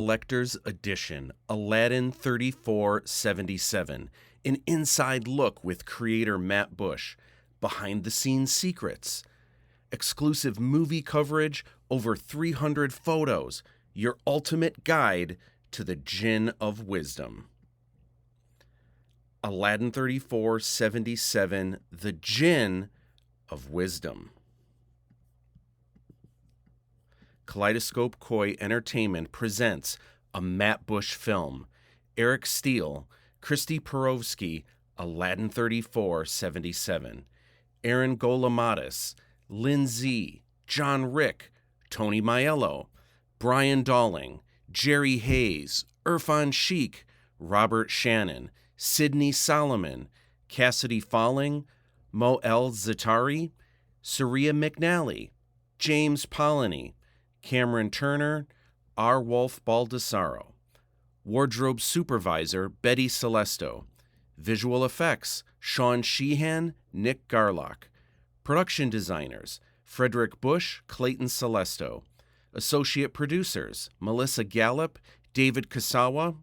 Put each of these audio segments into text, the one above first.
Collector's Edition, Aladdin 3477, an inside look with creator Matt Busch, behind-the-scenes secrets, exclusive movie coverage, over 300 photos, your ultimate guide to the Jinn of Wisdom. Aladdin 3477, The Jinn of Wisdom. Kaleidoscope Koi Entertainment presents a Matt Busch film. Eric Steele, Christy Perovsky, Aladdin 3477. Aaron Golamatis, Lynn Z, John Rick, Tony Maiello, Brian Dalling, Jerry Hayes, Irfan Sheikh, Robert Shannon, Sidney Solomon, Cassidy Falling, Mo El Zatari, Saria McNally, James Pollany, Cameron Turner, R. Wolf Baldessaro. Wardrobe Supervisor, Betty Celesto. Visual Effects, Sean Sheehan, Nick Garlock. Production Designers, Frederick Busch, Clayton Celesto. Associate Producers, Melissa Gallup, David Kasawa.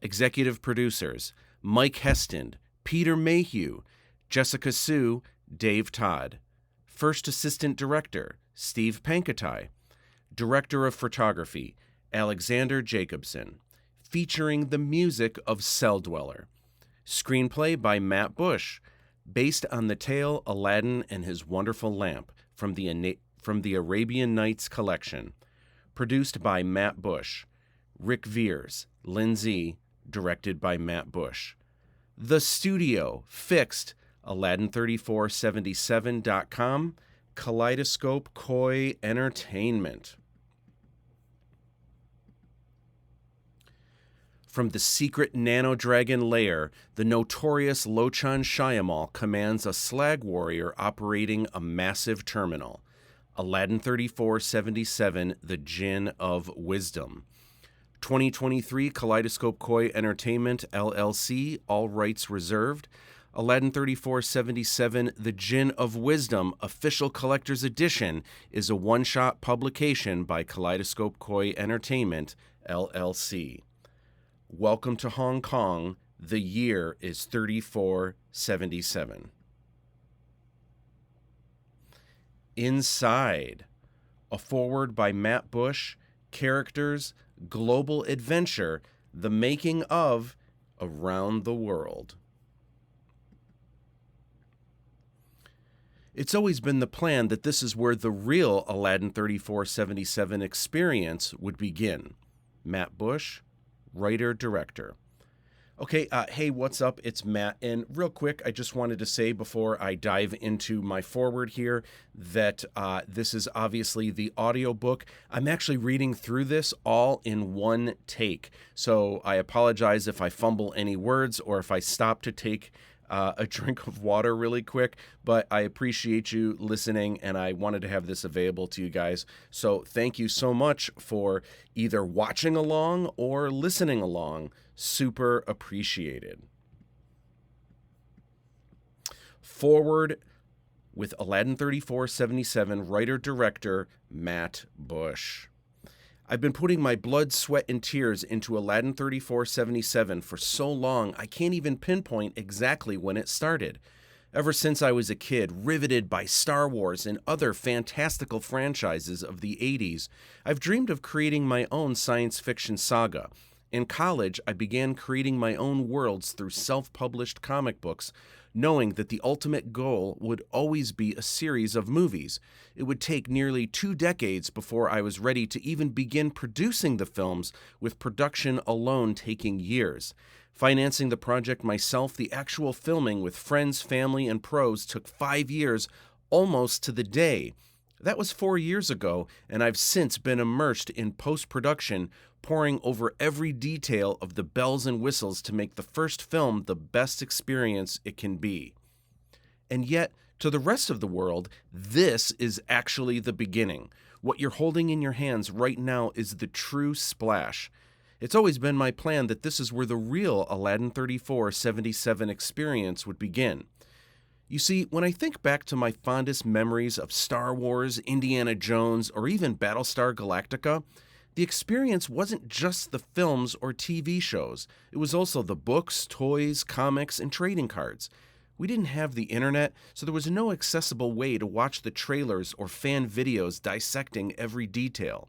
Executive Producers, Mike Heston, Peter Mayhew, Jessica Sue, Dave Todd. First Assistant Director, Steve Pankatai. Director of Photography, Alexander Jacobson. Featuring the music of Cell Dweller. Screenplay by Matt Busch, based on the tale Aladdin and His Wonderful Lamp from the Arabian Nights collection. Produced by Matt Busch. Rick Veers, Lindsay, directed by Matt Busch. The Studio, Fixed, Aladdin3477.com, Kaleidoscope Koi Entertainment. From the secret nano-dragon lair, the notorious Lochan Shyamalan commands a slag warrior operating a massive terminal. Aladdin 3477, The Jinn of Wisdom. 2023 Kaleidoscope Koi Entertainment, LLC, all rights reserved. Aladdin 3477, The Jinn of Wisdom, Official Collector's Edition, is a one-shot publication by Kaleidoscope Koi Entertainment, LLC. Welcome to Hong Kong. The year is 3477. Inside, a foreword by Matt Busch, characters, global adventure, the making of Around the World. It's always been the plan that this is where the real Aladdin 3477 experience would begin. Matt Busch, writer-director. Okay, hey, what's up? It's Matt, and real quick, I just wanted to say before I dive into my foreword here that this is obviously the audiobook. I'm actually reading through this all in one take, so I apologize if I fumble any words or if I stop to take a drink of water really quick, but I appreciate you listening, and I wanted to have this available to you guys. So thank you so much for either watching along or listening along. Super appreciated. Forward with Aladdin 3477 writer-director Matt Busch. I've been putting my blood, sweat, and tears into Aladdin 3477 for so long I can't even pinpoint exactly when it started. Ever since I was a kid, riveted by Star Wars and other fantastical franchises of the 80s, I've dreamed of creating my own science fiction saga. In college, I began creating my own worlds through self-published comic books, knowing that the ultimate goal would always be a series of movies. It would take nearly 2 decades before I was ready to even begin producing the films, with production alone taking years. Financing the project myself, the actual filming with friends, family, and pros took 5 years, almost to the day. That was 4 years ago, and I've since been immersed in post-production, poring over every detail of the bells and whistles to make the first film the best experience it can be. And yet, to the rest of the world, this is actually the beginning. What you're holding in your hands right now is the true splash. It's always been my plan that this is where the real Aladdin 3477 experience would begin. You see, when I think back to my fondest memories of Star Wars, Indiana Jones, or even Battlestar Galactica, The experience wasn't just the films or TV shows. It was also the books, toys, comics, and trading cards. We didn't have the internet, so there was no accessible way to watch the trailers or fan videos dissecting every detail.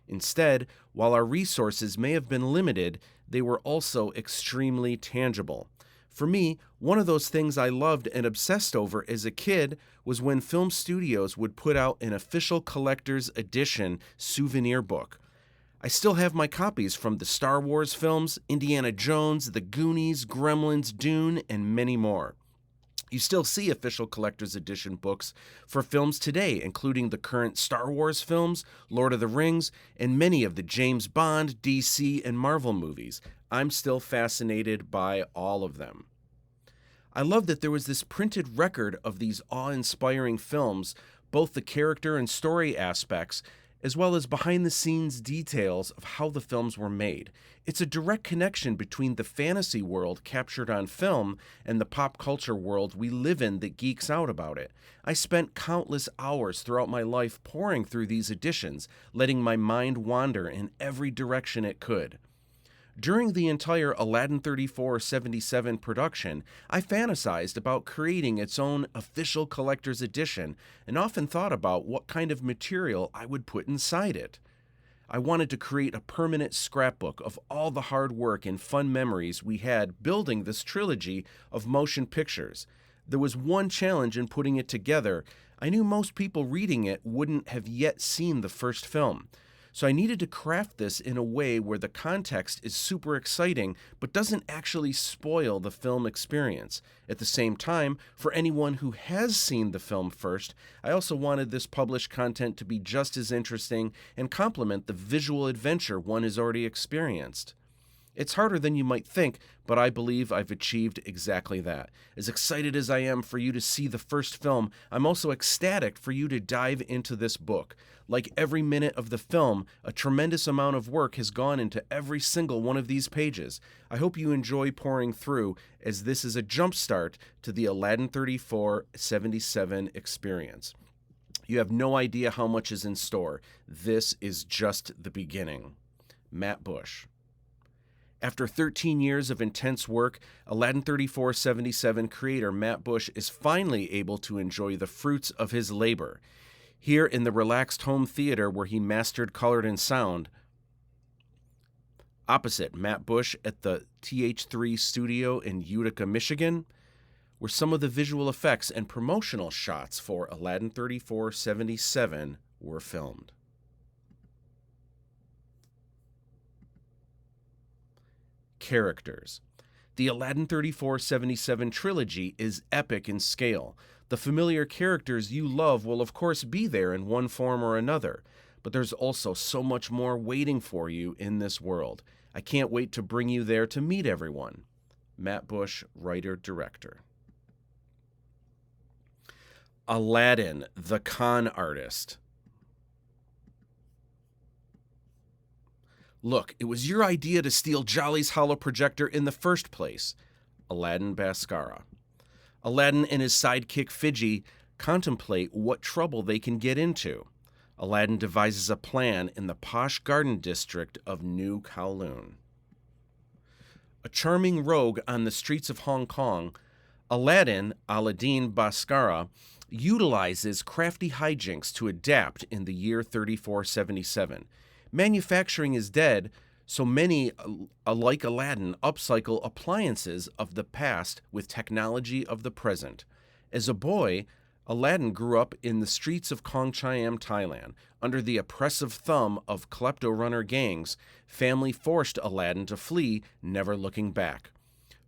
Instead, while our resources may have been limited, they were also extremely tangible. For me, one of those things I loved and obsessed over as a kid was when film studios would put out an official collector's edition souvenir book. I still have my copies from the Star Wars films, Indiana Jones, The Goonies, Gremlins, Dune, and many more. You still see official collector's edition books for films today, including the current Star Wars films, Lord of the Rings, and many of the James Bond, DC, and Marvel movies. I'm still fascinated by all of them. I love that there was this printed record of these awe-inspiring films, both the character and story aspects, as well as behind-the-scenes details of how the films were made. It's a direct connection between the fantasy world captured on film and the pop culture world we live in that geeks out about it. I spent countless hours throughout my life poring through these editions, letting my mind wander in every direction it could. During the entire Aladdin 3477 production, I fantasized about creating its own official collector's edition and often thought about what kind of material I would put inside it. I wanted to create a permanent scrapbook of all the hard work and fun memories we had building this trilogy of motion pictures. There was one challenge in putting it together. I knew most people reading it wouldn't have yet seen the first film. So I needed to craft this in a way where the context is super exciting but doesn't actually spoil the film experience. At the same time, for anyone who has seen the film first, I also wanted this published content to be just as interesting and complement the visual adventure one has already experienced. It's harder than you might think, but I believe I've achieved exactly that. As excited as I am for you to see the first film, I'm also ecstatic for you to dive into this book. Like every minute of the film, a tremendous amount of work has gone into every single one of these pages. I hope you enjoy pouring through, as this is a jumpstart to the Aladdin 3477 experience. You have no idea how much is in store. This is just the beginning. Matt Busch. After 13 years of intense work, Aladdin 3477 creator Matt Busch is finally able to enjoy the fruits of his labor. Here in the relaxed home theater where he mastered color and sound, opposite Matt Busch at the TH3 studio in Utica, Michigan, where some of the visual effects and promotional shots for Aladdin 3477 were filmed. Characters. The Aladdin 3477 trilogy is epic in scale. The familiar characters you love will of course be there in one form or another, but there's also so much more waiting for you in this world. I can't wait to bring you there to meet everyone. Matt Busch, writer-director. Aladdin, the con artist. Look, it was your idea to steal Jolly's holoprojector in the first place. Aladdin Bhaskara. Aladdin and his sidekick Fidji contemplate what trouble they can get into. Aladdin devises a plan in the posh garden district of New Kowloon. A charming rogue on the streets of Hong Kong, Aladdin Bhaskara utilizes crafty hijinks to adapt in the year 3477. Manufacturing is dead, so many, like Aladdin, upcycle appliances of the past with technology of the present. As a boy, Aladdin grew up in the streets of Cham, Thailand. Under the oppressive thumb of klepto-runner gangs, family forced Aladdin to flee, never looking back.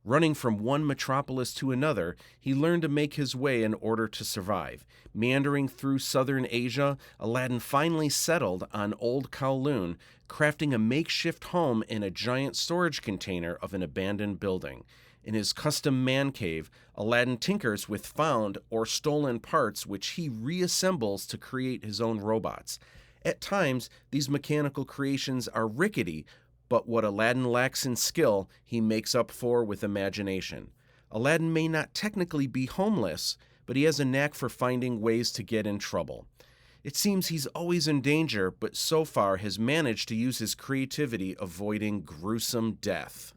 Running from one metropolis to another, he learned to make his way in order to survive. Meandering through southern Asia, Aladdin finally settled on Old Kowloon, crafting a makeshift home in a giant storage container of an abandoned building. In his custom man cave, Aladdin tinkers with found or stolen parts which he reassembles to create his own robots. At times, these mechanical creations are rickety, but what Aladdin lacks in skill, he makes up for with imagination. Aladdin may not technically be homeless, but he has a knack for finding ways to get in trouble. It seems he's always in danger, but so far has managed to use his creativity avoiding gruesome death.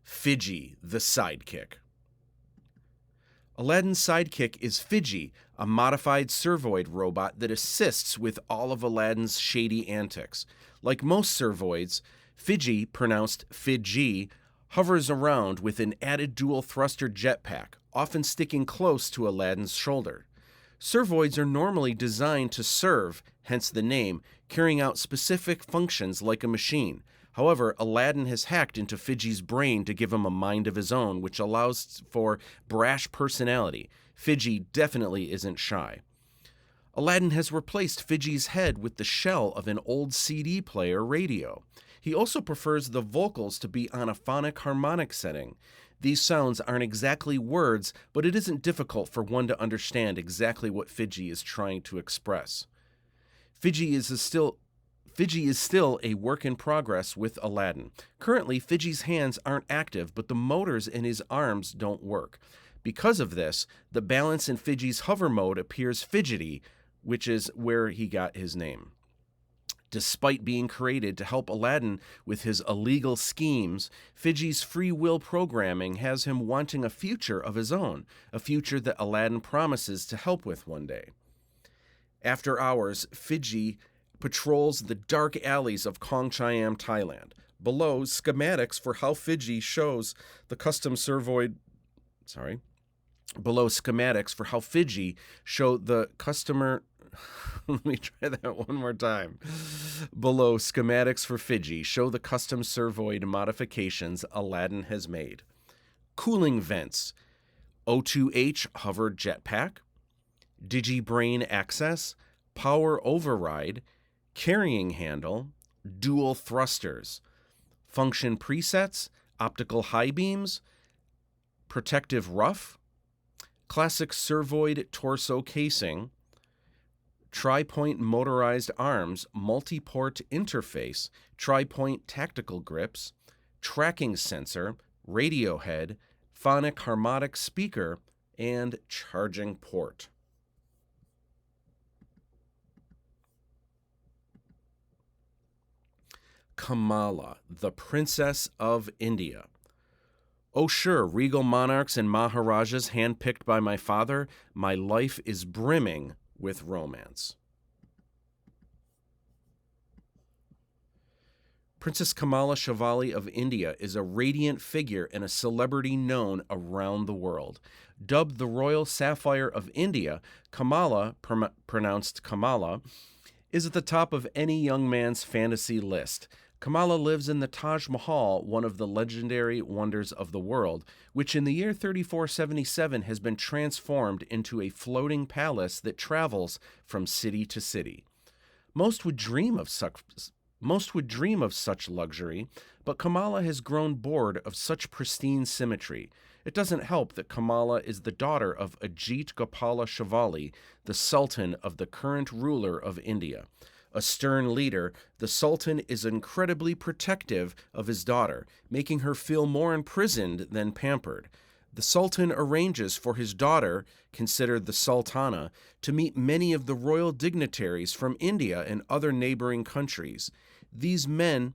Fiji, the sidekick. Aladdin's sidekick is Fiji, a modified servoid robot that assists with all of Aladdin's shady antics. Like most servoids, Fiji, pronounced Fiji, hovers around with an added dual thruster jetpack, often sticking close to Aladdin's shoulder. Servoids are normally designed to serve, hence the name, carrying out specific functions like a machine. However, Aladdin has hacked into Fiji's brain to give him a mind of his own, which allows for brash personality. Fiji definitely isn't shy. Aladdin has replaced Fiji's head with the shell of an old CD player radio. He also prefers the vocals to be on a phonic harmonic setting. These sounds aren't exactly words, but it isn't difficult for one to understand exactly what Fiji is trying to express. Fiji is still a work in progress with Aladdin. Currently, Fiji's hands aren't active, but the motors in his arms don't work. Because of this, the balance in Fiji's hover mode appears fidgety, which is where he got his name. Despite being created to help Aladdin with his illegal schemes, Fiji's free will programming has him wanting a future of his own, a future that Aladdin promises to help with one day. After hours, Fiji patrols the dark alleys of Cham, Thailand. Below, schematics for how Fiji shows the custom servoid. Below schematics for how Fiji show the customer. Let me try that one more time. Below schematics for Fiji show the custom servoid modifications Aladdin has made. Cooling vents, O2H hover jetpack, DigiBrain access, power override, carrying handle, dual thrusters, function presets, optical high beams, protective ruff, classic servoid torso casing, tri-point motorized arms, multi-port interface, tri-point tactical grips, tracking sensor, radio head, phonic harmonic speaker, and charging port. Kamala, the Princess of India. Oh sure, regal monarchs and maharajas handpicked by my father, my life is brimming with romance. Princess Kamala Shivali of India is a radiant figure and a celebrity known around the world. Dubbed the Royal Sapphire of India, Kamala, pronounced Kamala, is at the top of any young man's fantasy list. Kamala lives in the Taj Mahal, one of the legendary wonders of the world, which in the year 3477 has been transformed into a floating palace that travels from city to city. Most would dream of such luxury, but Kamala has grown bored of such pristine symmetry. It doesn't help that Kamala is the daughter of Ajit Gopala Shivali, the Sultan of the current ruler of India. A stern leader, the Sultan is incredibly protective of his daughter, making her feel more imprisoned than pampered. The Sultan arranges for his daughter, considered the Sultana, to meet many of the royal dignitaries from India and other neighboring countries. These men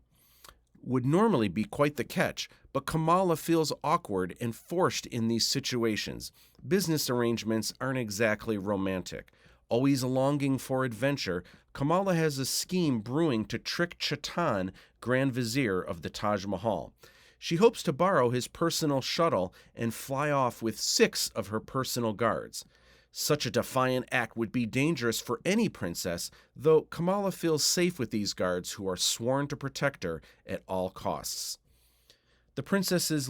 would normally be quite the catch, but Kamala feels awkward and forced in these situations. Business arrangements aren't exactly romantic. Always longing for adventure, Kamala has a scheme brewing to trick Chatan, Grand Vizier of the Taj Mahal. She hopes to borrow his personal shuttle and fly off with 6 of her personal guards. Such a defiant act would be dangerous for any princess, though Kamala feels safe with these guards who are sworn to protect her at all costs. The princess is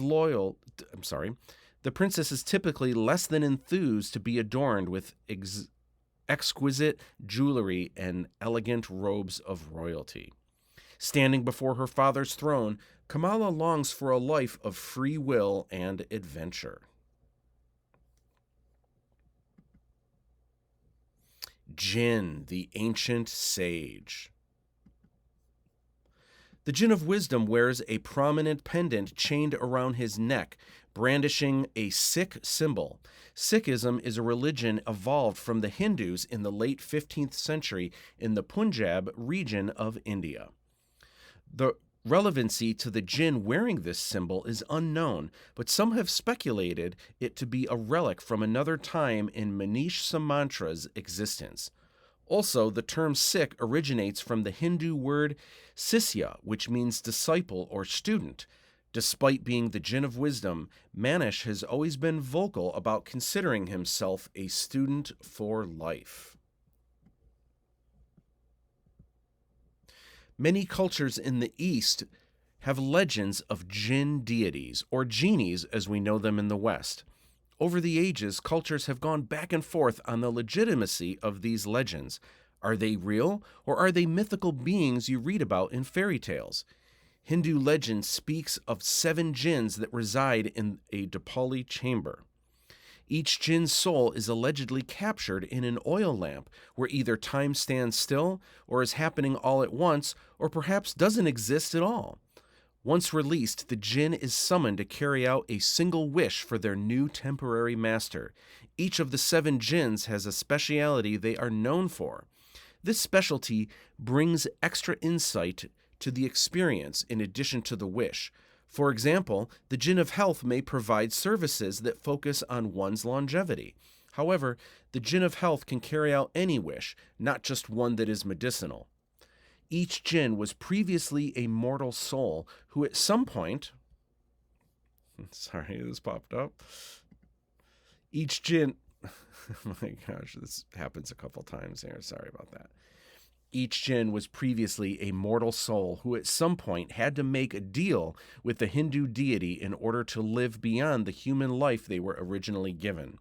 typically less than enthused to be adorned with exquisite jewelry and elegant robes of royalty. Standing before her father's throne, Kamala longs for a life of free will and adventure. Jinn, the ancient sage. The Jinn of Wisdom wears a prominent pendant chained around his neck, brandishing a Sikh symbol. Sikhism is a religion evolved from the Hindus in the late 15th century in the Punjab region of India. The relevancy to the jinn wearing this symbol is unknown, but some have speculated it to be a relic from another time in Manish Samantra's existence. Also, the term Sikh originates from the Hindu word sisya, which means disciple or student. Despite being the Jinn of Wisdom, Manish has always been vocal about considering himself a student for life. Many cultures in the East have legends of jinn deities, or genies as we know them in the West. Over the ages, cultures have gone back and forth on the legitimacy of these legends. Are they real, or are they mythical beings you read about in fairy tales? Hindu legend speaks of 7 jinns that reside in a Dipali chamber. Each jinn's soul is allegedly captured in an oil lamp, where either time stands still, or is happening all at once, or perhaps doesn't exist at all. Once released, the jinn is summoned to carry out a single wish for their new temporary master. Each of the 7 jinns has a speciality they are known for. This specialty brings extra insight to the experience in addition to the wish. For example, the Jinn of Health may provide services that focus on one's longevity. However, the Jinn of Health can carry out any wish, not just one that is medicinal. Each jinn was previously a mortal soul who at some point... Sorry, this popped up. Each jinn... Oh my gosh, this happens a couple times here. Sorry about that. Each jinn was previously a mortal soul who at some point had to make a deal with the Hindu deity in order to live beyond the human life they were originally given.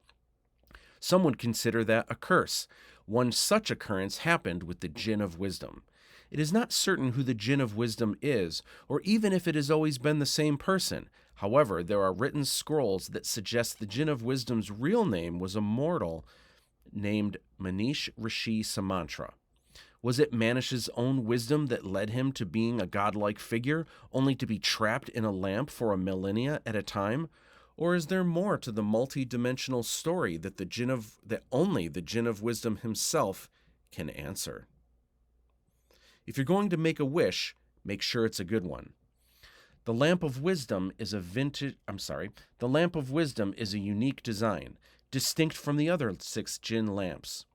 Some would consider that a curse. One such occurrence happened with the Jinn of Wisdom. It is not certain who the Jinn of Wisdom is, or even if it has always been the same person. However, there are written scrolls that suggest the Jinn of Wisdom's real name was a mortal named Manish Rishi Samantra. Was it Manish's own wisdom that led him to being a godlike figure, only to be trapped in a lamp for a millennia at a time? Or is there more to the multi-dimensional story that only the Jinn of Wisdom himself can answer? If you're going to make a wish, make sure it's a good one. The Lamp of Wisdom is a unique design, distinct from the other 6 Jinn lamps.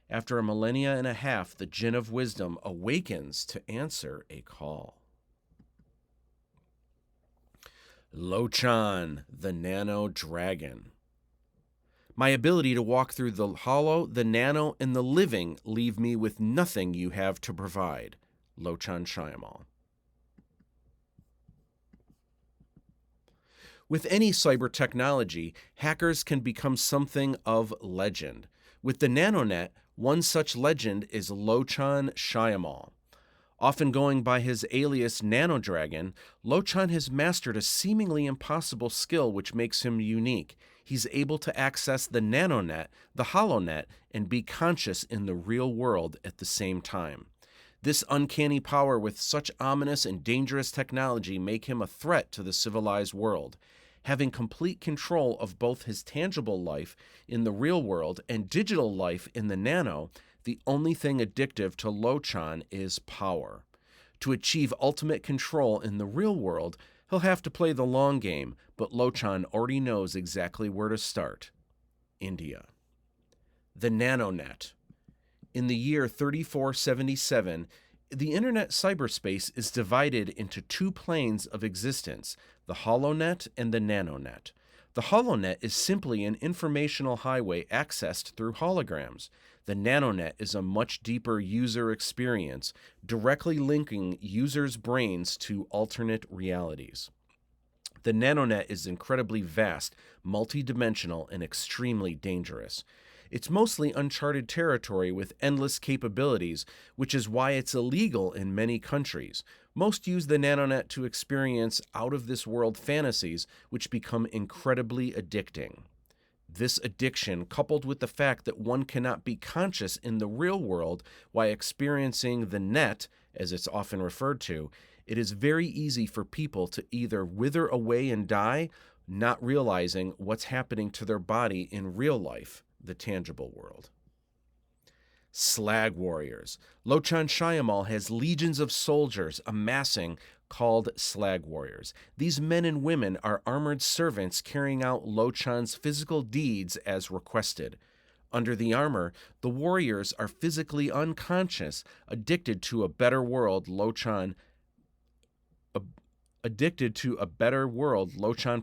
After a millennia and a half, the Jinn of Wisdom awakens to answer a call. Lochan, the Nano Dragon. My ability to walk through the hollow, the nano, and the living leave me with nothing you have to provide. Lochan Shyamalan. With any cyber technology, hackers can become something of legend. With the NanoNet, one such legend is Lochan Shyamalan. Often going by his alias Nano Dragon, Lochan has mastered a seemingly impossible skill which makes him unique. He's able to access the NanoNet, the HoloNet, and be conscious in the real world at the same time. This uncanny power with such ominous and dangerous technology make him a threat to the civilized world. Having complete control of both his tangible life in the real world and digital life in the nano, the only thing addictive to Lochan is power. To achieve ultimate control in the real world, he'll have to play the long game, but Lochan already knows exactly where to start. India. The NanoNet. In the year 3477, the internet cyberspace is divided into 2 planes of existence, the HoloNet and the NanoNet. The HoloNet is simply an informational highway accessed through holograms. The NanoNet is a much deeper user experience, directly linking users' brains to alternate realities. The NanoNet is incredibly vast, multidimensional, and extremely dangerous. It's mostly uncharted territory with endless capabilities, which is why it's illegal in many countries. Most use the NanoNet to experience out-of-this-world fantasies, which become incredibly addicting. This addiction, coupled with the fact that one cannot be conscious in the real world while experiencing the net, as it's often referred to, it is very easy for people to either wither away and die, not realizing what's happening to their body in real life, the tangible world. Slag warriors. Lochan Shayamal has legions of soldiers amassing called slag warriors. These men and women are armored servants carrying out Lochan's physical deeds as requested. Under the armor, the warriors are physically unconscious, addicted to a better world Lochan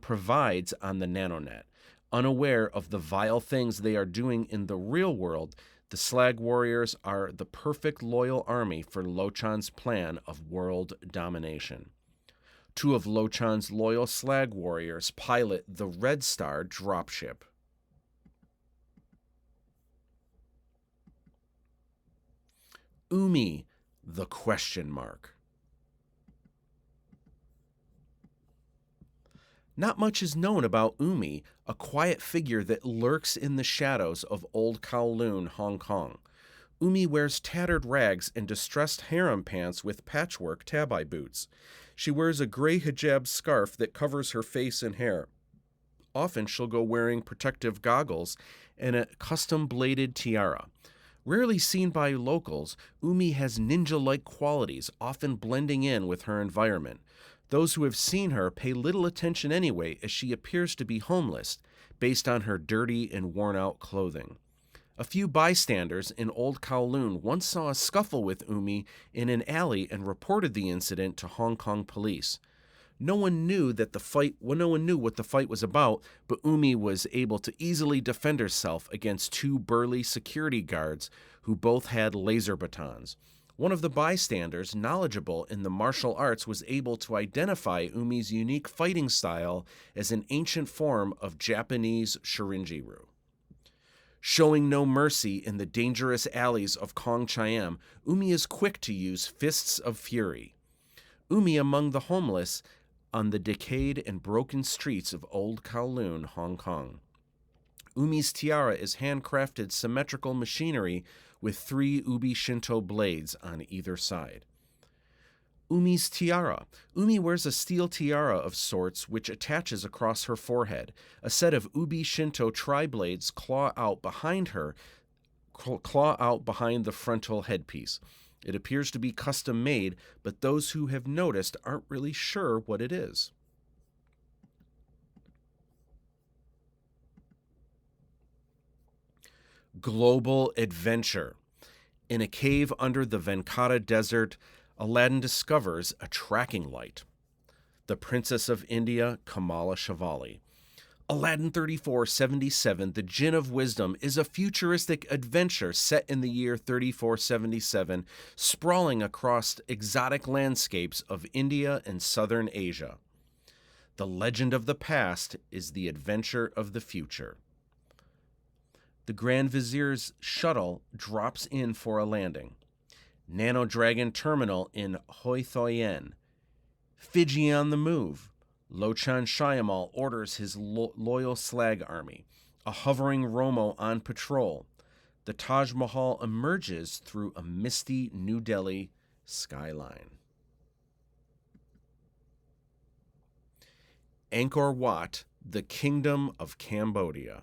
provides on the nanonet. Unaware of the vile things they are doing in the real world, the slag warriors are the perfect loyal army for Lochan's plan of world domination. Two of Lochan's loyal slag warriors pilot the Red Star dropship. Umi, the question mark. Not much is known about Umi, a quiet figure that lurks in the shadows of Old Kowloon, Hong Kong. Umi wears tattered rags and distressed harem pants with patchwork tabi boots. She wears a gray hijab scarf that covers her face and hair. Often she'll go wearing protective goggles and a custom-bladed tiara. Rarely seen by locals, Umi has ninja-like qualities, often blending in with her environment. Those who have seen her pay little attention anyway, as she appears to be homeless, based on her dirty and worn-out clothing. A few bystanders in Old Kowloon once saw a scuffle with Umi in an alley and reported the incident to Hong Kong police. No one knew what the fight was about, but Umi was able to easily defend herself against two burly security guards who both had laser batons. One of the bystanders, knowledgeable in the martial arts, was able to identify Umi's unique fighting style as an ancient form of Japanese Shirinjiru. Showing no mercy in the dangerous alleys of Kong Cham, Umi is quick to use fists of fury. Umi among the homeless on the decayed and broken streets of Old Kowloon, Hong Kong. Umi's tiara is handcrafted symmetrical machinery with 3 ubi Shinto blades on either side. Umi's tiara. Umi wears a steel tiara of sorts which attaches across her forehead. A set of ubi Shinto tri-blades claw out behind the frontal headpiece. It appears to be custom made, but those who have noticed aren't really sure what it is. Global adventure. In a cave under the Venata Desert, Aladdin discovers a tracking light. The Princess of India, Kamala Shivali. Aladdin 3477, The Jinn of Wisdom, is a futuristic adventure set in the year 3477, sprawling across exotic landscapes of India and southern Asia. The legend of the past is the adventure of the future. The Grand Vizier's shuttle drops in for a landing. Nano Dragon Terminal in Hoi Thoyen. Fiji on the move. Lochan Shayamal orders his loyal slag army. A hovering Romo on patrol. The Taj Mahal emerges through a misty New Delhi skyline. Angkor Wat, the Kingdom of Cambodia.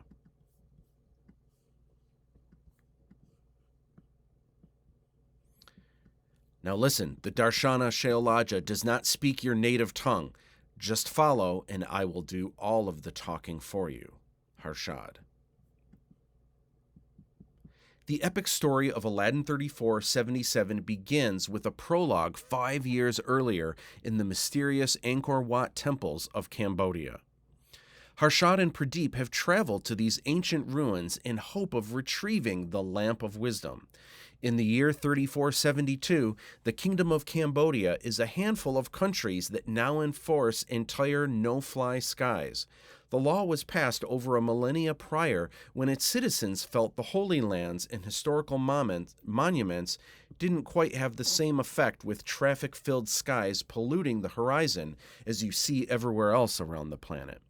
Now listen, the Darshana Sheolaja does not speak your native tongue. Just follow, and I will do all of the talking for you. Harshad. The epic story of Aladdin 3477 begins with a prologue 5 years earlier in the mysterious Angkor Wat temples of Cambodia. Harshad and Pradeep have traveled to these ancient ruins in hope of retrieving the Lamp of Wisdom. In the year 3472, the Kingdom of Cambodia is a handful of countries that now enforce entire no-fly skies. The law was passed over a millennia prior when its citizens felt the Holy Lands and historical monuments didn't quite have the same effect with traffic-filled skies polluting the horizon as you see everywhere else around the planet.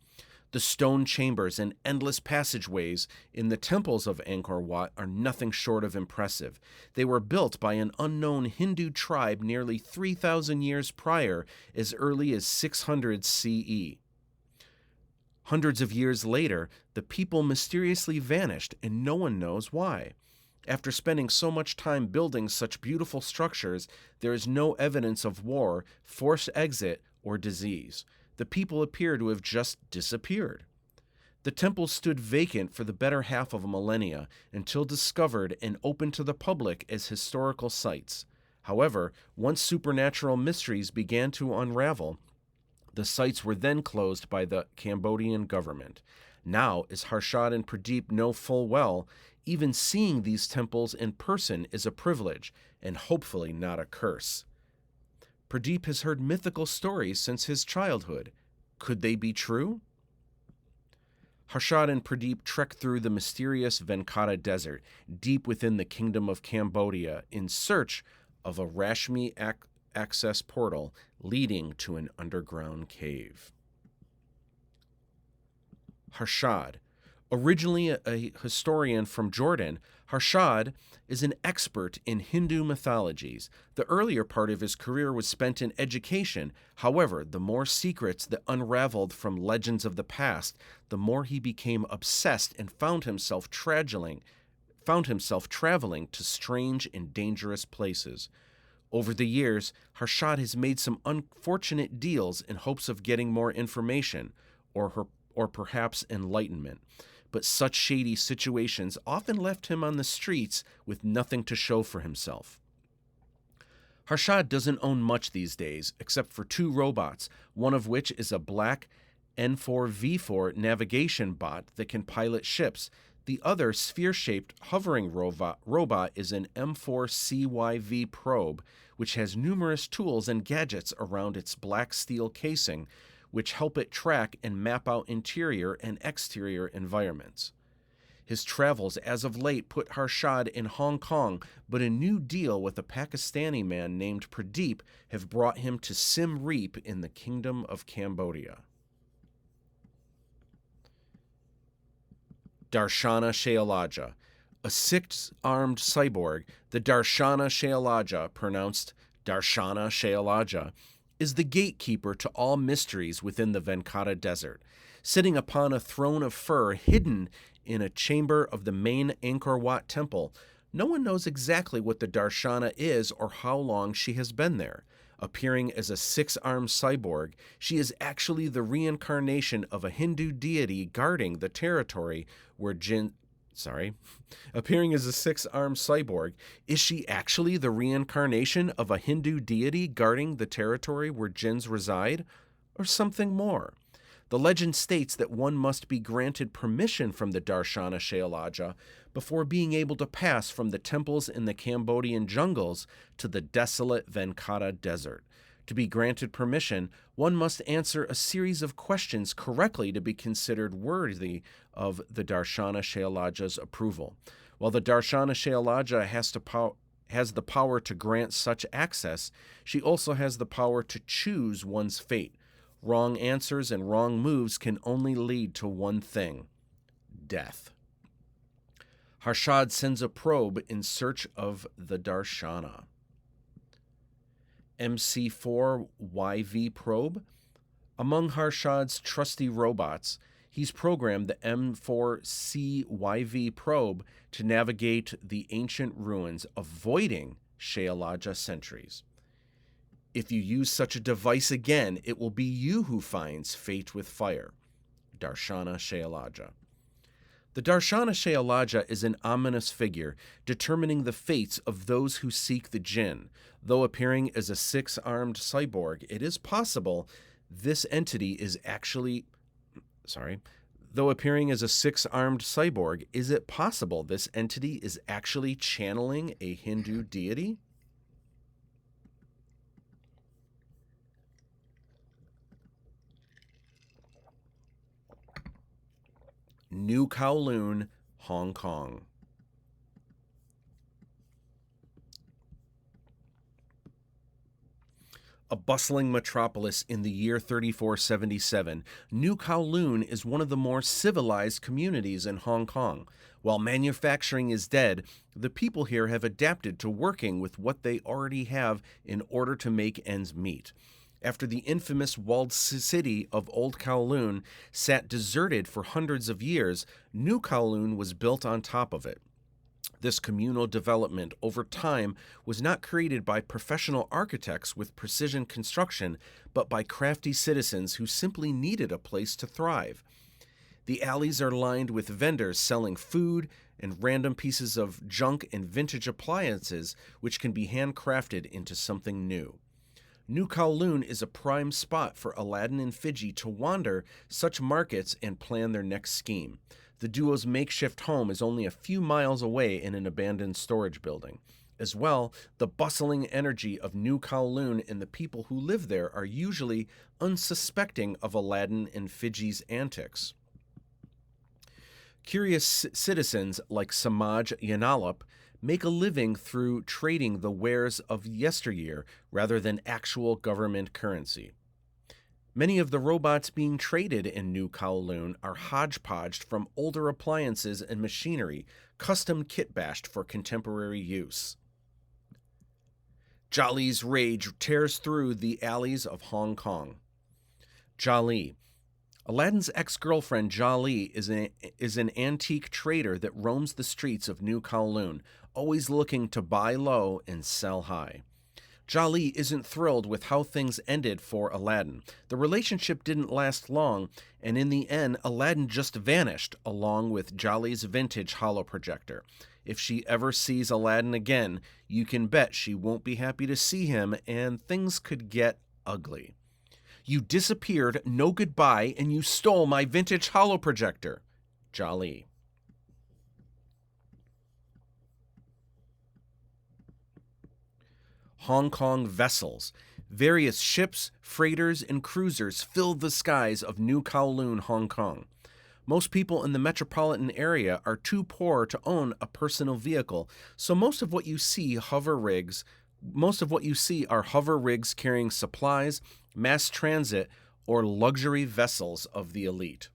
The stone chambers and endless passageways in the temples of Angkor Wat are nothing short of impressive. They were built by an unknown Hindu tribe nearly 3,000 years prior, as early as 600 CE. Hundreds of years later, the people mysteriously vanished, and no one knows why. After spending so much time building such beautiful structures, there is no evidence of war, forced exit, or disease. The people appear to have just disappeared. The temple stood vacant for the better half of a millennia until discovered and opened to the public as historical sites. However, once supernatural mysteries began to unravel, the sites were then closed by the Cambodian government. Now, as Harshad and Pradeep know full well, even seeing these temples in person is a privilege, and hopefully not a curse. Pradeep has heard mythical stories since his childhood. Could they be true? Harshad and Pradeep trek through the mysterious Venata Desert, deep within the Kingdom of Cambodia, in search of a Rashmi access portal leading to an underground cave. Harshad. Originally a historian from Jordan, Harshad is an expert in Hindu mythologies. The earlier part of his career was spent in education. However, the more secrets that unraveled from legends of the past, the more he became obsessed and found himself traveling to strange and dangerous places. Over the years, Harshad has made some unfortunate deals in hopes of getting more information, or perhaps enlightenment. But such shady situations often left him on the streets with nothing to show for himself. Harshad doesn't own much these days, except for 2 robots, one of which is a black N4V4 navigation bot that can pilot ships. The other sphere-shaped hovering robot is an M4CYV probe, which has numerous tools and gadgets around its black steel casing, which help it track and map out interior and exterior environments. His travels as of late put Harshad in Hong Kong, but a new deal with a Pakistani man named Pradeep have brought him to Siem Reap in the Kingdom of Cambodia. Darshana Shayalaja. A 6-armed cyborg, the Darshana Shayalaja, pronounced Darshana Shayalaja, is the gatekeeper to all mysteries within the Venata Desert. Sitting upon a throne of fur hidden in a chamber of the main Angkor Wat temple, no one knows exactly what the Darshana is or how long she has been there. Appearing as a 6-armed cyborg, she is actually the reincarnation of a Hindu deity guarding the territory where Appearing as a 6-armed cyborg, is she actually the reincarnation of a Hindu deity guarding the territory where jinns reside, or something more? The legend states that one must be granted permission from the Darshana Shayalaja before being able to pass from the temples in the Cambodian jungles to the desolate Venata Desert. To be granted permission, one must answer a series of questions correctly to be considered worthy of the Darshana Shayalaja's approval. While the Darshana Shayalaja has the power to grant such access, she also has the power to choose one's fate. Wrong answers and wrong moves can only lead to one thing: death. Harshad sends a probe in search of the Darshana. MC4YV probe. Among Harshad's trusty robots, he's programmed the M4CYV probe to navigate the ancient ruins, avoiding Shayalaja sentries. If you use such a device again, it will be you who finds fate with fire. Darshana Shayalaja. The Darshana Shayalaja is an ominous figure, determining the fates of those who seek the jinn. Though appearing as a 6-armed cyborg, it is possible this entity is actually... Though appearing as a 6-armed cyborg, is it possible this entity is actually channeling a Hindu deity? New Kowloon, Hong Kong. A bustling metropolis in the year 3477, New Kowloon is one of the more civilized communities in Hong Kong. While manufacturing is dead, the people here have adapted to working with what they already have in order to make ends meet. After the infamous walled city of Old Kowloon sat deserted for hundreds of years, New Kowloon was built on top of it. This communal development over time was not created by professional architects with precision construction, but by crafty citizens who simply needed a place to thrive. The alleys are lined with vendors selling food and random pieces of junk and vintage appliances which can be handcrafted into something new. New Kowloon is a prime spot for Aladdin and Fiji to wander such markets and plan their next scheme. The duo's makeshift home is only a few miles away in an abandoned storage building. As well, the bustling energy of New Kowloon and the people who live there are usually unsuspecting of Aladdin and Fiji's antics. Curious citizens like Samaj Yanalap make a living through trading the wares of yesteryear rather than actual government currency. Many of the robots being traded in New Kowloon are hodgepodged from older appliances and machinery, custom kit-bashed for contemporary use. Jolly's rage tears through the alleys of Hong Kong. Jolly. Aladdin's ex-girlfriend Jolly is an antique trader that roams the streets of New Kowloon, always looking to buy low and sell high. Jolly isn't thrilled with how things ended for Aladdin. The relationship didn't last long, and in the end, Aladdin just vanished, along with Jolly's vintage holoprojector. If she ever sees Aladdin again, you can bet she won't be happy to see him, and things could get ugly. You disappeared, no goodbye, and you stole my vintage holoprojector. Jolly. Hong Kong vessels. Various ships, freighters, and cruisers fill the skies of New Kowloon, Hong Kong. Most people in the metropolitan area are too poor to own a personal vehicle, so most of what you see are hover rigs carrying supplies, mass transit, or luxury vessels of the elite.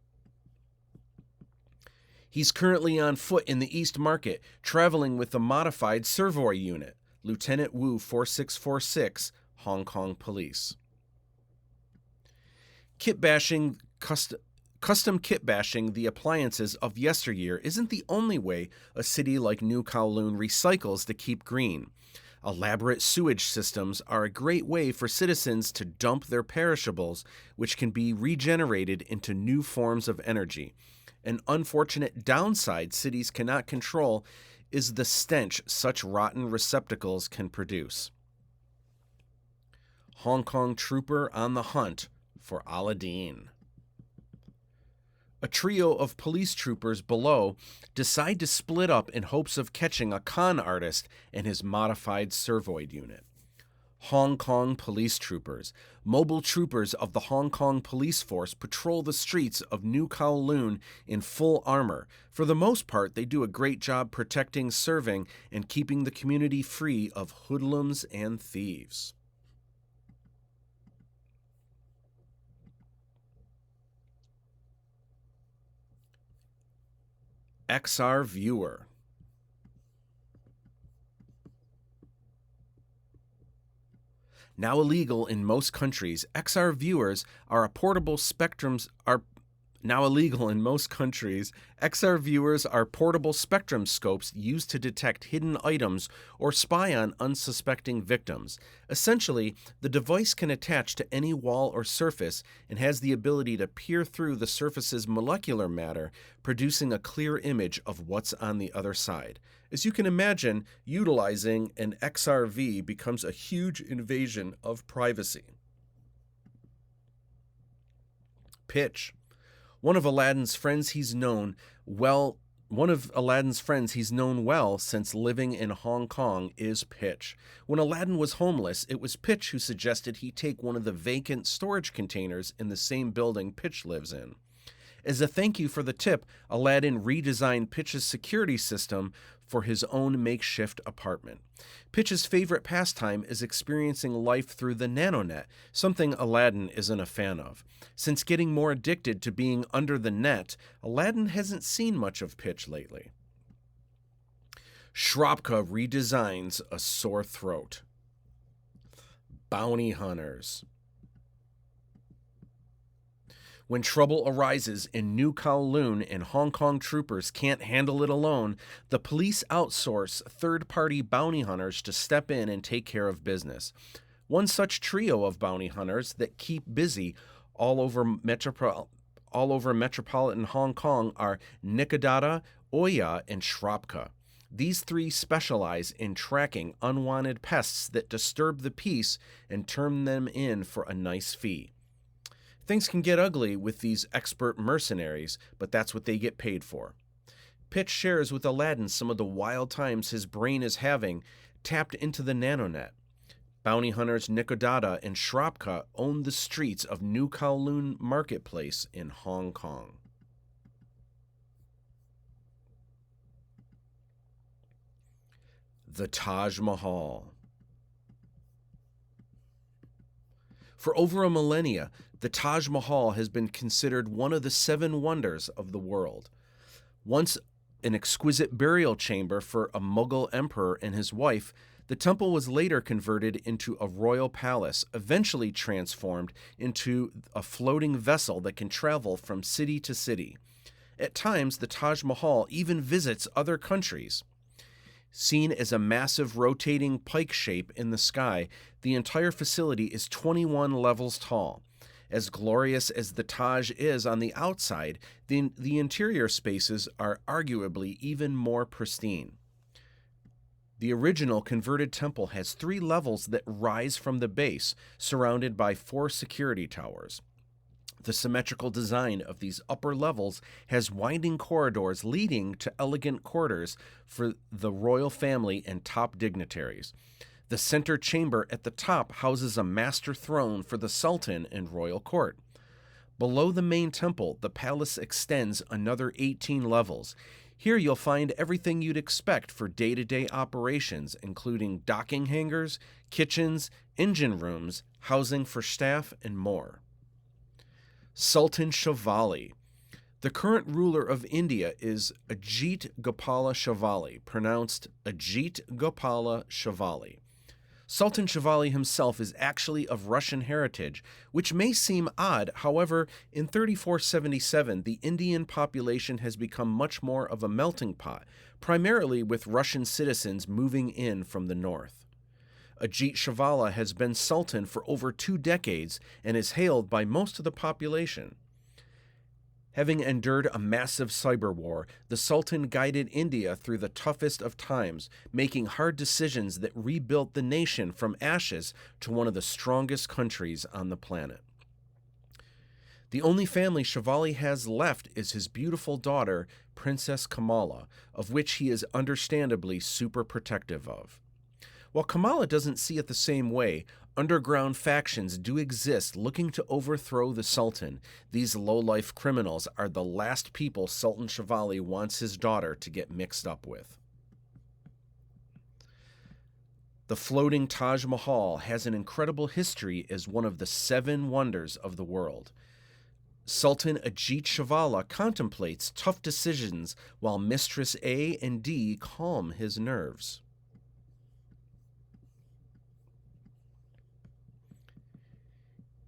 He's currently on foot in the East Market, traveling with the modified Servoy unit. Lieutenant Wu 4646, Hong Kong Police. Custom kit bashing the appliances of yesteryear isn't the only way a city like New Kowloon recycles to keep green. Elaborate sewage systems are a great way for citizens to dump their perishables, which can be regenerated into new forms of energy. An unfortunate downside cities cannot control is the stench such rotten receptacles can produce. Hong Kong trooper on the hunt for ALADDIN. A trio of police troopers below decide to split up in hopes of catching a con artist and his modified Servoid unit. Hong Kong police troopers. Mobile troopers of the Hong Kong police force patrol the streets of New Kowloon in full armor. For the most part, they do a great job protecting, serving, and keeping the community free of hoodlums and thieves. XR Viewer. Now illegal in most countries, XR viewers are portable spectrum scopes used to detect hidden items or spy on unsuspecting victims. Essentially, the device can attach to any wall or surface and has the ability to peer through the surface's molecular matter, producing a clear image of what's on the other side. As you can imagine, utilizing an XRV becomes a huge invasion of privacy. Pitch. One of Aladdin's friends he's known well since living in Hong Kong is Pitch. When Aladdin was homeless, it was Pitch who suggested he take one of the vacant storage containers in the same building Pitch lives in. As a thank you for the tip, Aladdin redesigned Pitch's security system for his own makeshift apartment. Pitch's favorite pastime is experiencing life through the nanonet, something Aladdin isn't a fan of. Since getting more addicted to being under the net, Aladdin hasn't seen much of Pitch lately. Shropka redesigns a sore throat. Bounty hunters. When trouble arises in New Kowloon and Hong Kong troopers can't handle it alone, the police outsource third-party bounty hunters to step in and take care of business. One such trio of bounty hunters that keep busy all over metropolitan Hong Kong are Nikodata, Oya, and Shropka. These three specialize in tracking unwanted pests that disturb the peace and turn them in for a nice fee. Things can get ugly with these expert mercenaries, but that's what they get paid for. Pitch shares with Aladdin some of the wild times his brain is having tapped into the nanonet. Bounty hunters Nikodata and Shropka own the streets of New Kowloon Marketplace in Hong Kong. The Taj Mahal. For over a millennia, the Taj Mahal has been considered one of the 7 wonders of the world. Once an exquisite burial chamber for a Mughal emperor and his wife, the temple was later converted into a royal palace, eventually transformed into a floating vessel that can travel from city to city. At times, the Taj Mahal even visits other countries. Seen as a massive rotating pike shape in the sky, the entire facility is 21 levels tall. As glorious as the Taj is on the outside, the interior spaces are arguably even more pristine. The original converted temple has 3 levels that rise from the base, surrounded by 4 security towers. The symmetrical design of these upper levels has winding corridors leading to elegant quarters for the royal family and top dignitaries. The center chamber at the top houses a master throne for the Sultan and royal court. Below the main temple, the palace extends another 18 levels. Here you'll find everything you'd expect for day-to-day operations, including docking hangars, kitchens, engine rooms, housing for staff, and more. Sultan Shivali. The current ruler of India is Ajit Gopala Shivali, pronounced Ajit Gopala Shivali. Sultan Shivali himself is actually of Russian heritage, which may seem odd. However, in 3477, the Indian population has become much more of a melting pot, primarily with Russian citizens moving in from the north. Ajit Shivali has been sultan for over 2 decades and is hailed by most of the population. Having endured a massive cyber war, the Sultan guided India through the toughest of times, making hard decisions that rebuilt the nation from ashes to one of the strongest countries on the planet. The only family Shivali has left is his beautiful daughter, Princess Kamala, of which he is understandably super protective of. While Kamala doesn't see it the same way, underground factions do exist looking to overthrow the Sultan. These low-life criminals are the last people Sultan Shivali wants his daughter to get mixed up with. The floating Taj Mahal has an incredible history as one of the 7 wonders of the world. Sultan Ajit Shivali contemplates tough decisions while Mistress A and D calm his nerves.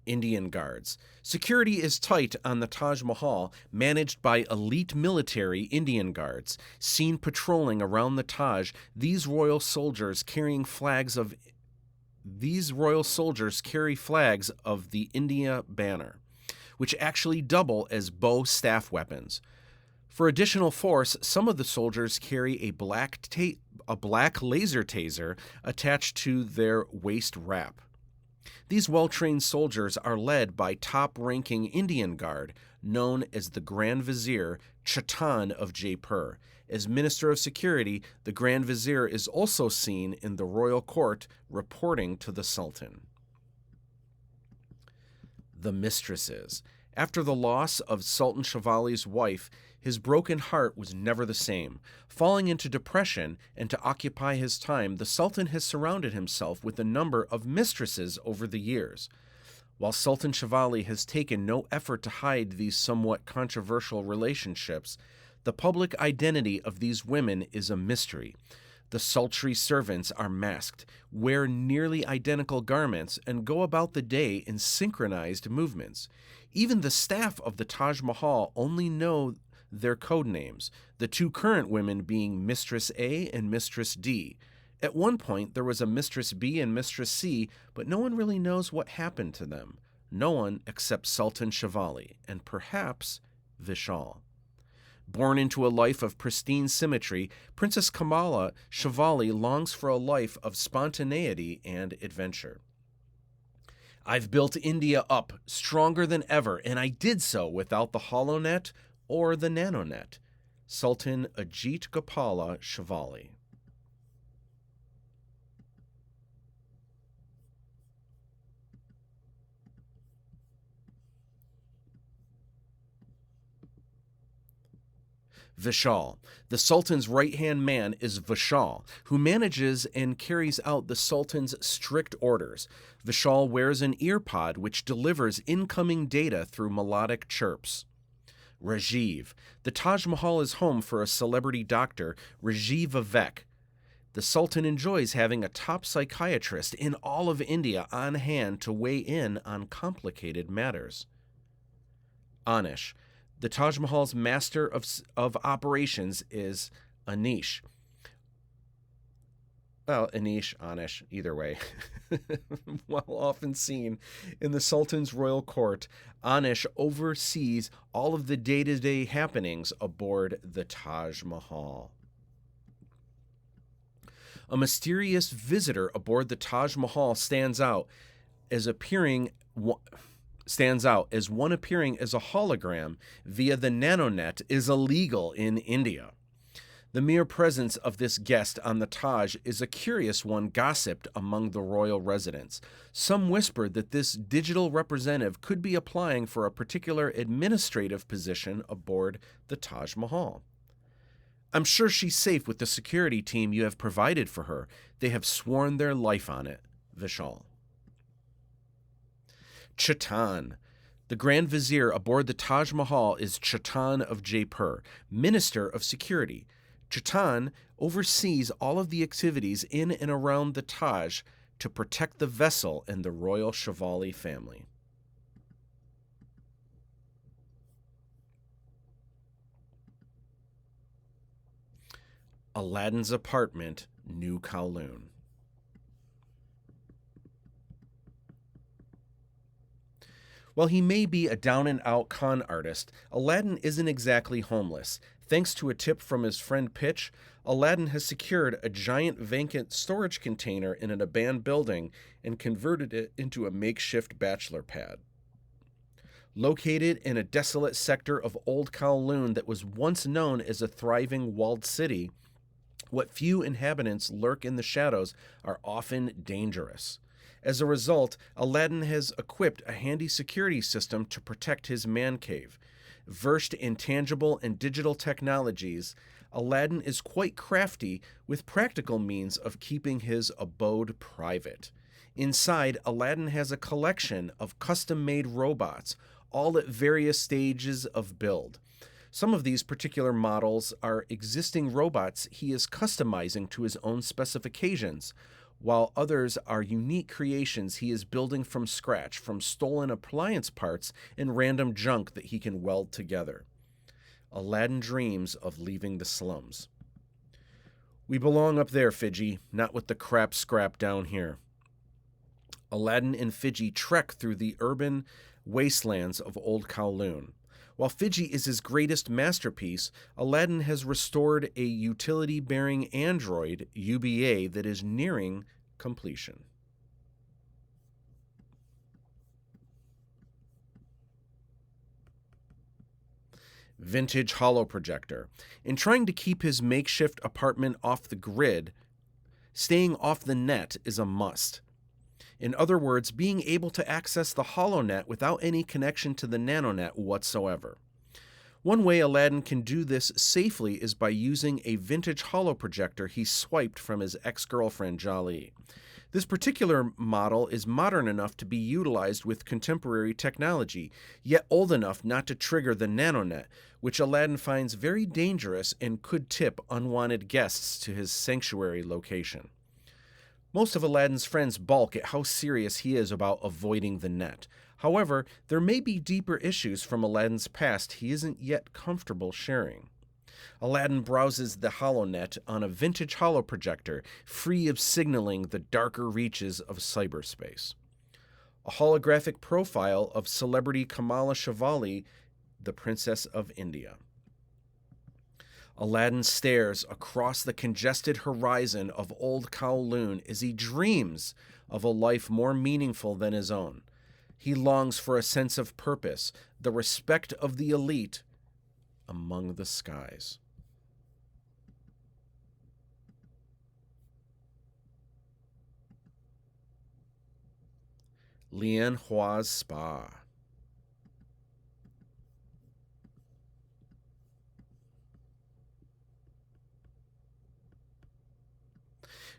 Indian Guards. Security is tight on the Taj Mahal, managed by elite military Indian Guards. Seen patrolling around the Taj, these royal soldiers carry flags of the India banner, which actually double as bow staff weapons. For additional force, some of the soldiers carry a black laser taser attached to their waist wrap. These well-trained soldiers are led by top-ranking Indian Guard, known as the Grand Vizier Chatan of Jaipur. As Minister of Security, the Grand Vizier is also seen in the royal court reporting to the Sultan. The Mistresses. After the loss of Sultan Shivali's wife, his broken heart was never the same. Falling into depression, and to occupy his time, the Sultan has surrounded himself with a number of mistresses over the years. While Sultan Shivali has taken no effort to hide these somewhat controversial relationships, the public identity of these women is a mystery. The sultry servants are masked, wear nearly identical garments, and go about the day in synchronized movements. Even the staff of the Taj Mahal only know their code names, the two current women being Mistress A and Mistress D. At one point, there was a Mistress B and Mistress C, but no one really knows what happened to them. No one except Sultan Shivali, and perhaps Vishal. Born into a life of pristine symmetry, Princess Kamala Shivali longs for a life of spontaneity and adventure. I've built India up stronger than ever, and I did so without the HoloNet or the NanoNet. Sultan Ajit Gopala Shivali. Vishal. The Sultan's right-hand man is Vishal, who manages and carries out the Sultan's strict orders. Vishal wears an earpod which delivers incoming data through melodic chirps. Rajiv. The Taj Mahal is home for a celebrity doctor, Rajiv Vivek. The Sultan enjoys having a top psychiatrist in all of India on hand to weigh in on complicated matters. Anish. The Taj Mahal's master of operations is Anish. Well, Anish, Anish, either way. While often seen in the Sultan's royal court, Anish oversees all of the day-to-day happenings aboard the Taj Mahal. A mysterious visitor aboard the Taj Mahal stands out as one appearing as a hologram via the NanoNet is illegal in India. The mere presence of this guest on the Taj is a curious one gossiped among the royal residents. Some whispered that this digital representative could be applying for a particular administrative position aboard the Taj Mahal. I'm sure she's safe with the security team you have provided for her. They have sworn their life on it. Vishal. Chatan. The Grand Vizier aboard the Taj Mahal is Chatan of Jaipur, Minister of Security. Chatan oversees all of the activities in and around the Taj to protect the vessel and the royal Shivali family. Aladdin's apartment, New Kowloon. While he may be a down-and-out con artist, Aladdin isn't exactly homeless. Thanks to a tip from his friend Pitch, Aladdin has secured a giant vacant storage container in an abandoned building and converted it into a makeshift bachelor pad. Located in a desolate sector of Old Kowloon that was once known as a thriving walled city, what few inhabitants lurk in the shadows are often dangerous. As a result, Aladdin has equipped a handy security system to protect his man cave. Versed in tangible and digital technologies, Aladdin is quite crafty with practical means of keeping his abode private. Inside, Aladdin has a collection of custom-made robots, all at various stages of build. Some of these particular models are existing robots he is customizing to his own specifications, while others are unique creations he is building from scratch from stolen appliance parts and random junk that he can weld together. Aladdin dreams of leaving the slums. We belong up there, Fiji, not with the crap scrap down here. Aladdin and Fiji trek through the urban wastelands of Old Kowloon. While Fiji is his greatest masterpiece, Aladdin has restored a utility-bearing android, UBA, that is nearing completion. Vintage holo projector. In trying to keep his makeshift apartment off the grid, staying off the net is a must. In other words, being able to access the HoloNet without any connection to the NanoNet whatsoever. One way Aladdin can do this safely is by using a vintage holoprojector he swiped from his ex-girlfriend Jali. This particular model is modern enough to be utilized with contemporary technology, yet old enough not to trigger the NanoNet, which Aladdin finds very dangerous and could tip unwanted guests to his sanctuary location. Most of Aladdin's friends balk at how serious he is about avoiding the net. However, there may be deeper issues from Aladdin's past he isn't yet comfortable sharing. Aladdin browses the HoloNet on a vintage holoprojector, free of signaling the darker reaches of cyberspace. A holographic profile of celebrity Kamala Shivali, the Princess of India. Aladdin stares across the congested horizon of old Kowloon as he dreams of a life more meaningful than his own. He longs for a sense of purpose, the respect of the elite among the skies. Lian Hua's Spa.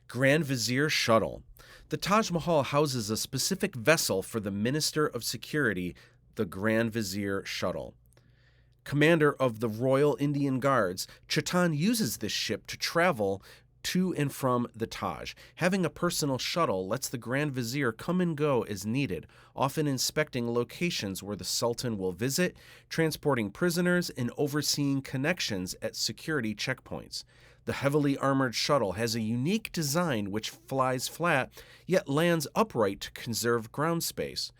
Grand Vizier Shuttle. The Taj Mahal houses a specific vessel for the Minister of Security, the Grand Vizier Shuttle. Commander of the Royal Indian Guards, Chetan uses this ship to travel to and from the Taj. Having a personal shuttle lets the Grand Vizier come and go as needed, often inspecting locations where the Sultan will visit, transporting prisoners, and overseeing connections at security checkpoints. The heavily armored shuttle has a unique design which flies flat, yet lands upright to conserve ground space.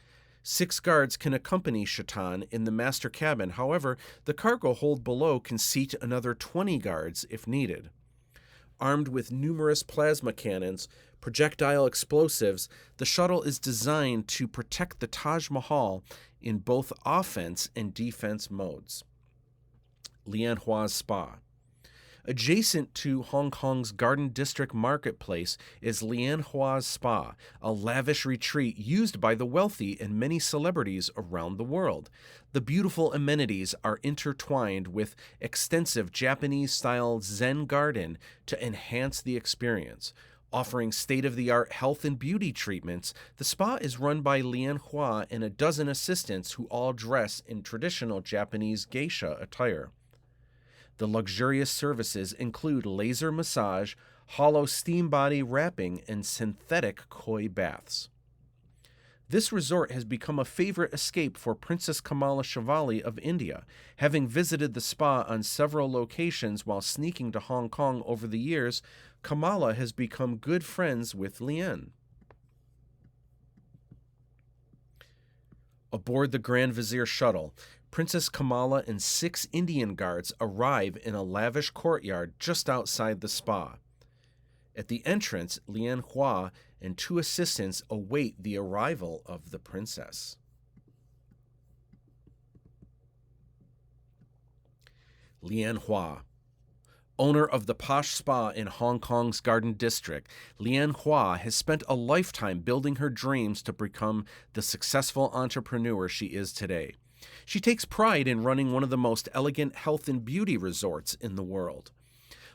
6 guards can accompany Chetan in the master cabin. However, the cargo hold below can seat another 20 guards if needed. Armed with numerous plasma cannons, projectile explosives, the shuttle is designed to protect the Taj Mahal in both offense and defense modes. Lian Hua's Spa. Adjacent to Hong Kong's Garden District Marketplace is Lian Hua's Spa, a lavish retreat used by the wealthy and many celebrities around the world. The beautiful amenities are intertwined with extensive Japanese-style Zen garden to enhance the experience. Offering state-of-the-art health and beauty treatments, the spa is run by Lian Hua and a dozen assistants who all dress in traditional Japanese geisha attire. The luxurious services include laser massage, hollow steam body wrapping, and synthetic koi baths. This resort has become a favorite escape for Princess Kamala Shivali of India. Having visited the spa on several locations while sneaking to Hong Kong over the years, Kamala has become good friends with Lian. Aboard the Grand Vizier shuttle, Princess Kamala and 6 Indian guards arrive in a lavish courtyard just outside the spa. At the entrance, Lian Hua and 2 assistants await the arrival of the princess. Lian Hua. Owner of the posh spa in Hong Kong's Garden District, Lian Hua has spent a lifetime building her dreams to become the successful entrepreneur she is today. She takes pride in running one of the most elegant health and beauty resorts in the world.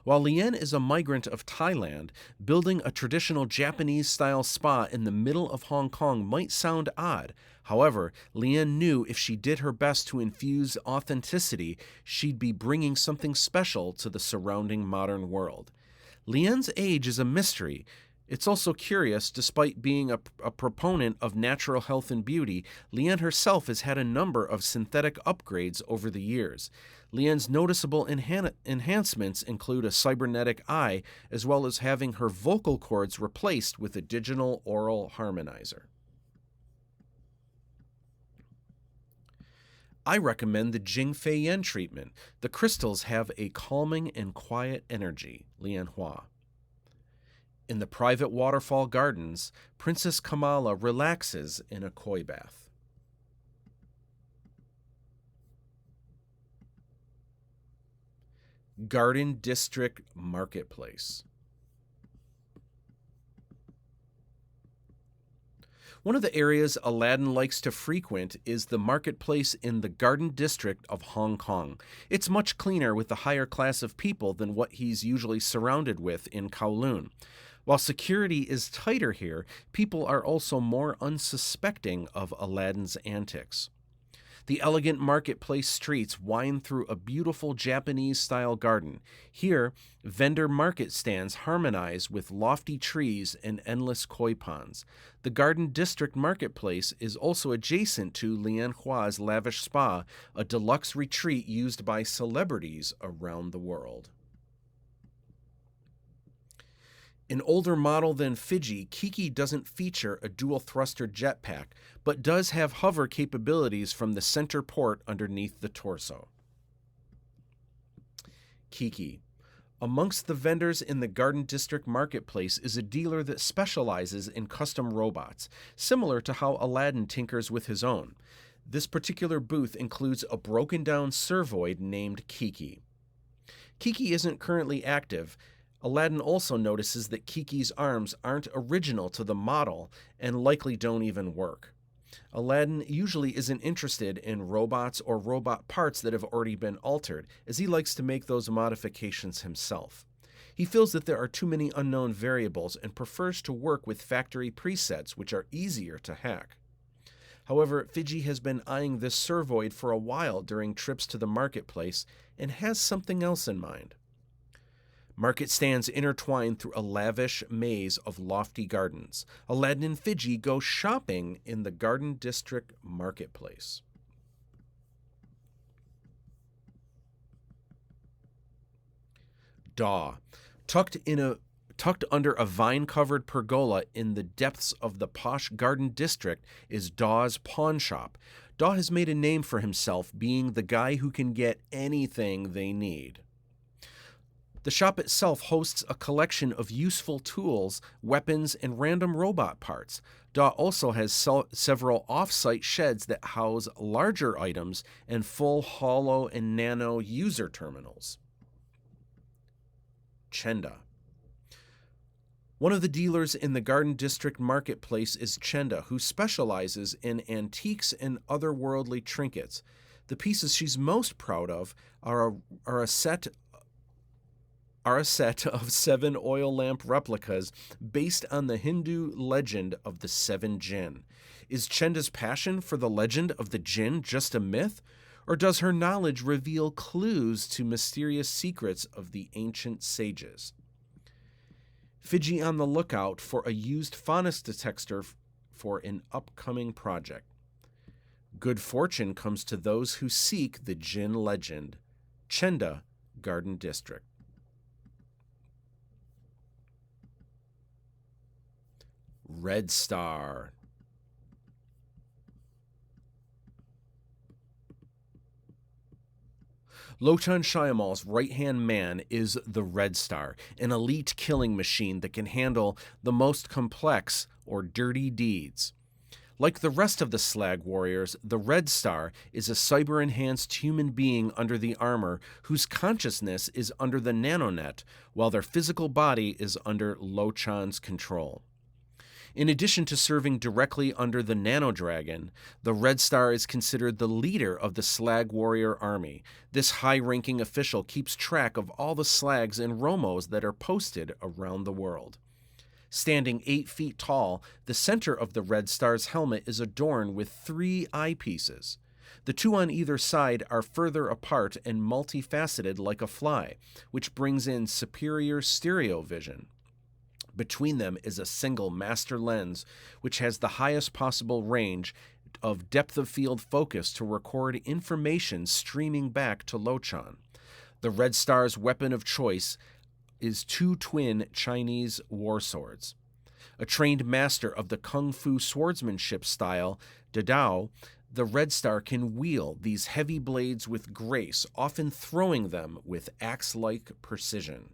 While Lian is a migrant of Thailand, building a traditional Japanese-style spa in the middle of Hong Kong might sound odd. However, Lian knew if she did her best to infuse authenticity, she'd be bringing something special to the surrounding modern world. Lian's age is a mystery. It's also curious, despite being a proponent of natural health and beauty, Lian herself has had a number of synthetic upgrades over the years. Lian's noticeable enhancements include a cybernetic eye, as well as having her vocal cords replaced with a digital oral harmonizer. I recommend the Jing Fei Yen treatment. The crystals have a calming and quiet energy. Lian Hua. In the private waterfall gardens, Princess Kamala relaxes in a koi bath. Garden District Marketplace. One of the areas Aladdin likes to frequent is the marketplace in the Garden District of Hong Kong. It's much cleaner with a higher class of people than what he's usually surrounded with in Kowloon. While security is tighter here, people are also more unsuspecting of Aladdin's antics. The elegant marketplace streets wind through a beautiful Japanese-style garden. Here, vendor market stands harmonize with lofty trees and endless koi ponds. The Garden District Marketplace is also adjacent to Lianhua's lavish spa, a deluxe retreat used by celebrities around the world. An older model than Fiji, Kiki doesn't feature a dual-thruster jetpack, but does have hover capabilities from the center port underneath the torso. Kiki. Amongst the vendors in the Garden District Marketplace is a dealer that specializes in custom robots, similar to how Aladdin tinkers with his own. This particular booth includes a broken-down servoid named Kiki. Kiki isn't currently active. Aladdin also notices that Kiki's arms aren't original to the model and likely don't even work. Aladdin usually isn't interested in robots or robot parts that have already been altered, as he likes to make those modifications himself. He feels that there are too many unknown variables and prefers to work with factory presets, which are easier to hack. However, Fiji has been eyeing this servoid for a while during trips to the marketplace and has something else in mind. Market stands intertwine through a lavish maze of lofty gardens. Aladdin and Fiji go shopping in the Garden District Marketplace. Daw. Tucked under a vine-covered pergola in the depths of the posh Garden District is Daw's pawn shop. Daw has made a name for himself being the guy who can get anything they need. The shop itself hosts a collection of useful tools, weapons, and random robot parts. Daw also has several off-site sheds that house larger items and full holo and nano user terminals. Chenda. One of the dealers in the Garden District Marketplace is Chenda, who specializes in antiques and otherworldly trinkets. The pieces she's most proud of are a set of 7 oil lamp replicas based on the Hindu legend of the 7 Jinn. Is Chenda's passion for the legend of the Jinn just a myth, or does her knowledge reveal clues to mysterious secrets of the ancient sages? Fiji on the lookout for a used phonics detector for an upcoming project. Good fortune comes to those who seek the Jinn legend. Chenda, Garden District. Red Star. Lochan Shyamalan's right-hand man is the Red Star, an elite killing machine that can handle the most complex or dirty deeds. Like the rest of the Slag Warriors, the Red Star is a cyber-enhanced human being under the armor whose consciousness is under the nanonet, while their physical body is under Lochan's control. In addition to serving directly under the Nano Dragon, the Red Star is considered the leader of the Slag Warrior Army. This high-ranking official keeps track of all the Slags and Romos that are posted around the world. Standing 8 feet tall, the center of the Red Star's helmet is adorned with 3 eyepieces. The 2 on either side are further apart and multifaceted like a fly, which brings in superior stereo vision. Between them is a single master lens, which has the highest possible range of depth of field focus to record information streaming back to Lochan. The Red Star's weapon of choice is 2 twin Chinese war swords. A trained master of the Kung Fu swordsmanship style, Dadao, the Red Star can wield these heavy blades with grace, often throwing them with axe-like precision.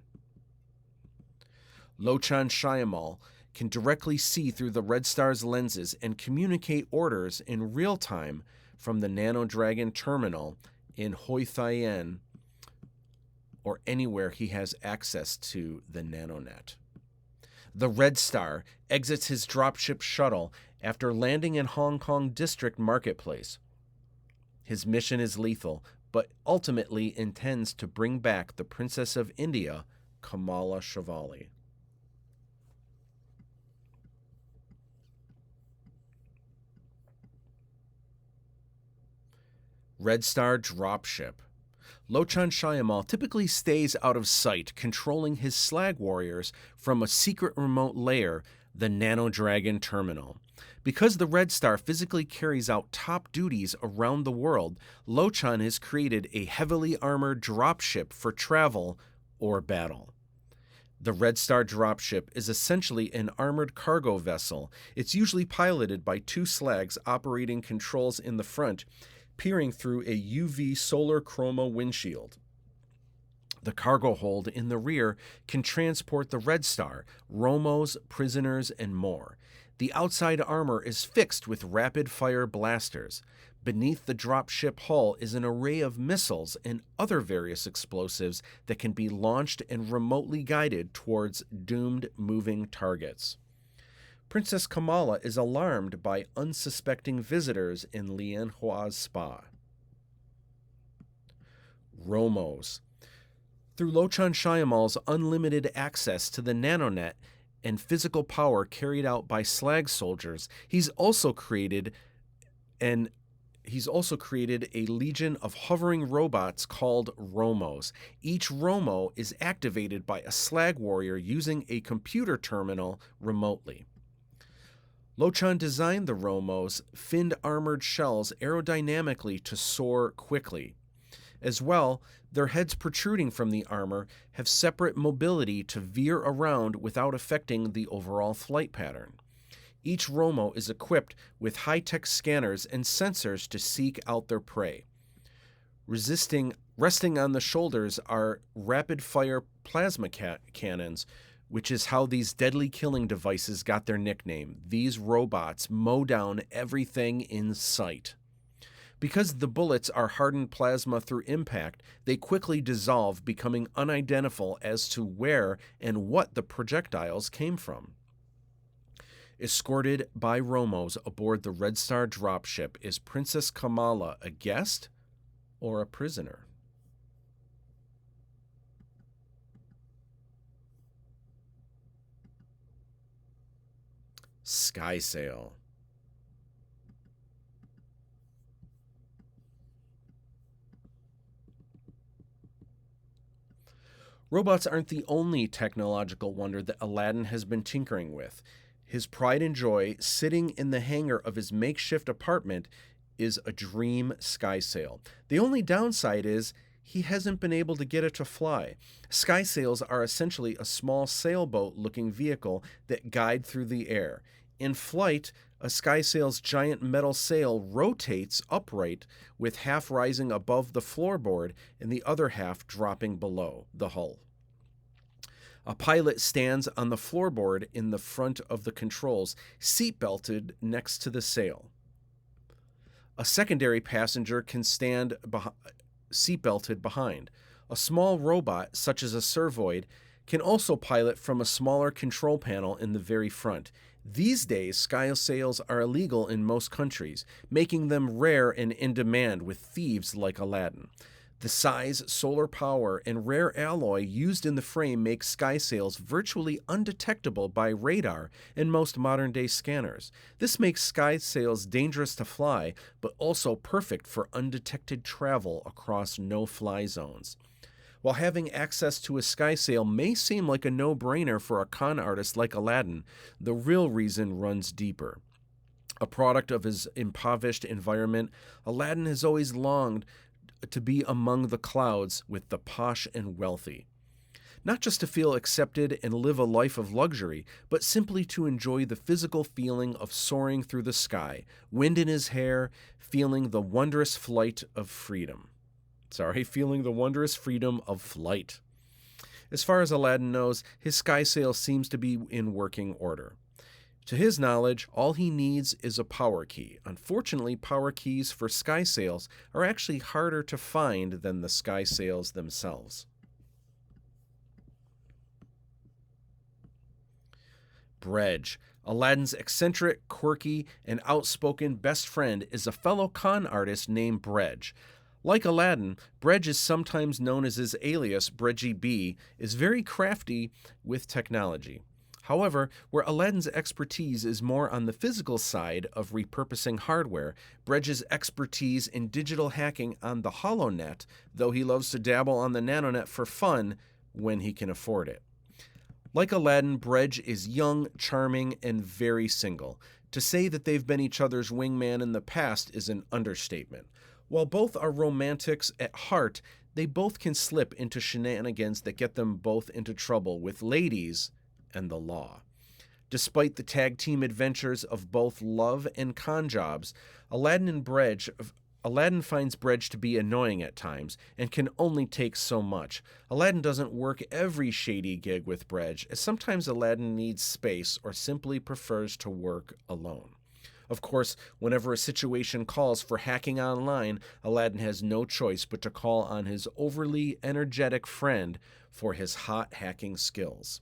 Lochan Shyamalan can directly see through the Red Star's lenses and communicate orders in real time from the Nano Dragon terminal in Hoi Thien or anywhere he has access to the nanonet. The Red Star exits his dropship shuttle after landing in Hong Kong District Marketplace. His mission is lethal, but ultimately intends to bring back the Princess of India, Kamala Shivali. Red Star Dropship. Lochan Shayamal typically stays out of sight, controlling his slag warriors from a secret remote lair, the Nano Dragon Terminal. Because the Red Star physically carries out top duties around the world, Lochan has created a heavily armored dropship for travel or battle. The Red Star dropship is essentially an armored cargo vessel. It's usually piloted by two slags operating controls in the front, peering through a UV solar chroma windshield. The cargo hold in the rear can transport the Red Star, Romos, prisoners, and more. The outside armor is fixed with rapid-fire blasters. Beneath the dropship hull is an array of missiles and other various explosives that can be launched and remotely guided towards doomed moving targets. Princess Kamala is alarmed by unsuspecting visitors in Lianhua's spa. Romos. Through Lochan Shayamal's unlimited access to the nanonet and physical power carried out by slag soldiers, he's also created a legion of hovering robots called Romos. Each Romo is activated by a slag warrior using a computer terminal remotely. Lochan designed the Romos' finned armored shells aerodynamically to soar quickly. As well, their heads protruding from the armor have separate mobility to veer around without affecting the overall flight pattern. Each Romo is equipped with high-tech scanners and sensors to seek out their prey. Resting on the shoulders are rapid-fire plasma cannons, which is how these deadly killing devices got their nickname. These robots mow down everything in sight. Because the bullets are hardened plasma through impact, they quickly dissolve, becoming unidentifiable as to where and what the projectiles came from. Escorted by Romos aboard the Red Star dropship, is Princess Kamala a guest or a prisoner? Skysail. Robots aren't the only technological wonder that Aladdin has been tinkering with. His pride and joy, sitting in the hangar of his makeshift apartment, is a dream skysail. The only downside is he hasn't been able to get it to fly. Skysails are essentially a small sailboat-looking vehicle that guide through the air. In flight, a skysail's giant metal sail rotates upright, with half rising above the floorboard and the other half dropping below the hull. A pilot stands on the floorboard in the front of the controls, seatbelted next to the sail. A secondary passenger can stand seatbelted behind. A small robot, such as a servoid, can also pilot from a smaller control panel in the very front. These days, skysails are illegal in most countries, making them rare and in demand with thieves like Aladdin. The size, solar power, and rare alloy used in the frame make skysails virtually undetectable by radar and most modern-day scanners. This makes skysails dangerous to fly, but also perfect for undetected travel across no-fly zones. While having access to a skysail may seem like a no-brainer for a con artist like Aladdin, the real reason runs deeper. A product of his impoverished environment, Aladdin has always longed to be among the clouds with the posh and wealthy. Not just to feel accepted and live a life of luxury, but simply to enjoy the physical feeling of soaring through the sky, wind in his hair, feeling the wondrous flight of freedom. Feeling the wondrous freedom of flight. As far as Aladdin knows, his skysail seems to be in working order. To his knowledge, all he needs is a power key. Unfortunately, power keys for skysails are actually harder to find than the skysails themselves. Bredge. Aladdin's eccentric, quirky, and outspoken best friend is a fellow con artist named Brej. Like Aladdin, Brej is sometimes known as his alias, Bredgy B, is very crafty with technology. However, where Aladdin's expertise is more on the physical side of repurposing hardware, Brej's expertise in digital hacking on the HoloNet, though he loves to dabble on the NanoNet for fun when he can afford it. Like Aladdin, Brej is young, charming, and very single. To say that they've been each other's wingman in the past is an understatement. While both are romantics at heart, they both can slip into shenanigans that get them both into trouble with ladies and the law. Despite the tag team adventures of both love and con jobs, Aladdin finds Brej to be annoying at times and can only take so much. Aladdin doesn't work every shady gig with Brej, as sometimes Aladdin needs space or simply prefers to work alone. Of course, whenever a situation calls for hacking online, Aladdin has no choice but to call on his overly energetic friend for his hot hacking skills.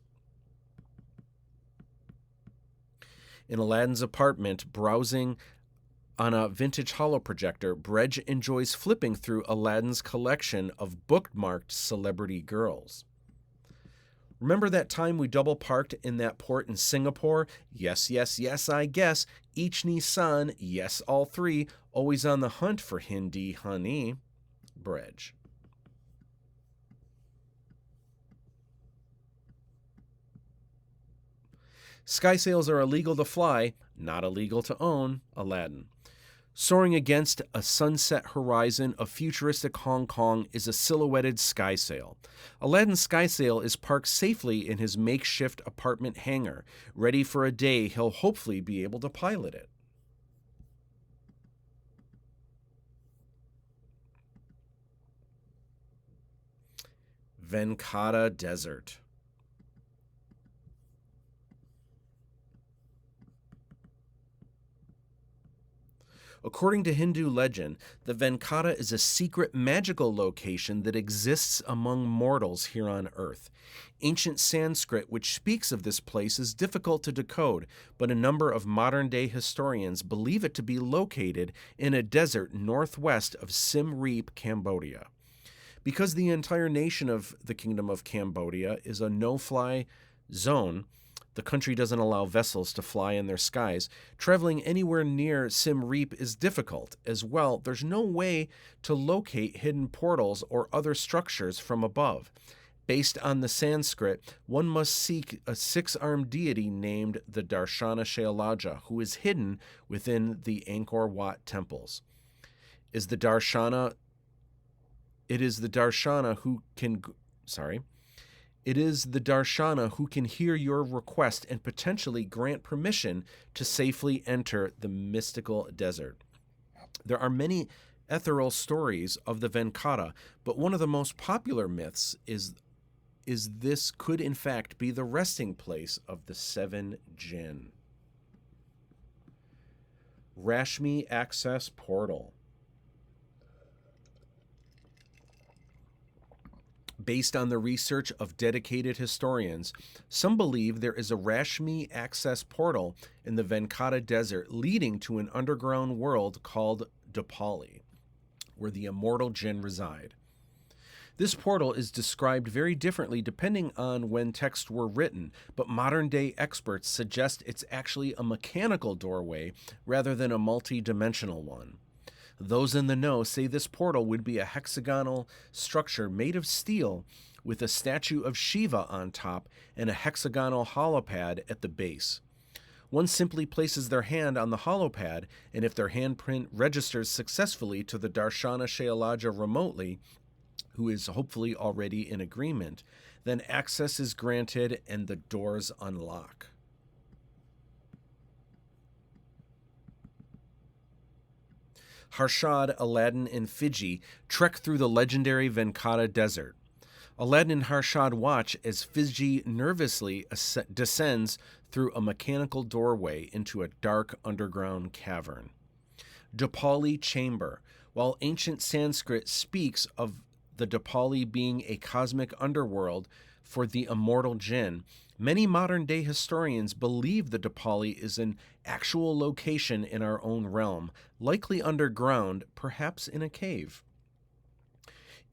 In Aladdin's apartment, browsing on a vintage holoprojector, Brej enjoys flipping through Aladdin's collection of bookmarked celebrity girls. Remember that time we double parked in that port in Singapore? Yes, yes, yes, I guess. Ichni san, yes, all three, always on the hunt for Hindi honey. Brej. Sky sails are illegal to fly, not illegal to own. Aladdin. Soaring against a sunset horizon of futuristic Hong Kong is a silhouetted skysail. Aladdin's skysail is parked safely in his makeshift apartment hangar, ready for a day he'll hopefully be able to pilot it. Venata Desert. According to Hindu legend, the Venata is a secret magical location that exists among mortals here on Earth. Ancient Sanskrit which speaks of this place is difficult to decode, but a number of modern-day historians believe it to be located in a desert northwest of Siem Reap, Cambodia. Because the entire nation of the Kingdom of Cambodia is a no-fly zone, the country doesn't allow vessels to fly in their skies. Traveling anywhere near Siem Reap is difficult. As well, there's no way to locate hidden portals or other structures from above. Based on the Sanskrit, one must seek a six-armed deity named the Darshana Shailaja, who is hidden within the Angkor Wat temples. It is the Darshana who can hear your request and potentially grant permission to safely enter the mystical desert. There are many ethereal stories of the Venata, but one of the most popular myths is this could in fact be the resting place of the seven Jinn. Rashmi Access Portal. Based on the research of dedicated historians, some believe there is a Rashmi access portal in the Venata Desert leading to an underground world called Dapali, where the immortal jinn reside. This portal is described very differently depending on when texts were written, but modern-day experts suggest it's actually a mechanical doorway rather than a multi-dimensional one. Those in the know say this portal would be a hexagonal structure made of steel with a statue of Shiva on top and a hexagonal holopad at the base. One simply places their hand on the holopad, and if their handprint registers successfully to the Darshana Shailaja remotely, who is hopefully already in agreement, then access is granted and the doors unlock. Harshad, Aladdin, and Fiji trek through the legendary Venata Desert. Aladdin and Harshad watch as Fiji nervously descends through a mechanical doorway into a dark underground cavern. Dapali Chamber. While ancient Sanskrit speaks of the Dapali being a cosmic underworld for the immortal Jinn, many modern-day historians believe the Dapali is an actual location in our own realm, likely underground, perhaps in a cave.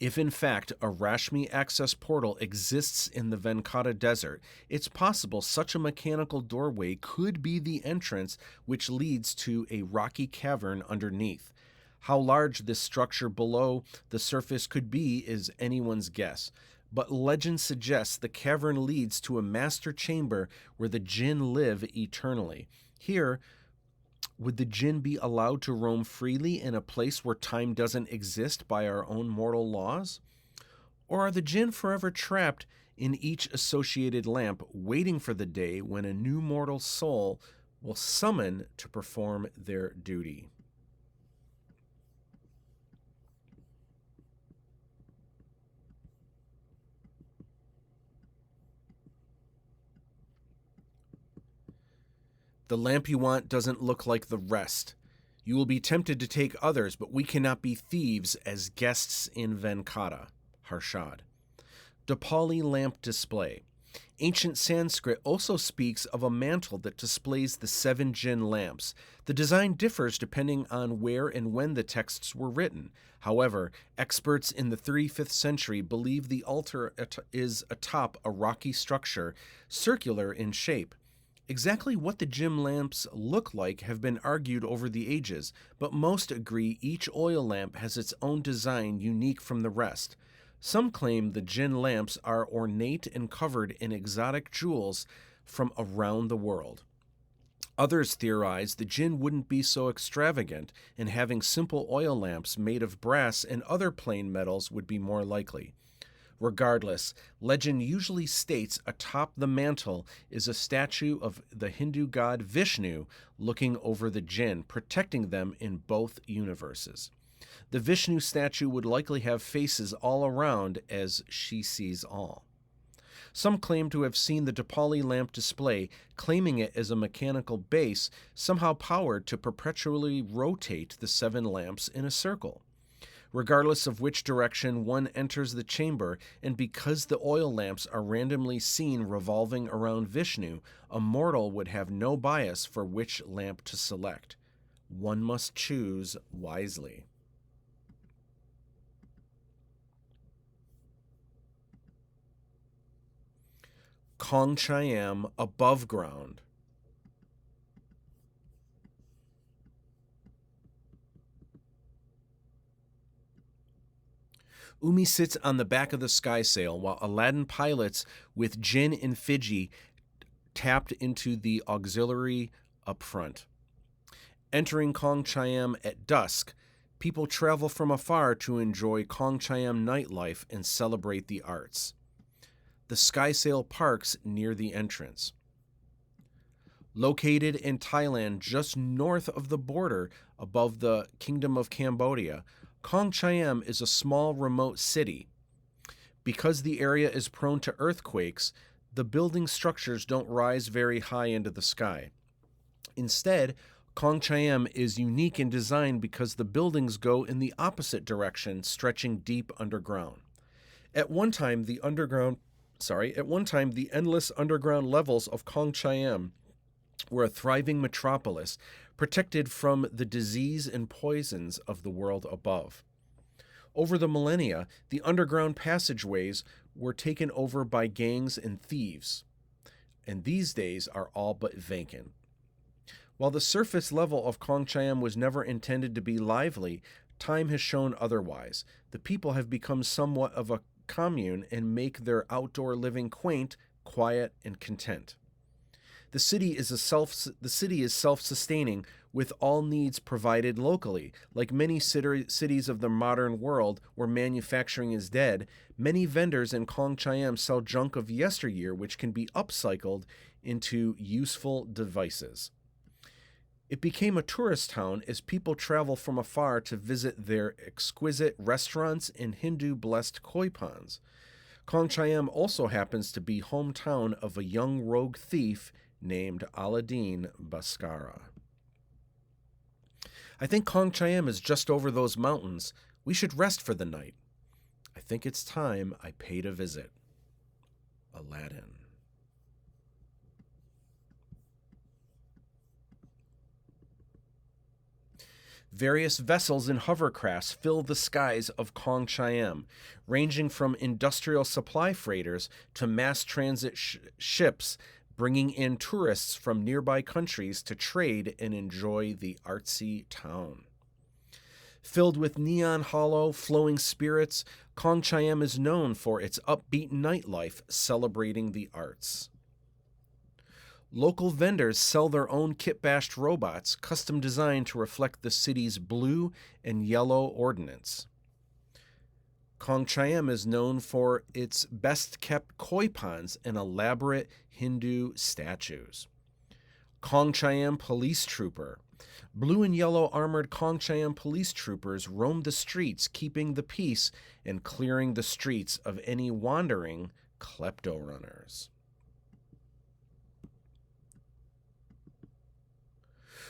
If in fact a Rashmi access portal exists in the Venata Desert, it's possible such a mechanical doorway could be the entrance which leads to a rocky cavern underneath. How large this structure below the surface could be is anyone's guess, but legend suggests the cavern leads to a master chamber where the Jinn live eternally. Here, would the Jinn be allowed to roam freely in a place where time doesn't exist by our own mortal laws? Or are the Jinn forever trapped in each associated lamp, waiting for the day when a new mortal soul will summon to perform their duty? The lamp you want doesn't look like the rest. You will be tempted to take others, but we cannot be thieves as guests in Venata. Harshad. Dapali lamp display. Ancient Sanskrit also speaks of a mantle that displays the 7 Jinn lamps. The design differs depending on where and when the texts were written. However, experts in the 35th century believe the altar is atop a rocky structure, circular in shape. Exactly what the Jinn lamps look like have been argued over the ages, but most agree each oil lamp has its own design unique from the rest. Some claim the Jinn lamps are ornate and covered in exotic jewels from around the world. Others theorize the Jinn wouldn't be so extravagant, and having simple oil lamps made of brass and other plain metals would be more likely. Regardless, legend usually states atop the mantle is a statue of the Hindu god Vishnu looking over the Jinn, protecting them in both universes. The Vishnu statue would likely have faces all around as she sees all. Some claim to have seen the Dapali lamp display, claiming it as a mechanical base somehow powered to perpetually rotate the 7 lamps in a circle. Regardless of which direction one enters the chamber, and because the oil lamps are randomly seen revolving around Vishnu, a mortal would have no bias for which lamp to select. One must choose wisely. Cham above ground. Umi sits on the back of the sky sail while Aladdin pilots with Jinn and Fiji tapped into the auxiliary up front. Entering Cham at dusk, people travel from afar to enjoy Cham nightlife and celebrate the arts. The skysail parks near the entrance. Located in Thailand just north of the border above the Kingdom of Cambodia, Cham is a small remote city. Because the area is prone to earthquakes, the building structures don't rise very high into the sky. Instead, Cham is unique in design because the buildings go in the opposite direction, stretching deep underground. At one time, the endless underground levels of Cham were a thriving metropolis, protected from the disease and poisons of the world above. Over the millennia, the underground passageways were taken over by gangs and thieves, and these days are all but vacant. While the surface level of Cham was never intended to be lively, time has shown otherwise. The people have become somewhat of a commune and make their outdoor living quaint, quiet, and content. The city is self-sustaining, with all needs provided locally. Like many cities of the modern world where manufacturing is dead, many vendors in Cham sell junk of yesteryear which can be upcycled into useful devices. It became a tourist town as people travel from afar to visit their exquisite restaurants and Hindu-blessed koi ponds. Cham also happens to be hometown of a young rogue thief named ALADDIN Baskara. I think Cham is just over those mountains. We should rest for the night. I think it's time I paid a visit. Aladdin. Various vessels and hovercrafts fill the skies of Kong Cham, ranging from industrial supply freighters to mass transit ships, bringing in tourists from nearby countries to trade and enjoy the artsy town. Filled with neon hollow, flowing spirits, Kong Cham is known for its upbeat nightlife celebrating the arts. Local vendors sell their own kit-bashed robots, custom designed to reflect the city's blue and yellow ordnance. Kong Cham is known for its best-kept koi ponds and elaborate Hindu statues. Kong Cham Police Trooper. Blue and yellow armored Kong Cham police troopers roam the streets, keeping the peace and clearing the streets of any wandering klepto runners.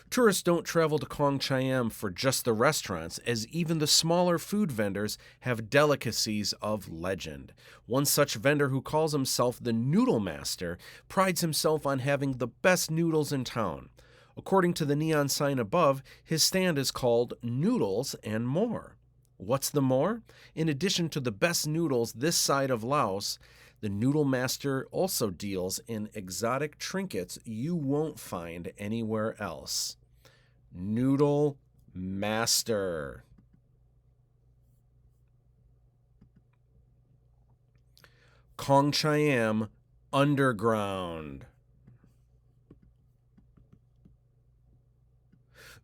Tourists don't travel to Kong Cham for just the restaurants, as even the smaller food vendors have delicacies of legend. One such vendor, who calls himself the Noodle Master, prides himself on having the best noodles in town. According to the neon sign above, his stand is called Noodles and More. What's the more? In addition to the best noodles this side of Laos, the Noodle Master also deals in exotic trinkets you won't find anywhere else. Noodle Master. Kong Cham Underground.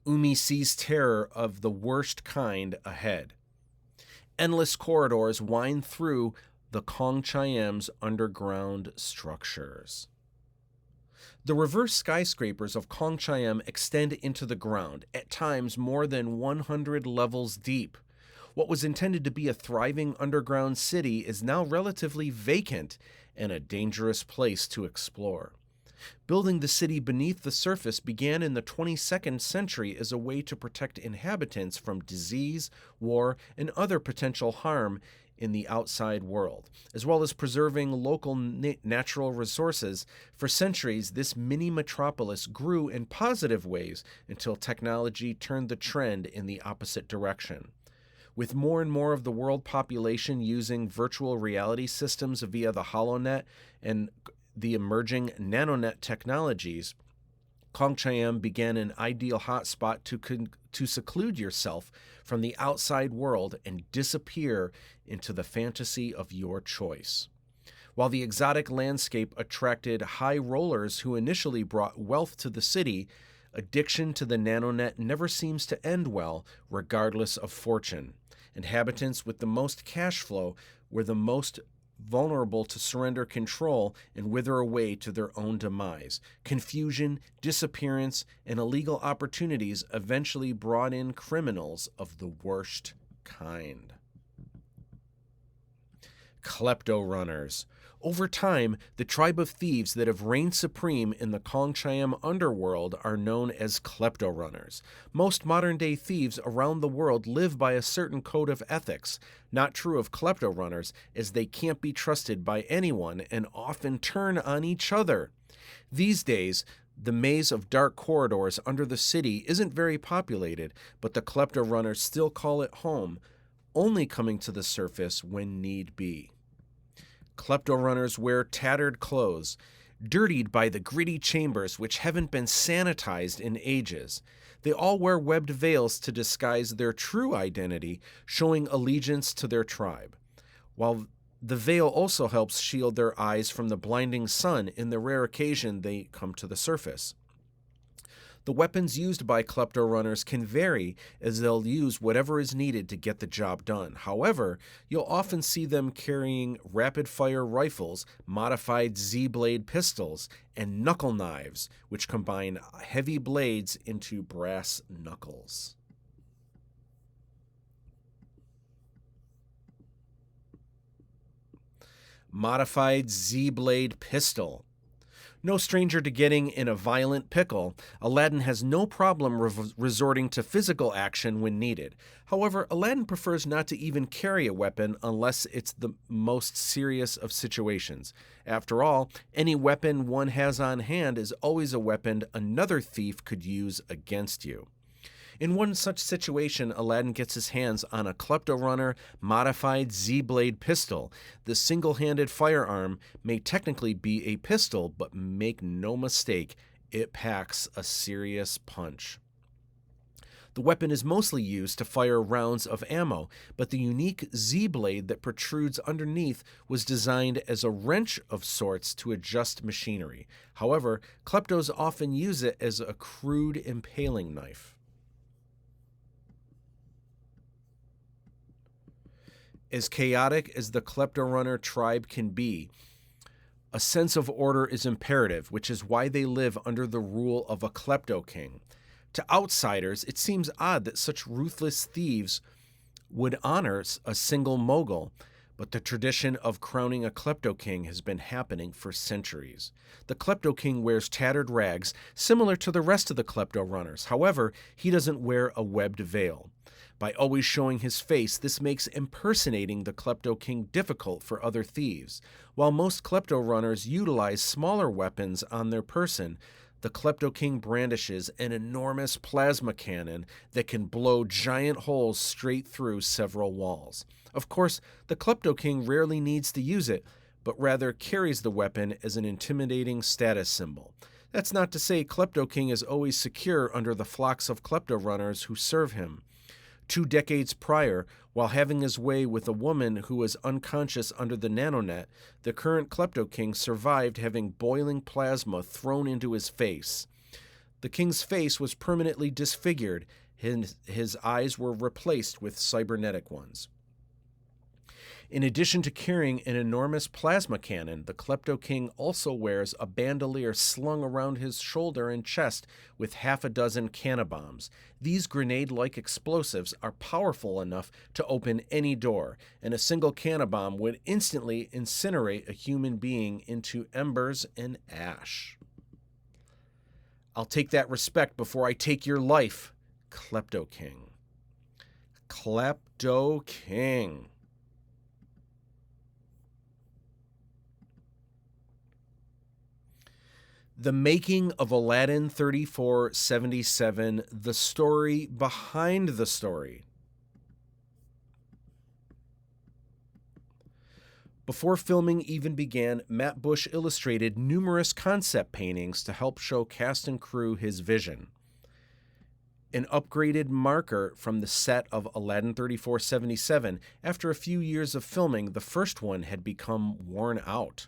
Umi sees terror of the worst kind ahead. Endless corridors wind through the Kong Cham's underground structures. The reverse skyscrapers of Kong Cham extend into the ground, at times more than 100 levels deep. What was intended to be a thriving underground city is now relatively vacant and a dangerous place to explore. Building the city beneath the surface began in the 22nd century as a way to protect inhabitants from disease, war, and other potential harm in the outside world, as well as preserving local natural resources. For centuries, this mini metropolis grew in positive ways until technology turned the trend in the opposite direction. With more and more of the world population using virtual reality systems via the HoloNet and the emerging nanonet technologies, Kong Cham began an ideal hotspot to seclude yourself from the outside world and disappear into the fantasy of your choice. While the exotic landscape attracted high rollers who initially brought wealth to the city, addiction to the nanonet never seems to end well, regardless of fortune. Inhabitants with the most cash flow were the most vulnerable to surrender control and wither away to their own demise. Confusion, disappearance, and illegal opportunities eventually brought in criminals of the worst kind. Klepto runners. Over time, the tribe of thieves that have reigned supreme in the Kong Cham underworld are known as klepto runners. Most modern-day thieves around the world live by a certain code of ethics. Not true of klepto runners, as they can't be trusted by anyone and often turn on each other. These days, the maze of dark corridors under the city isn't very populated, but the klepto runners still call it home, only coming to the surface when need be. Klepto runners wear tattered clothes, dirtied by the gritty chambers which haven't been sanitized in ages. They all wear webbed veils to disguise their true identity, showing allegiance to their tribe, while the veil also helps shield their eyes from the blinding sun in the rare occasion they come to the surface. The weapons used by klepto runners can vary, as they'll use whatever is needed to get the job done. However, you'll often see them carrying rapid-fire rifles, modified Z-blade pistols, and knuckle knives, which combine heavy blades into brass knuckles. Modified Z-blade pistol. No stranger to getting in a violent pickle, Aladdin has no problem resorting to physical action when needed. However, Aladdin prefers not to even carry a weapon unless it's the most serious of situations. After all, any weapon one has on hand is always a weapon another thief could use against you. In one such situation, Aladdin gets his hands on a Klepto Runner modified Z-Blade pistol. The single-handed firearm may technically be a pistol, but make no mistake, it packs a serious punch. The weapon is mostly used to fire rounds of ammo, but the unique Z-Blade that protrudes underneath was designed as a wrench of sorts to adjust machinery. However, Kleptos often use it as a crude impaling knife. As chaotic as the Klepto Runner tribe can be, a sense of order is imperative, which is why they live under the rule of a Klepto King. To outsiders, it seems odd that such ruthless thieves would honor a single mogul, but the tradition of crowning a Klepto King has been happening for centuries. The Klepto King wears tattered rags, similar to the rest of the Klepto Runners. However, he doesn't wear a webbed veil. By always showing his face, this makes impersonating the Klepto King difficult for other thieves. While most Klepto Runners utilize smaller weapons on their person, the Klepto King brandishes an enormous plasma cannon that can blow giant holes straight through several walls. Of course, the Klepto King rarely needs to use it, but rather carries the weapon as an intimidating status symbol. That's not to say Klepto King is always secure under the flocks of Klepto Runners who serve him. 2 decades prior, while having his way with a woman who was unconscious under the nanonet, the current Klepto King survived having boiling plasma thrown into his face. The king's face was permanently disfigured. His eyes were replaced with cybernetic ones. In addition to carrying an enormous plasma cannon, the Klepto King also wears a bandolier slung around his shoulder and chest with half a dozen cannabombs. These grenade-like explosives are powerful enough to open any door, and a single cannabomb would instantly incinerate a human being into embers and ash. I'll take that respect before I take your life, Klepto King. Klepto King. The Making of Aladdin 3477, the story behind the story. Before filming even began, Matt Busch illustrated numerous concept paintings to help show cast and crew his vision. An upgraded marker from the set of Aladdin 3477, after a few years of filming, the first one had become worn out.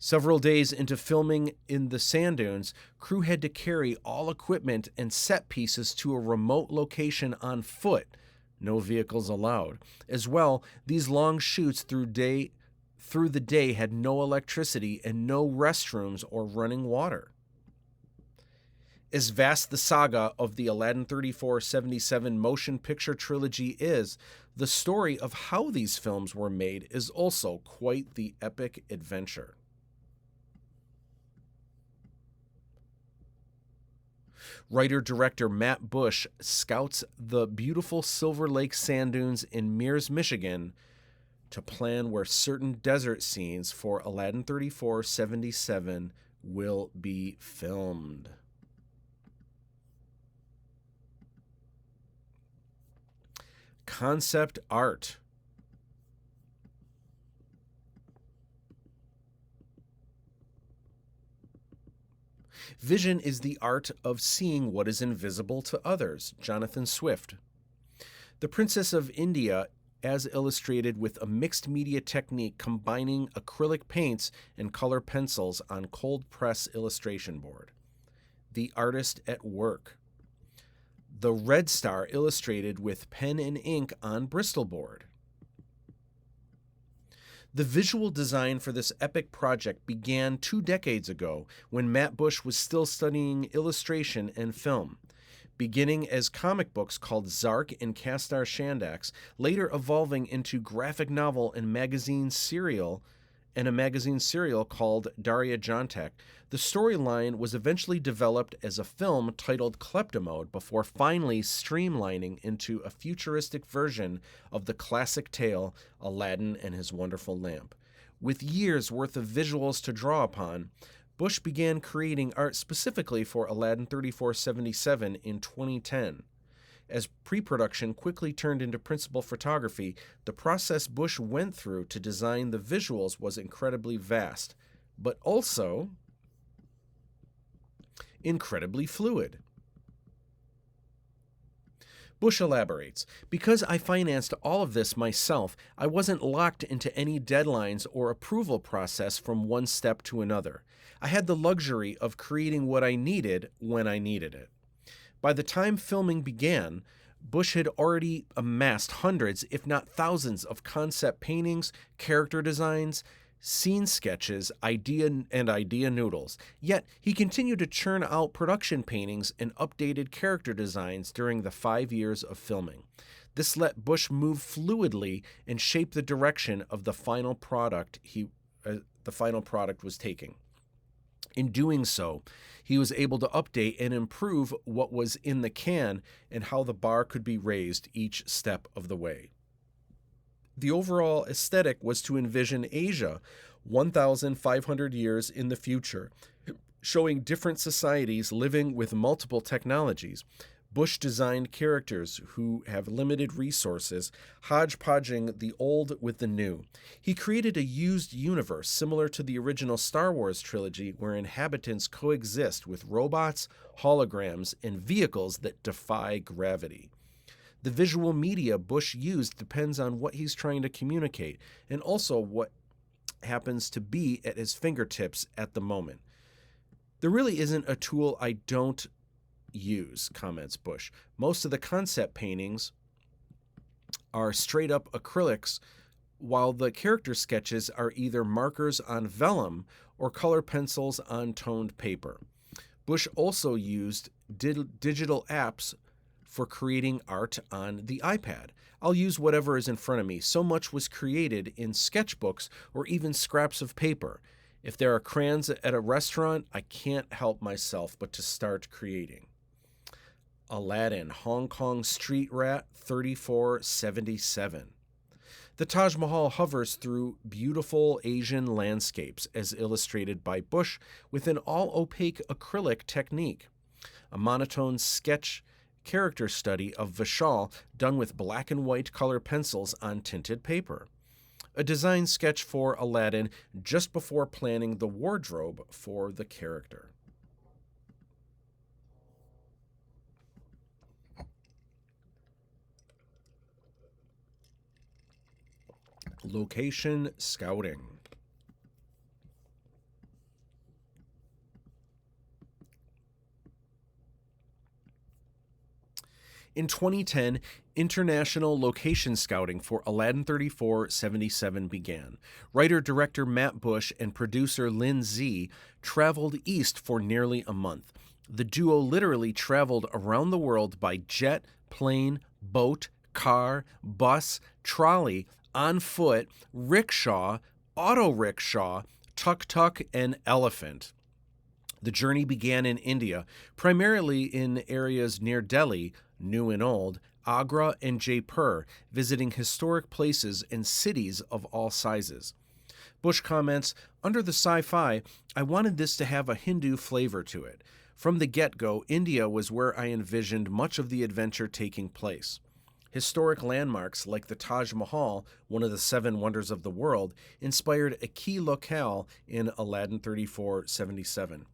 Several days into filming in the sand dunes, crew had to carry all equipment and set pieces to a remote location on foot, no vehicles allowed. As well, these long shoots through the day had no electricity and no restrooms or running water. As vast the saga of the Aladdin 3477 motion picture trilogy is, the story of how these films were made is also quite the epic adventure. Writer-director Matt Busch scouts the beautiful Silver Lake sand dunes in Mears, Michigan, to plan where certain desert scenes for Aladdin 3477 will be filmed. Concept art. Vision is the art of seeing what is invisible to others. Jonathan Swift. The Princess of India, as illustrated with a mixed media technique combining acrylic paints and color pencils on cold press illustration board. The Artist at Work. The Red Star, illustrated with pen and ink on Bristol board. The visual design for this epic project began 2 decades ago when Matt Busch was still studying illustration and film. Beginning as comic books called Zark and Castar Shandax, later evolving into graphic novel and magazine serial and a magazine serial called Daria Jontek, the storyline was eventually developed as a film titled Kleptomode before finally streamlining into a futuristic version of the classic tale Aladdin and His Wonderful Lamp. With years' worth of visuals to draw upon, Busch began creating art specifically for Aladdin 3477 in 2010. As pre-production quickly turned into principal photography, the process Busch went through to design the visuals was incredibly vast, but also incredibly fluid. Busch elaborates, "Because I financed all of this myself, I wasn't locked into any deadlines or approval process from one step to another. I had the luxury of creating what I needed when I needed it." By the time filming began, Busch had already amassed hundreds, if not thousands, of concept paintings, character designs, scene sketches, idea noodles. Yet he continued to churn out production paintings and updated character designs during the 5 years of filming. This let Busch move fluidly and shape the direction of the final product was taking. In doing so, he was able to update and improve what was in the can and how the bar could be raised each step of the way. The overall aesthetic was to envision Asia 1,500 years in the future, showing different societies living with multiple technologies. Busch designed characters who have limited resources, hodgepodging the old with the new. He created a used universe similar to the original Star Wars trilogy, where inhabitants coexist with robots, holograms, and vehicles that defy gravity. The visual media Busch used depends on what he's trying to communicate, and also what happens to be at his fingertips at the moment. "There really isn't a tool I don't use," comments Busch. "Most of the concept paintings are straight up acrylics, while the character sketches are either markers on vellum or color pencils on toned paper." Busch also used digital apps for creating art on the iPad. "I'll use whatever is in front of me. So much was created in sketchbooks or even scraps of paper. If there are crayons at a restaurant, I can't help myself but to start creating." Aladdin, Hong Kong Street Rat 3477. The Taj Mahal hovers through beautiful Asian landscapes, as illustrated by Busch, with an all-opaque acrylic technique. A monotone sketch character study of Vishal done with black and white color pencils on tinted paper. A design sketch for Aladdin just before planning the wardrobe for the character. Location scouting. In 2010, international location scouting for Aladdin 3477 began. Writer-director Matt Busch and producer Lin Z traveled east for nearly a month. The duo literally traveled around the world by jet, plane, boat, car, bus, trolley, on foot, rickshaw, auto rickshaw, tuk-tuk, and elephant. The journey began in India, primarily in areas near Delhi, new and old, Agra, and Jaipur, visiting historic places and cities of all sizes. Busch comments, "Under the sci-fi, I wanted this to have a Hindu flavor to it. From the get-go, India was where I envisioned much of the adventure taking place. Historic landmarks like the Taj Mahal, one of the 7 wonders of the world, inspired a key locale in Aladdin 3477.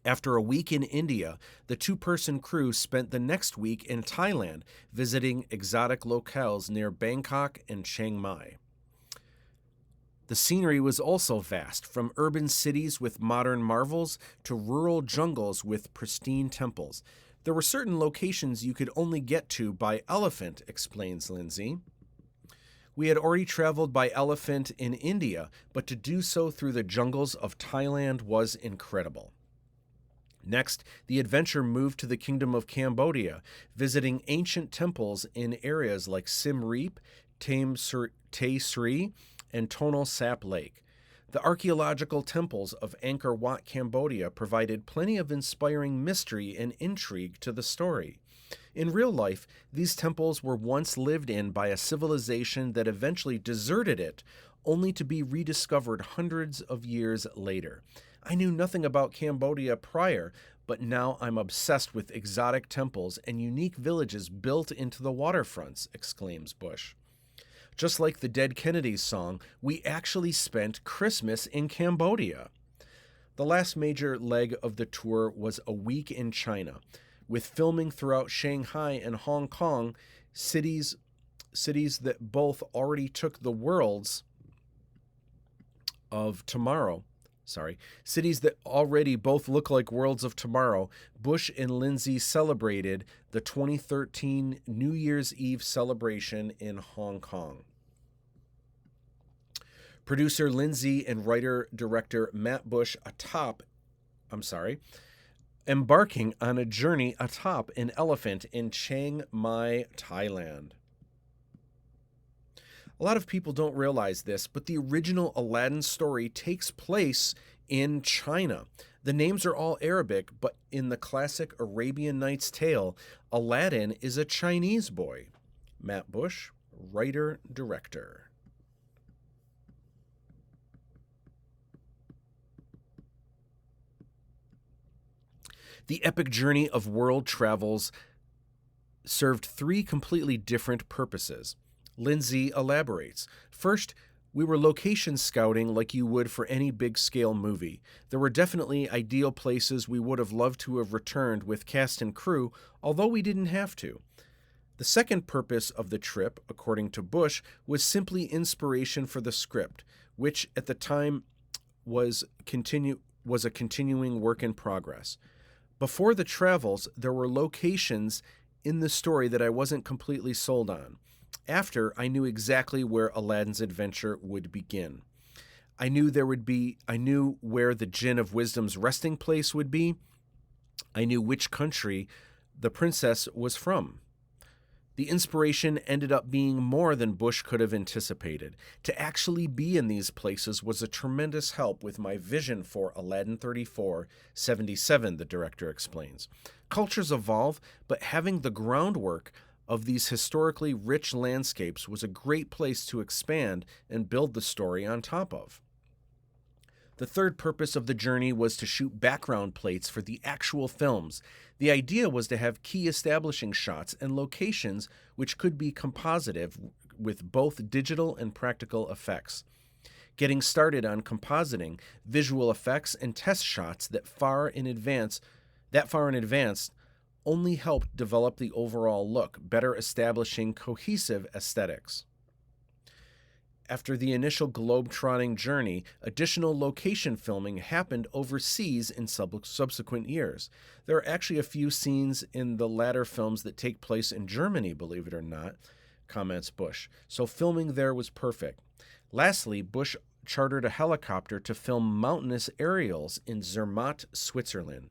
After a week in India, the 2-person crew spent the next week in Thailand, visiting exotic locales near Bangkok and Chiang Mai. The scenery was also vast, from urban cities with modern marvels to rural jungles with pristine temples. There were certain locations you could only get to by elephant," explains Lindsay. "We had already traveled by elephant in India, but to do so through the jungles of Thailand was incredible." Next, the adventure moved to the Kingdom of Cambodia, visiting ancient temples in areas like Siem Reap, Tay Sri, and Tonle Sap Lake. The archaeological temples of Angkor Wat, Cambodia provided plenty of inspiring mystery and intrigue to the story. In real life, these temples were once lived in by a civilization that eventually deserted it, only to be rediscovered hundreds of years later. I knew nothing about Cambodia prior, but now I'm obsessed with exotic temples and unique villages built into the waterfronts, exclaims Busch. Just like the Dead Kennedys song, we actually spent Christmas in Cambodia. The last major leg of the tour was a week in China, with filming throughout Shanghai and Hong Kong, cities that both already took the worlds of tomorrow. Cities that already both look like worlds of tomorrow. Busch and Lindsay celebrated the 2013 New Year's Eve celebration in Hong Kong. Producer Lindsay and writer-director Matt Busch embarking on a journey atop an elephant in Chiang Mai, Thailand. A lot of people don't realize this, but the original Aladdin story takes place in China. The names are all Arabic, but in the classic Arabian Nights tale, Aladdin is a Chinese boy. Matt Busch, writer-director. The epic journey of world travels served three completely different purposes. Lindsay elaborates. First, we were location scouting like you would for any big-scale movie. There were definitely ideal places we would have loved to have returned with cast and crew, although we didn't have to. The second purpose of the trip, according to Busch, was simply inspiration for the script, which at the time was a continuing work in progress. Before the travels, there were locations in the story that I wasn't completely sold on. After, I knew exactly where Aladdin's adventure would begin. I knew where the Jinn of Wisdom's resting place would be. I knew which country the princess was from. The inspiration ended up being more than Busch could have anticipated. To actually be in these places was a tremendous help with my vision for Aladdin 3477, the director explains. Cultures evolve, but having the groundwork of these historically rich landscapes was a great place to expand and build the story on top of. The third purpose of the journey was to shoot background plates for the actual films. The idea was to have key establishing shots and locations which could be compositive with both digital and practical effects. Getting started on compositing, visual effects, and test shots that far in advance only helped develop the overall look, better establishing cohesive aesthetics. After the initial globe-trotting journey, additional location filming happened overseas in subsequent years. There are actually a few scenes in the latter films that take place in Germany, believe it or not, comments Busch. So filming there was perfect. Lastly, Busch chartered a helicopter to film mountainous aerials in Zermatt, Switzerland.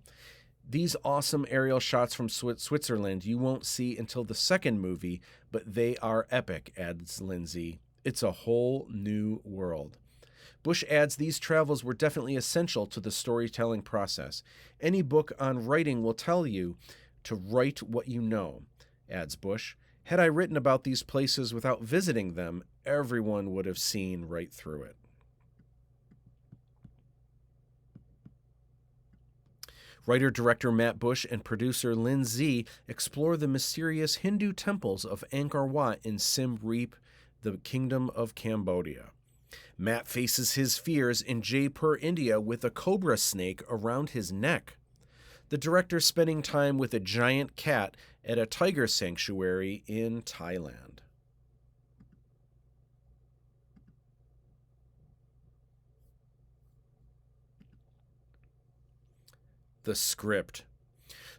These awesome aerial shots from Switzerland you won't see until the second movie, but they are epic, adds Lindsay. It's a whole new world. Busch adds these travels were definitely essential to the storytelling process. Any book on writing will tell you to write what you know, adds Busch. Had I written about these places without visiting them, everyone would have seen right through it. Writer-director Matt Busch and producer Lindsay explore the mysterious Hindu temples of Angkor Wat in Siem Reap, the Kingdom of Cambodia. Matt faces his fears in Jaipur, India, with a cobra snake around his neck. The director spending time with a giant cat at a tiger sanctuary in Thailand. The script.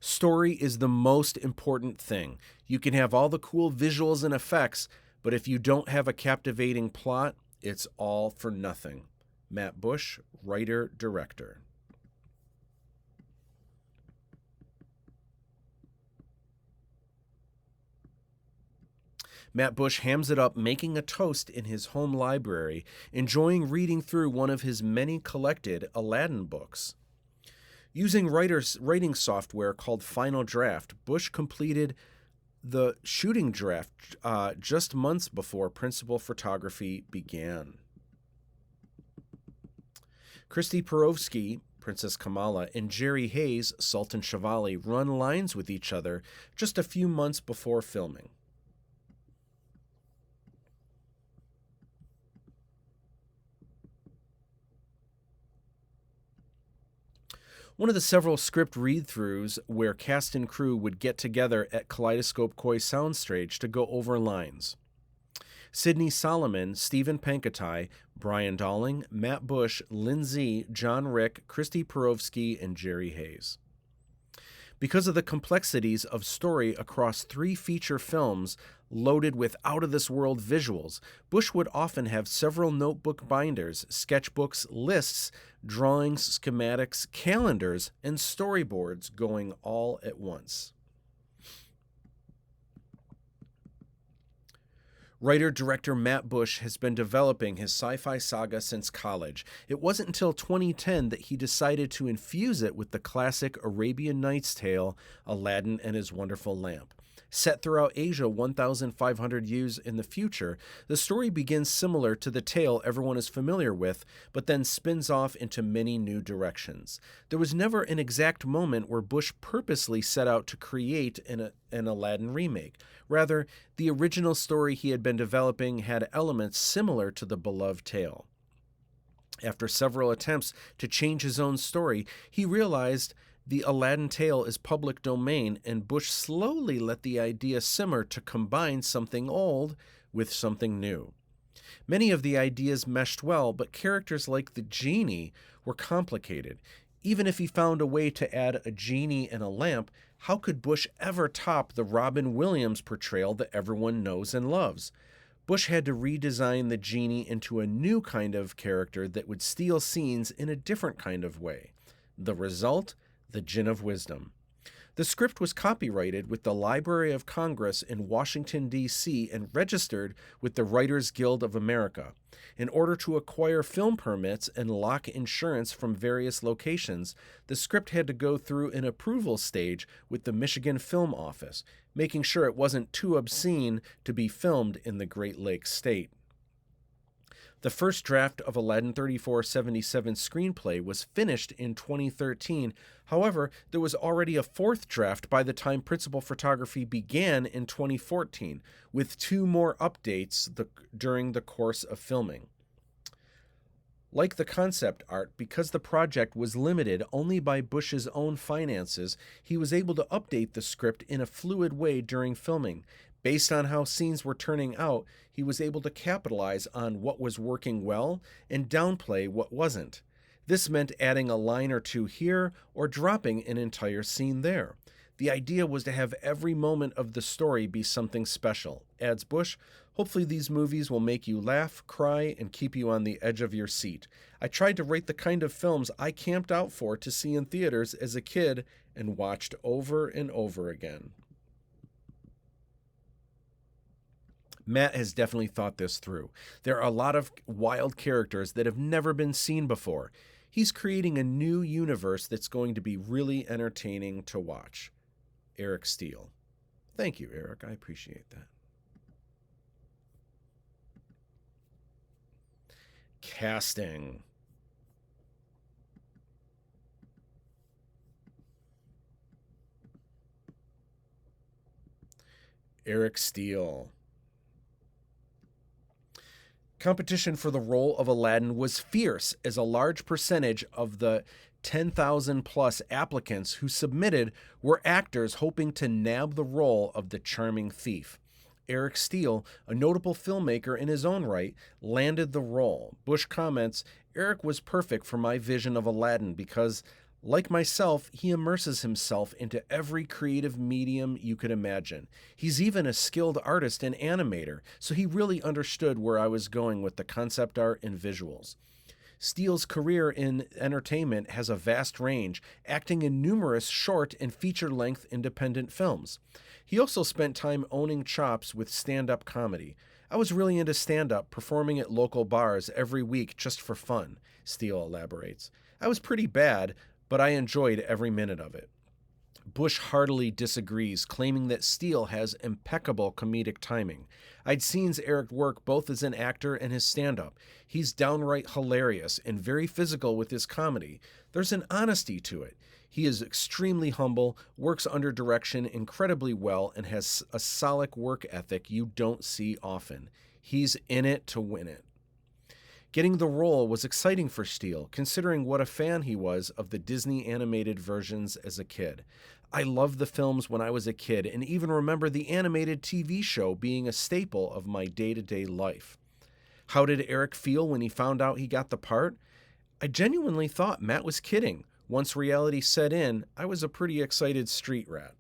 Story is the most important thing. You can have all the cool visuals and effects, but if you don't have a captivating plot, it's all for nothing. Matt Busch, writer-director. Matt Busch hams it up, making a toast in his home library, enjoying reading through one of his many collected Aladdin books. Using writing software called Final Draft, Busch completed the shooting draft just months before principal photography began. Christy Perovsky, Princess Kamala, and Jerry Hayes, Sultan Shivali, run lines with each other just a few months before filming. One of the several script read-throughs where cast and crew would get together at Kaleidoscope Koi Soundstage to go over lines. Sidney Solomon, Stephen Pankatai, Brian Dalling, Matt Busch, Lynn Z, John Rick, Christy Perovsky, and Jerry Hayes. Because of the complexities of story across 3 feature films loaded with out-of-this-world visuals, Busch would often have several notebook binders, sketchbooks, lists, drawings, schematics, calendars, and storyboards going all at once. Writer-director Matt Busch has been developing his sci-fi saga since college. It wasn't until 2010 that he decided to infuse it with the classic Arabian Nights tale, Aladdin and His Wonderful Lamp. Set throughout Asia 1,500 years in the future, the story begins similar to the tale everyone is familiar with, but then spins off into many new directions. There was never an exact moment where Busch purposely set out to create an Aladdin remake. Rather, the original story he had been developing had elements similar to the beloved tale. After several attempts to change his own story, he realized the Aladdin tale is public domain, and Busch slowly let the idea simmer to combine something old with something new. Many of the ideas meshed well, but characters like the genie were complicated. Even if he found a way to add a genie and a lamp, how could Busch ever top the Robin Williams portrayal that everyone knows and loves? Busch had to redesign the genie into a new kind of character that would steal scenes in a different kind of way. The result? The Jinn of Wisdom. The script was copyrighted with the Library of Congress in Washington, D.C. and registered with the Writers Guild of America. In order to acquire film permits and lock insurance from various locations, the script had to go through an approval stage with the Michigan Film Office, making sure it wasn't too obscene to be filmed in the Great Lakes state. The first draft of Aladdin 3477's screenplay was finished in 2013. However, there was already a 4th draft by the time principal photography began in 2014, with 2 more updates during the course of filming. Like the concept art, because the project was limited only by Busch's own finances, he was able to update the script in a fluid way during filming. Based on how scenes were turning out, he was able to capitalize on what was working well and downplay what wasn't. This meant adding a line or 2 here or dropping an entire scene there. The idea was to have every moment of the story be something special. Adds Busch, hopefully these movies will make you laugh, cry, and keep you on the edge of your seat. I tried to write the kind of films I camped out for to see in theaters as a kid and watched over and over again. Matt has definitely thought this through. There are a lot of wild characters that have never been seen before. He's creating a new universe that's going to be really entertaining to watch. Eric Steele. Thank you, Eric. I appreciate that. Casting. Eric Steele. Competition for the role of Aladdin was fierce, as a large percentage of the 10,000 plus applicants who submitted were actors hoping to nab the role of the charming thief. Eric Steele, a notable filmmaker in his own right, landed the role. Busch comments, Eric was perfect for my vision of Aladdin because, like myself, he immerses himself into every creative medium you could imagine. He's even a skilled artist and animator, so he really understood where I was going with the concept art and visuals. Steele's career in entertainment has a vast range, acting in numerous short and feature-length independent films. He also spent time owning chops with stand-up comedy. I was really into stand-up, performing at local bars every week just for fun, Steele elaborates. I was pretty bad, but I enjoyed every minute of it. Busch heartily disagrees, claiming that Steele has impeccable comedic timing. I'd seen Eric work both as an actor and his stand-up. He's downright hilarious and very physical with his comedy. There's an honesty to it. He is extremely humble, works under direction incredibly well, and has a solid work ethic you don't see often. He's in it to win it. Getting the role was exciting for Steele, considering what a fan he was of the Disney animated versions as a kid. I loved the films when I was a kid and even remember the animated TV show being a staple of my day-to-day life. How did Eric feel when he found out he got the part? I genuinely thought Matt was kidding. Once reality set in, I was a pretty excited street rat.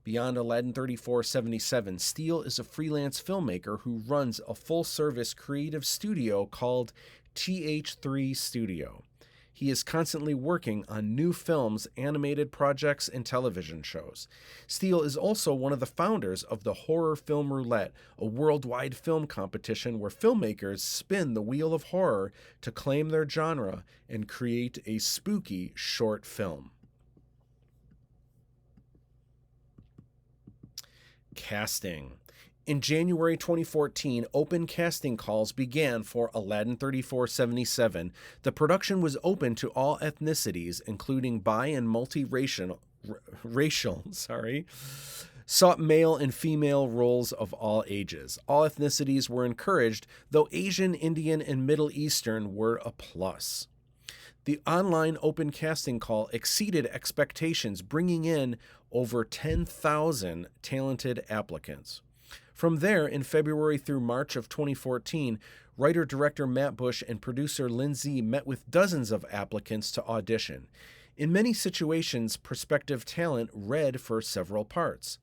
Beyond Aladdin 3477, Steele is a freelance filmmaker who runs a full-service creative studio called TH3 Studio. He is constantly working on new films, animated projects, and television shows. Steele is also one of the founders of the Horror Film Roulette, a worldwide film competition where filmmakers spin the wheel of horror to claim their genre and create a spooky short film. Casting. In January 2014, open casting calls began for Aladdin 3477. The production was open to all ethnicities, including bi and multiracial, sought male and female roles of all ages. All ethnicities were encouraged, though Asian, Indian, and Middle Eastern were a plus. The online open casting call exceeded expectations, bringing in over 10,000 talented applicants. From there, in February through March of 2014, writer-director Matt Busch and producer Lindsay met with dozens of applicants to audition. In many situations, prospective talent read for several parts.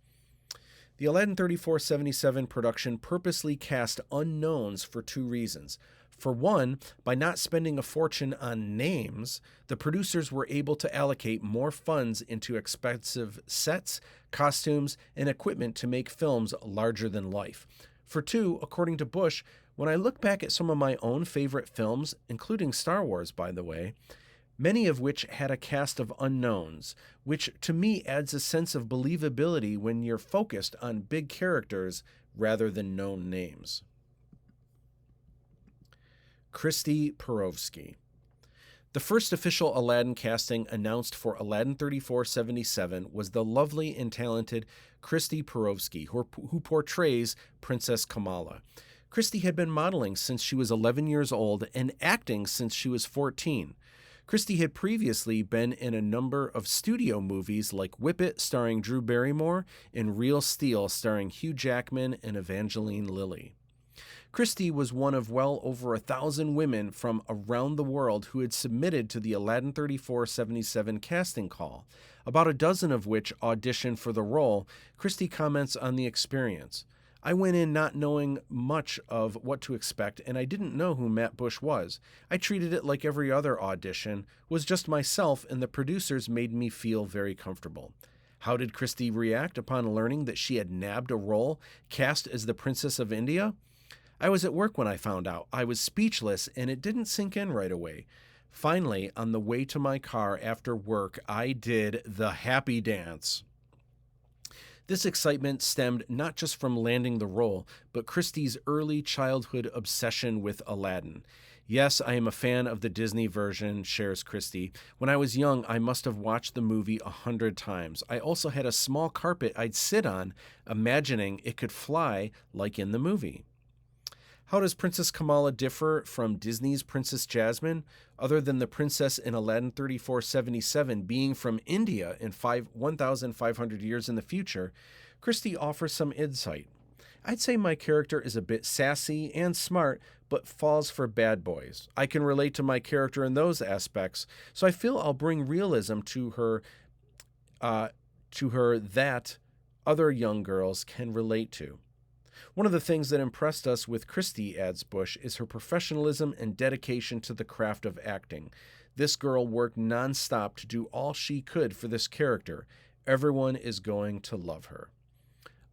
The Aladdin 3477 production purposely cast unknowns for two reasons. For one, by not spending a fortune on names, the producers were able to allocate more funds into expensive sets, costumes, and equipment to make films larger than life. For two, according to Busch, when I look back at some of my own favorite films, including Star Wars, by the way, many of which had a cast of unknowns, which to me adds a sense of believability when you're focused on big characters rather than known names. Christy Perovsky. The first official Aladdin casting announced for Aladdin 3477 was the lovely and talented Christy Perovsky, who portrays Princess Kamala. Christy had been modeling since she was 11 years old and acting since she was 14. Christy had previously been in a number of studio movies like Whip It, starring Drew Barrymore, and Real Steel, starring Hugh Jackman and Evangeline Lilly. Christy was one of well over 1,000 women from around the world who had submitted to the Aladdin 3477 casting call, about a dozen of which auditioned for the role. Christy comments on the experience. I went in not knowing much of what to expect, and I didn't know who Matt Busch was. I treated it like every other audition, was just myself, and the producers made me feel very comfortable. How did Christy react upon learning that she had nabbed a role cast as the Princess of India? I was at work when I found out. I was speechless, and it didn't sink in right away. Finally, on the way to my car after work, I did the happy dance. This excitement stemmed not just from landing the role, but Christy's early childhood obsession with Aladdin. Yes, I am a fan of the Disney version, shares Christy. When I was young, I must have watched the movie 100 times. I also had a small carpet I'd sit on, imagining it could fly like in the movie. How does Princess Kamala differ from Disney's Princess Jasmine, other than the princess in Aladdin 3477 being from India in 1,500 years in the future? Christy offers some insight. I'd say my character is a bit sassy and smart, but falls for bad boys. I can relate to my character in those aspects, so I feel I'll bring realism to her that other young girls can relate to. One of the things that impressed us with Christie, adds Busch, is her professionalism and dedication to the craft of acting. This girl worked nonstop to do all she could for this character. Everyone is going to love her.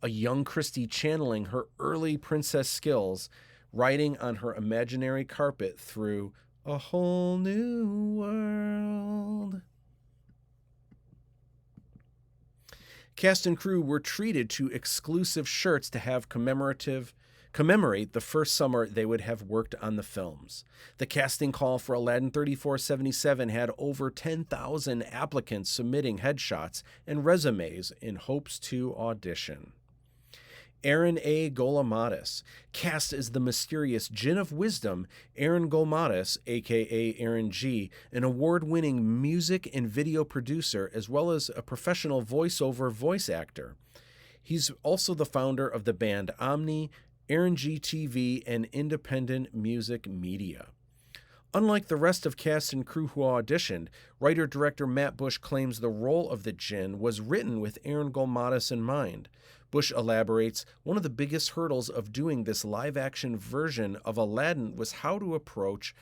A young Christie channeling her early princess skills, riding on her imaginary carpet through a whole new world. Cast and crew were treated to exclusive shirts to have commemorate the first summer they would have worked on the films. The casting call for Aladdin 3477 had over 10,000 applicants submitting headshots and resumes in hopes to audition. Aaron A. Golomatis, cast as the mysterious Jinn of Wisdom. Aaron Golomatis, a.k.a. Aaron G., an award-winning music and video producer, as well as a professional voiceover voice actor. He's also the founder of the band Omni, Aaron G TV, and Independent Music Media. Unlike the rest of cast and crew who auditioned, writer-director Matt Busch claims the role of the Jinn was written with Aaron Golomatis in mind. Busch elaborates, one of the biggest hurdles of doing this live-action version of Aladdin was how to approach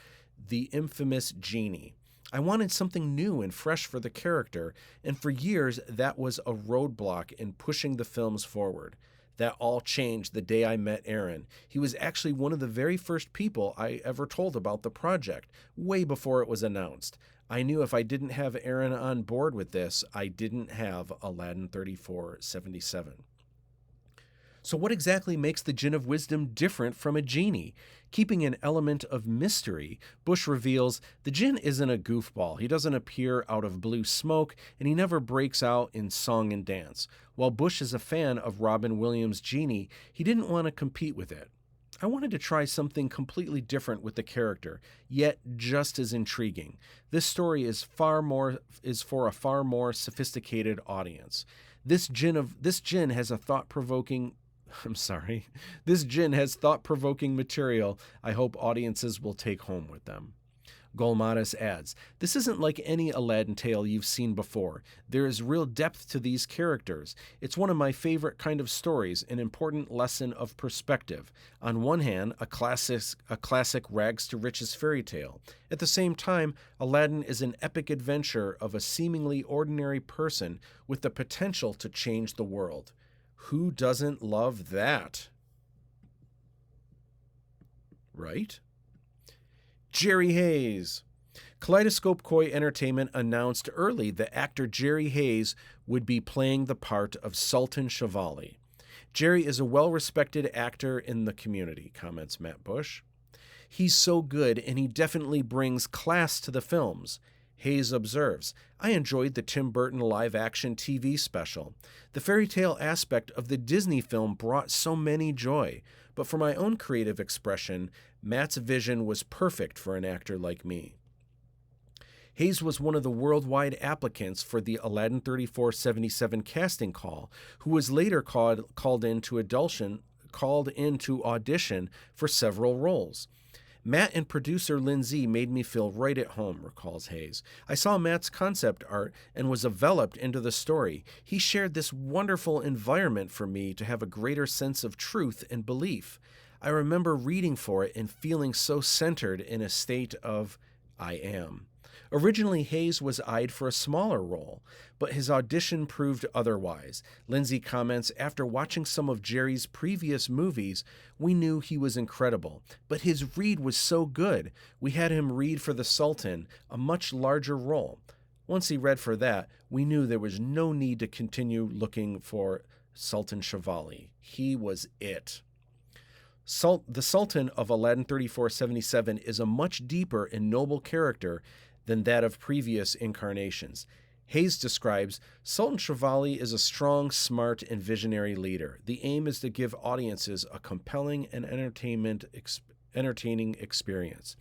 the infamous genie. I wanted something new and fresh for the character, and for years that was a roadblock in pushing the films forward. That all changed the day I met Aaron. He was actually one of the very first people I ever told about the project, way before it was announced. I knew if I didn't have Aaron on board with this, I didn't have Aladdin 3477. So what exactly makes the Jinn of Wisdom different from a genie? Keeping an element of mystery, Busch reveals the Jinn isn't a goofball. He doesn't appear out of blue smoke, and he never breaks out in song and dance. While Busch is a fan of Robin Williams' Genie, he didn't want to compete with it. I wanted to try something completely different with the character, yet just as intriguing. This story is for a far more sophisticated audience. This Jinn has thought-provoking material I hope audiences will take home with them. Golomatis adds, this isn't like any Aladdin tale you've seen before. There is real depth to these characters. It's one of my favorite kind of stories, an important lesson of perspective. On one hand, a classic rags to riches fairy tale. At the same time, Aladdin is an epic adventure of a seemingly ordinary person with the potential to change the world. Who doesn't love that? Right? Jerry Hayes. Kaleidoscope Koi Entertainment announced early that actor Jerry Hayes would be playing the part of Sultan Shivali. Jerry is a well-respected actor in the community, comments Matt Busch. He's so good, and he definitely brings class to the films. Hayes observes, I enjoyed the Tim Burton live-action TV special. The fairy tale aspect of the Disney film brought so many joy, but for my own creative expression, Matt's vision was perfect for an actor like me. Hayes was one of the worldwide applicants for the Aladdin 3477 casting call, who was later called in to audition for several roles. Matt and producer Lindsay made me feel right at home, recalls Hayes. I saw Matt's concept art and was enveloped into the story. He shared this wonderful environment for me to have a greater sense of truth and belief. I remember reading for it and feeling so centered in a state of I am. Originally, Hayes was eyed for a smaller role, but his audition proved otherwise. Lindsay comments, after watching some of Jerry's previous movies, we knew he was incredible, but his read was so good. We had him read for the Sultan, a much larger role. Once he read for that, we knew there was no need to continue looking for Sultan Shivali. He was it. The Sultan of Aladdin 3477 is a much deeper and noble character than that of previous incarnations. Hayes describes, Sultan Shivali is a strong, smart, and visionary leader. The aim is to give audiences a compelling and entertaining experience.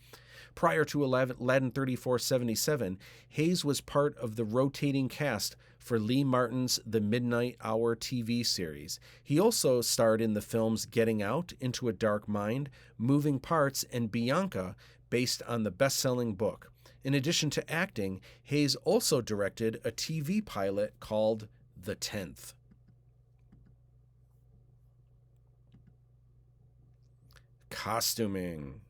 Prior to Aladdin 3477, Hayes was part of the rotating cast for Lee Martin's The Midnight Hour TV series. He also starred in the films Getting Out, Into a Dark Mind, Moving Parts, and Bianca, based on the best-selling book. In addition to acting, Hayes also directed a TV pilot called The 10th. Costuming.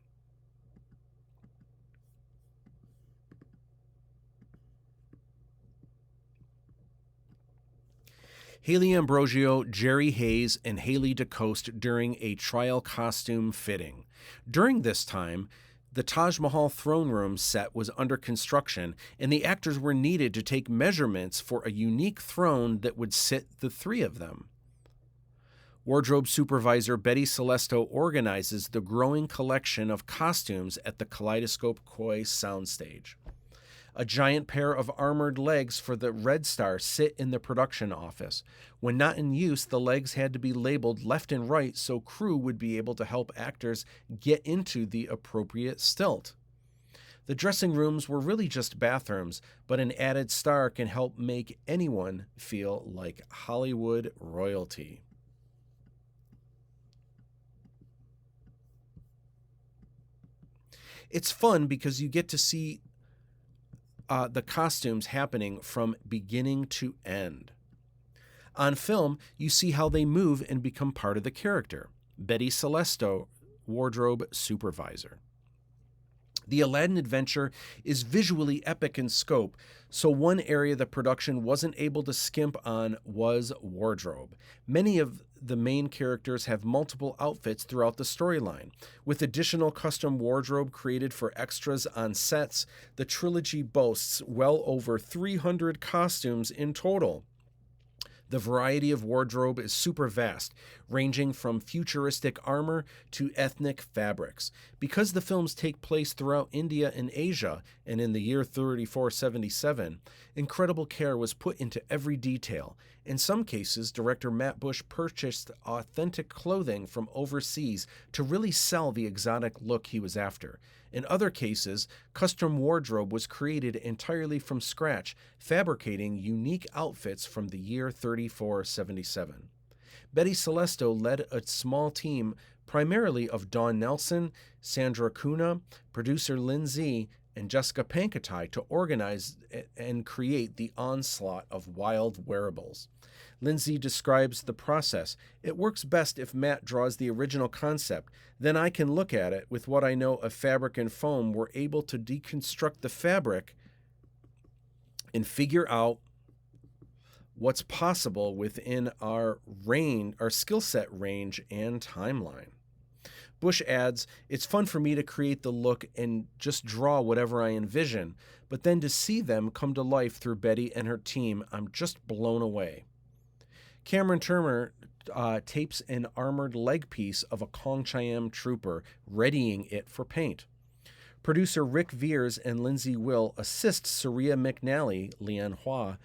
Haley Ambrosio, Jerry Hayes, and Haley DeCoste during a trial costume fitting. During this time, the Taj Mahal throne room set was under construction, and the actors were needed to take measurements for a unique throne that would sit the three of them. Wardrobe supervisor Betty Celesto organizes the growing collection of costumes at the Kaleidoscope Koi soundstage. A giant pair of armored legs for the Red Star sit in the production office. When not in use, the legs had to be labeled left and right so crew would be able to help actors get into the appropriate stilt. The dressing rooms were really just bathrooms, but an added star can help make anyone feel like Hollywood royalty. It's fun because you get to see the costumes happening from beginning to end. On film, you see how they move and become part of the character. Betty Celesto, wardrobe supervisor. The Aladdin adventure is visually epic in scope, so one area the production wasn't able to skimp on was wardrobe. Many of the main characters have multiple outfits throughout the storyline. With additional custom wardrobe created for extras on sets, the trilogy boasts well over 300 costumes in total. The variety of wardrobe is super vast, ranging from futuristic armor to ethnic fabrics. Because the films take place throughout India and Asia, and in the year 3477, incredible care was put into every detail. In some cases, director Matt Busch purchased authentic clothing from overseas to really sell the exotic look he was after. In other cases, custom wardrobe was created entirely from scratch, fabricating unique outfits from the year 3477. Betty Celesto led a small team primarily of Dawn Nelson, Sandra Cunha, producer Lindsay, and Jessica Pankatai to organize and create the onslaught of wild wearables. Lindsay describes the process. It works best if Matt draws the original concept. Then I can look at it. With what I know of fabric and foam, we're able to deconstruct the fabric and figure out what's possible within our skill set range and timeline. Busch adds, it's fun for me to create the look and just draw whatever I envision, but then to see them come to life through Betty and her team, I'm just blown away. Cameron Turner tapes an armored leg piece of a Kong Cham trooper, readying it for paint. Producer Rick Veers and Lindsay Will assist Saria McNally, Lian Hua,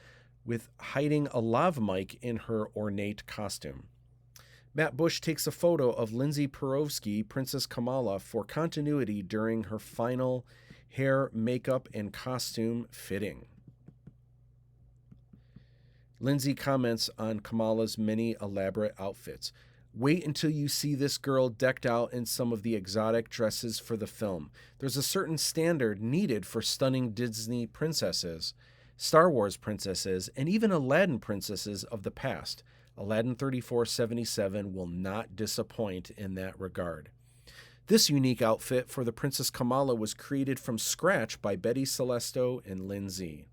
with hiding a lav mic in her ornate costume. Matt Busch takes a photo of Lindsay Perovsky, Princess Kamala, for continuity during her final hair, makeup, and costume fitting. Lindsay comments on Kamala's many elaborate outfits. Wait until you see this girl decked out in some of the exotic dresses for the film. There's a certain standard needed for stunning Disney princesses, Star Wars princesses, and even Aladdin princesses of the past. Aladdin 3477 will not disappoint in that regard. This unique outfit for the Princess Kamala was created from scratch by Betty Celesto and Lindsay.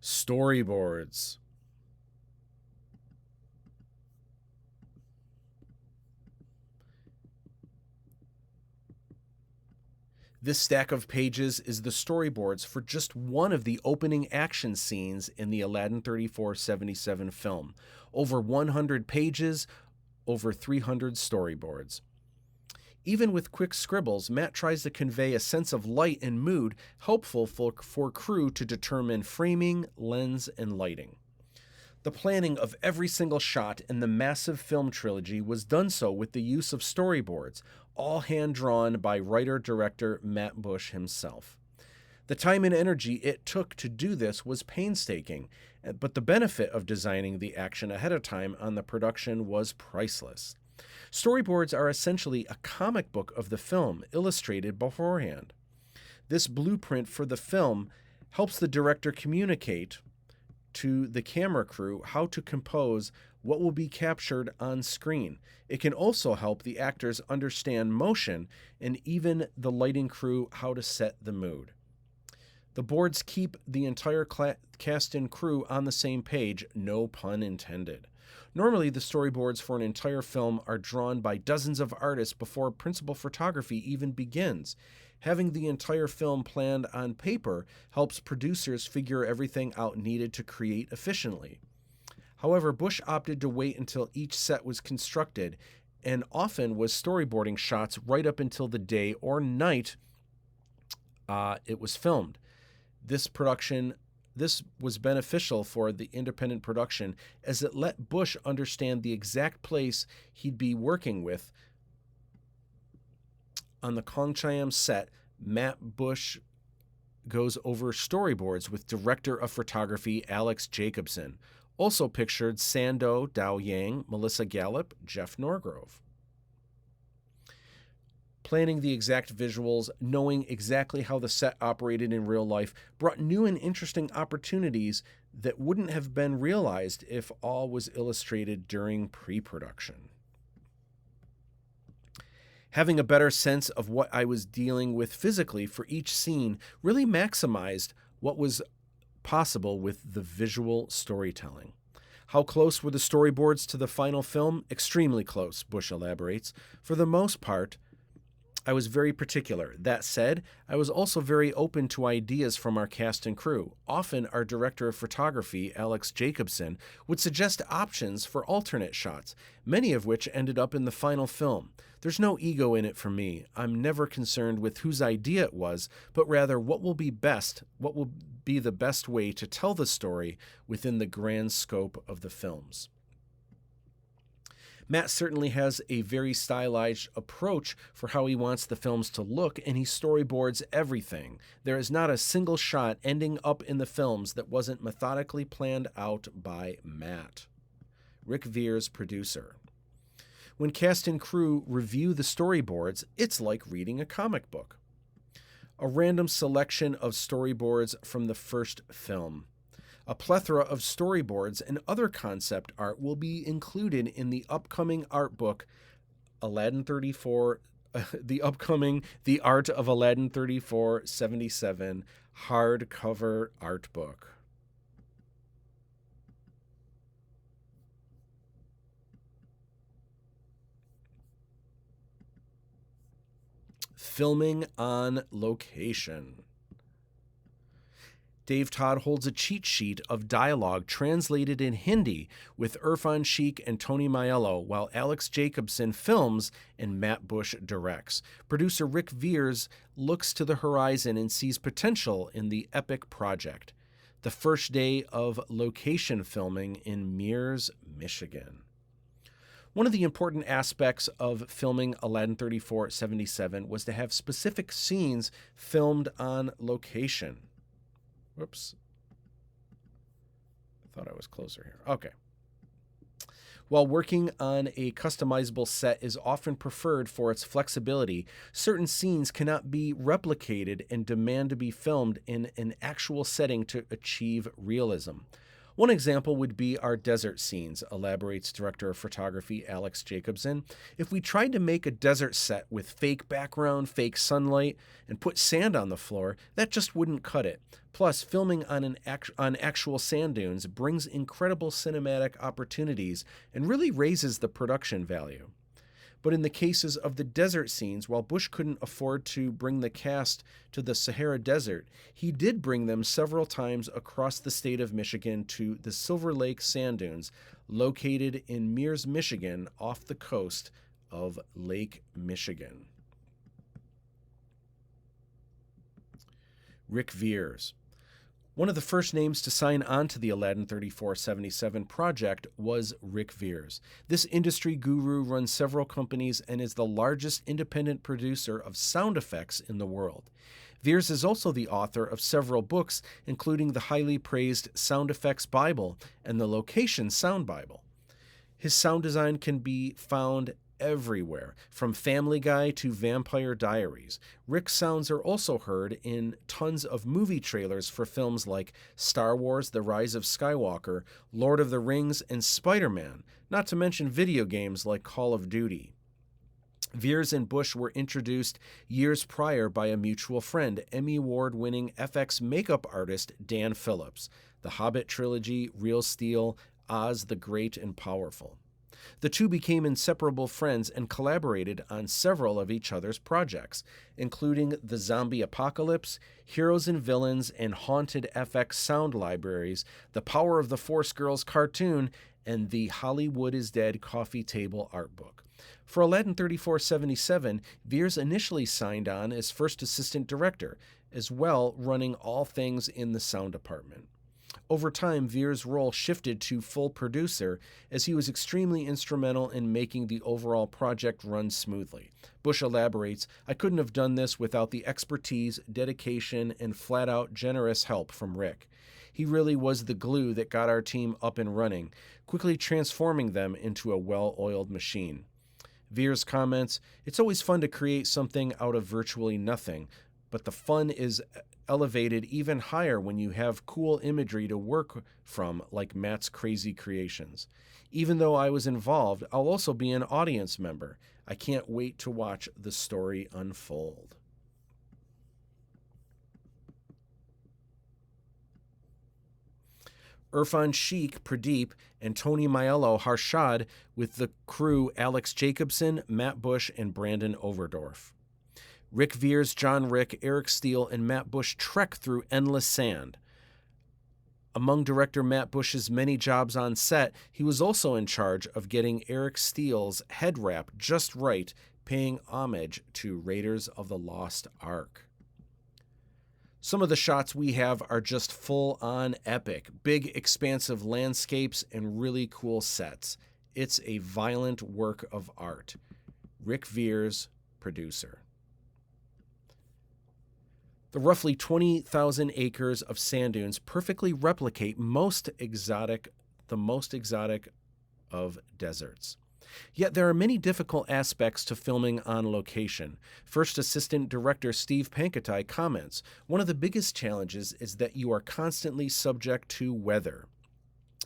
Storyboards. This stack of pages is the storyboards for just one of the opening action scenes in the Aladdin 3477 film. Over 100 pages, over 300 storyboards. Even with quick scribbles, Matt tries to convey a sense of light and mood helpful for crew to determine framing, lens, and lighting. The planning of every single shot in the massive film trilogy was done so with the use of storyboards, all hand-drawn by writer-director Matt Busch himself. The time and energy it took to do this was painstaking, but the benefit of designing the action ahead of time on the production was priceless. Storyboards are essentially a comic book of the film, illustrated beforehand. This blueprint for the film helps the director communicate to the camera crew how to compose what will be captured on screen. It can also help the actors understand motion and even the lighting crew how to set the mood. The boards keep the entire cast and crew on the same page, no pun intended. Normally, the storyboards for an entire film are drawn by dozens of artists before principal photography even begins. Having the entire film planned on paper helps producers figure everything out needed to create efficiently. However, Busch opted to wait until each set was constructed, and often was storyboarding shots right up until the day or night it was filmed. This was beneficial for the independent production, as it let Busch understand the exact place he'd be working with. On the Cham set, Matt Busch goes over storyboards with director of photography Alex Jacobson. Also pictured Sando Dao Yang, Melissa Gallup, Jeff Norgrove. Planning the exact visuals, knowing exactly how the set operated in real life, brought new and interesting opportunities that wouldn't have been realized if all was illustrated during pre-production. Having a better sense of what I was dealing with physically for each scene really maximized what was possible with the visual storytelling. How close were the storyboards to the final film? Extremely close, Busch elaborates. For the most part, I was very particular. That said, I was also very open to ideas from our cast and crew. Often, our director of photography, Alex Jacobson, would suggest options for alternate shots, many of which ended up in the final film. There's no ego in it for me. I'm never concerned with whose idea it was, but rather what will be the best way to tell the story within the grand scope of the films. Matt certainly has a very stylized approach for how he wants the films to look, and he storyboards everything. There is not a single shot ending up in the films that wasn't methodically planned out by Matt. Rick Veers, producer. When cast and crew review the storyboards, it's like reading a comic book. A random selection of storyboards from the first film. A plethora of storyboards and other concept art will be included in the upcoming art book, Aladdin 34, The Art of Aladdin 3477 hardcover art book. Filming on location. Dave Todd holds a cheat sheet of dialogue translated in Hindi with Irfan Sheikh and Tony Maiello, while Alex Jacobson films and Matt Busch directs. Producer Rick Veers looks to the horizon and sees potential in the epic project. The first day of location filming in Mears, Michigan. One of the important aspects of filming Aladdin 3477 was to have specific scenes filmed on location. Whoops. I thought I was closer here. Okay. While working on a customizable set is often preferred for its flexibility, certain scenes cannot be replicated and demand to be filmed in an actual setting to achieve realism. One example would be our desert scenes, elaborates director of photography Alex Jacobson. If we tried to make a desert set with fake background, fake sunlight, and put sand on the floor, that just wouldn't cut it. Plus, filming on actual sand dunes brings incredible cinematic opportunities and really raises the production value. But in the cases of the desert scenes, while Busch couldn't afford to bring the cast to the Sahara Desert, he did bring them several times across the state of Michigan to the Silver Lake Sand Dunes, located in Mears, Michigan, off the coast of Lake Michigan. Rick Veers. One of the first names to sign on to the Aladdin 3477 project was Rick Veers. This industry guru runs several companies and is the largest independent producer of sound effects in the world. Veers is also the author of several books, including the highly praised Sound Effects Bible and the Location Sound Bible. His sound design can be found everywhere, from Family Guy to Vampire Diaries. Rick's sounds are also heard in tons of movie trailers for films like Star Wars: The Rise of Skywalker, Lord of the Rings, and Spider-Man, not to mention video games like Call of Duty. Veers and Busch were introduced years prior by a mutual friend, Emmy Award-winning FX makeup artist Dan Phillips. The Hobbit trilogy, Real Steel, Oz the Great and Powerful. The two became inseparable friends and collaborated on several of each other's projects, including the Zombie Apocalypse, Heroes and Villains, and Haunted FX sound libraries, the Power of the Force Girls cartoon, and the Hollywood is Dead coffee table art book. For Aladdin 3477, Veers initially signed on as first assistant director, as well running all things in the sound department. Over time, Veers' role shifted to full producer, as he was extremely instrumental in making the overall project run smoothly. Busch elaborates, "I couldn't have done this without the expertise, dedication, and flat-out generous help from Rick. He really was the glue that got our team up and running, quickly transforming them into a well-oiled machine." Veers comments, "It's always fun to create something out of virtually nothing, but the fun is elevated even higher when you have cool imagery to work from, like Matt's crazy creations. Even though I was involved, I'll also be an audience member. I can't wait to watch the story unfold." Irfan Sheikh, Pradeep, and Tony Maiello Harshad, with the crew Alex Jacobson, Matt Busch, and Brandon Overdorf. Rick Veers, John Rick, Eric Steele, and Matt Busch trek through endless sand. Among director Matt Busch's many jobs on set, he was also in charge of getting Eric Steele's head wrap just right, paying homage to Raiders of the Lost Ark. Some of the shots we have are just full-on epic, big expansive landscapes and really cool sets. It's a violent work of art. Rick Veers, producer. The roughly 20,000 acres of sand dunes perfectly replicate the most exotic of deserts. Yet there are many difficult aspects to filming on location. First Assistant Director Steve Pankatai comments, "One of the biggest challenges is that you are constantly subject to weather.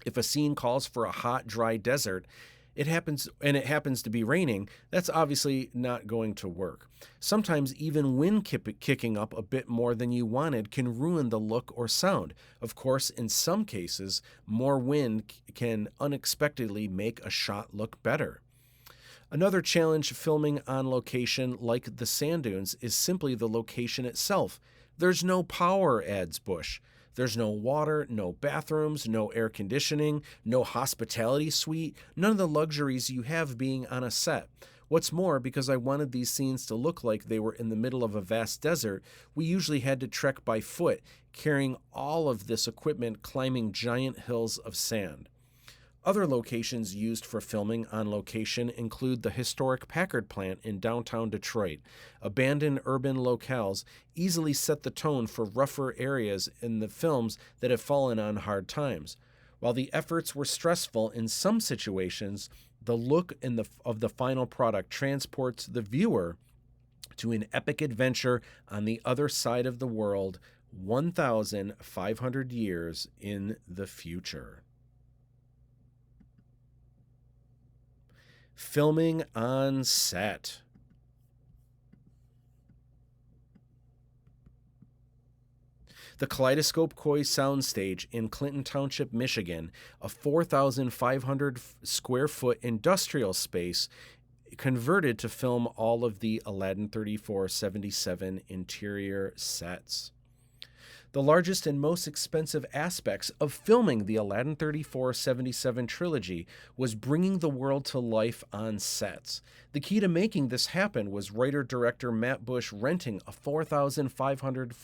If a scene calls for a hot, dry desert, it happens to be raining, that's obviously not going to work. Sometimes even wind kicking up a bit more than you wanted can ruin the look or sound. Of course, in some cases, more wind can unexpectedly make a shot look better." Another challenge filming on location, like the sand dunes, is simply the location itself. There's no power, adds Busch. There's no water, no bathrooms, no air conditioning, no hospitality suite, none of the luxuries you have being on a set. What's more, because I wanted these scenes to look like they were in the middle of a vast desert, we usually had to trek by foot, carrying all of this equipment climbing giant hills of sand. Other locations used for filming on location include the historic Packard plant in downtown Detroit. Abandoned urban locales easily set the tone for rougher areas in the films that have fallen on hard times. While the efforts were stressful in some situations, the look of the final product transports the viewer to an epic adventure on the other side of the world, 1,500 years in the future. Filming on set. The Kaleidoscope Koi Soundstage in Clinton Township, Michigan, a 4,500 square foot industrial space converted to film all of the Aladdin 3477 interior sets. The largest and most expensive aspects of filming the Aladdin 3477 trilogy was bringing the world to life on sets. The key to making this happen was writer-director Matt Busch renting a 4,500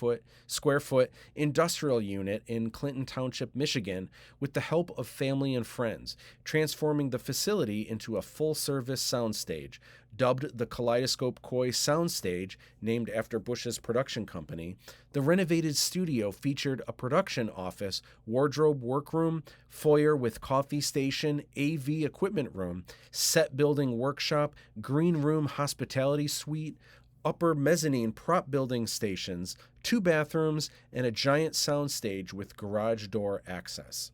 square foot industrial unit in Clinton Township, Michigan, with the help of family and friends, transforming the facility into a full-service soundstage. Dubbed the Kaleidoscope Koi Soundstage, named after Busch's production company, the renovated studio featured a production office, wardrobe workroom, foyer with coffee station, AV equipment room, set building workshop, green room hospitality suite, upper mezzanine prop building stations, 2 bathrooms, and a giant soundstage with garage door access.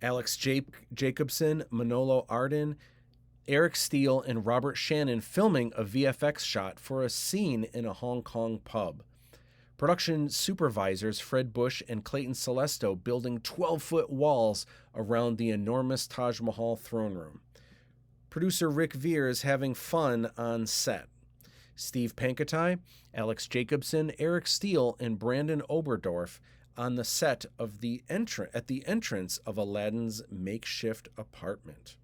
Alex Jacobson, Manolo Arden, Eric Steele, and Robert Shannon filming a VFX shot for a scene in a Hong Kong pub. Production supervisors Fred Busch and Clayton Celesto building 12-foot walls around the enormous Taj Mahal throne room. Producer Rick Veers having fun on set. Steve Pankotai, Alex Jacobson, Eric Steele, and Brandon Oberdorf on the set of at the entrance of Aladdin's makeshift apartment.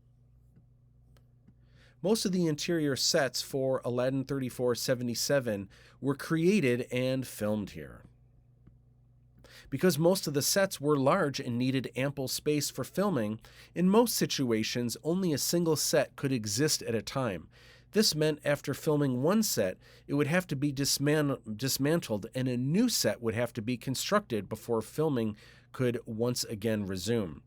Most of the interior sets for Aladdin 3477 were created and filmed here. Because most of the sets were large and needed ample space for filming, in most situations only a single set could exist at a time. This meant after filming one set, it would have to be dismantled and a new set would have to be constructed before filming could once again resume.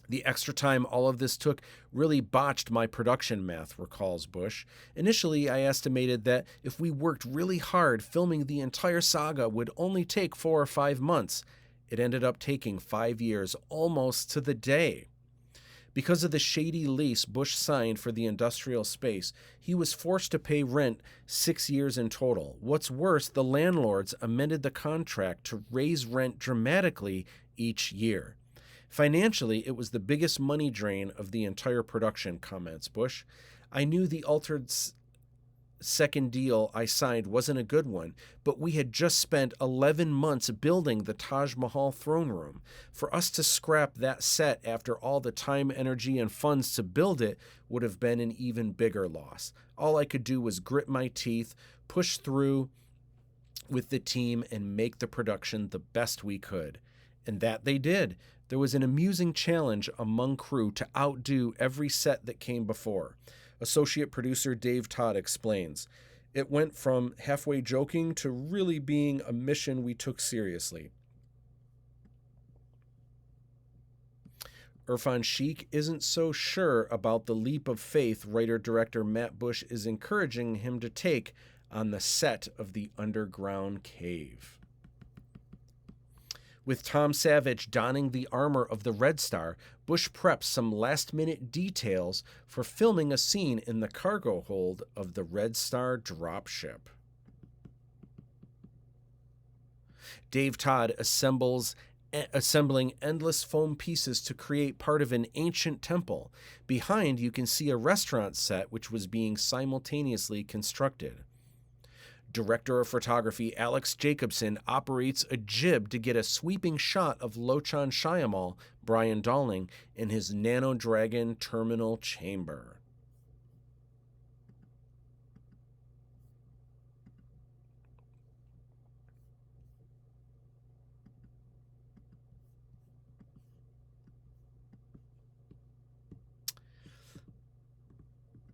The extra time all of this took really botched my production math, recalls Busch. Initially, I estimated that if we worked really hard, filming the entire saga would only take 4 or 5 months. It ended up taking 5 years, almost to the day. Because of the shady lease Busch signed for the industrial space, he was forced to pay rent 6 years in total. What's worse, the landlords amended the contract to raise rent dramatically each year. Financially, it was the biggest money drain of the entire production, comments Busch. I knew the altered second deal I signed wasn't a good one, but we had just spent 11 months building the Taj Mahal throne room. For us to scrap that set after all the time, energy, and funds to build it would have been an even bigger loss. All I could do was grit my teeth, push through with the team, and make the production the best we could. And that they did. There was an amusing challenge among crew to outdo every set that came before. Associate producer Dave Todd explains, "It went from halfway joking to really being a mission we took seriously." Irfan Sheikh isn't so sure about the leap of faith writer-director Matt Busch is encouraging him to take on the set of the underground cave. With Tom Savage donning the armor of the Red Star, Busch preps some last-minute details for filming a scene in the cargo hold of the Red Star dropship. Dave Todd assembling endless foam pieces to create part of an ancient temple. Behind, you can see a restaurant set which was being simultaneously constructed. Director of photography Alex Jacobson operates a jib to get a sweeping shot of Lochan Shyamalan, Brian Dalling, in his Nano Dragon terminal chamber.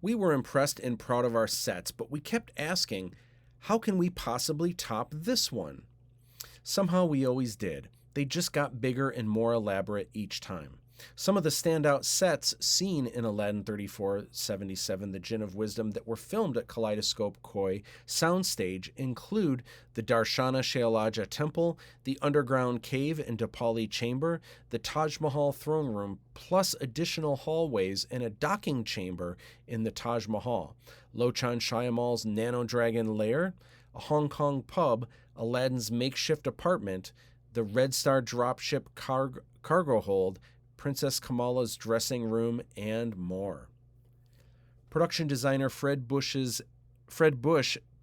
We were impressed and proud of our sets, but we kept asking, how can we possibly top this one? Somehow we always did. They just got bigger and more elaborate each time. Some of the standout sets seen in Aladdin 3477, The Jinn of Wisdom, that were filmed at Kaleidoscope Koi Soundstage include the Darshana Shailaja Temple, the underground cave and Dipali Chamber, the Taj Mahal throne room, plus additional hallways and a docking chamber in the Taj Mahal, Lochan Shyamalan's Nano Dragon lair, a Hong Kong pub, Aladdin's makeshift apartment, the Red Star dropship cargo hold, Princess Kamala's dressing room, and more. Production designer Fred Busch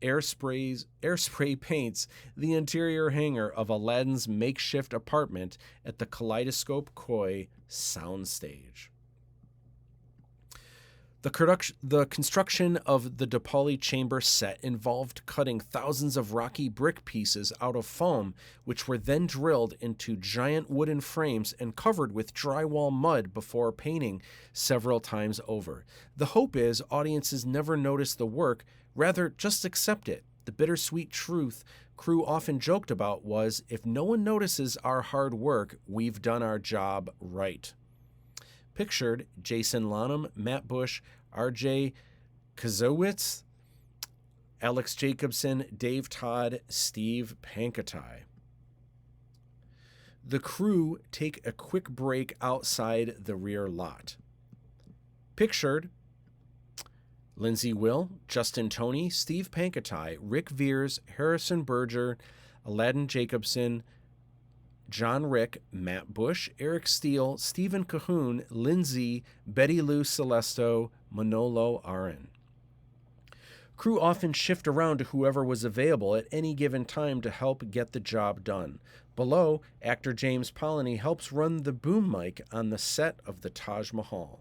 airspray paints the interior hangar of Aladdin's makeshift apartment at the Kaleidoscope Koi soundstage. The construction of the Dipali Chamber set involved cutting thousands of rocky brick pieces out of foam, which were then drilled into giant wooden frames and covered with drywall mud before painting several times over. The hope is audiences never notice the work, rather just accept it. The bittersweet truth crew often joked about was, if no one notices our hard work, we've done our job right. Pictured, Jason Lonham, Matt Busch, R.J. Kazowitz, Alex Jacobson, Dave Todd, Steve Pankatai. The crew take a quick break outside the rear lot. Pictured, Lindsay Will, Justin Toney, Steve Pankatai, Rick Veers, Harrison Berger, Aladdin Jacobson, John Rick, Matt Busch, Eric Steele, Stephen Cahoon, Lindsay, Betty Lou Celesto, Manolo Aron. Crew often shift around to whoever was available at any given time to help get the job done. Below, actor James Polony helps run the boom mic on the set of the Taj Mahal.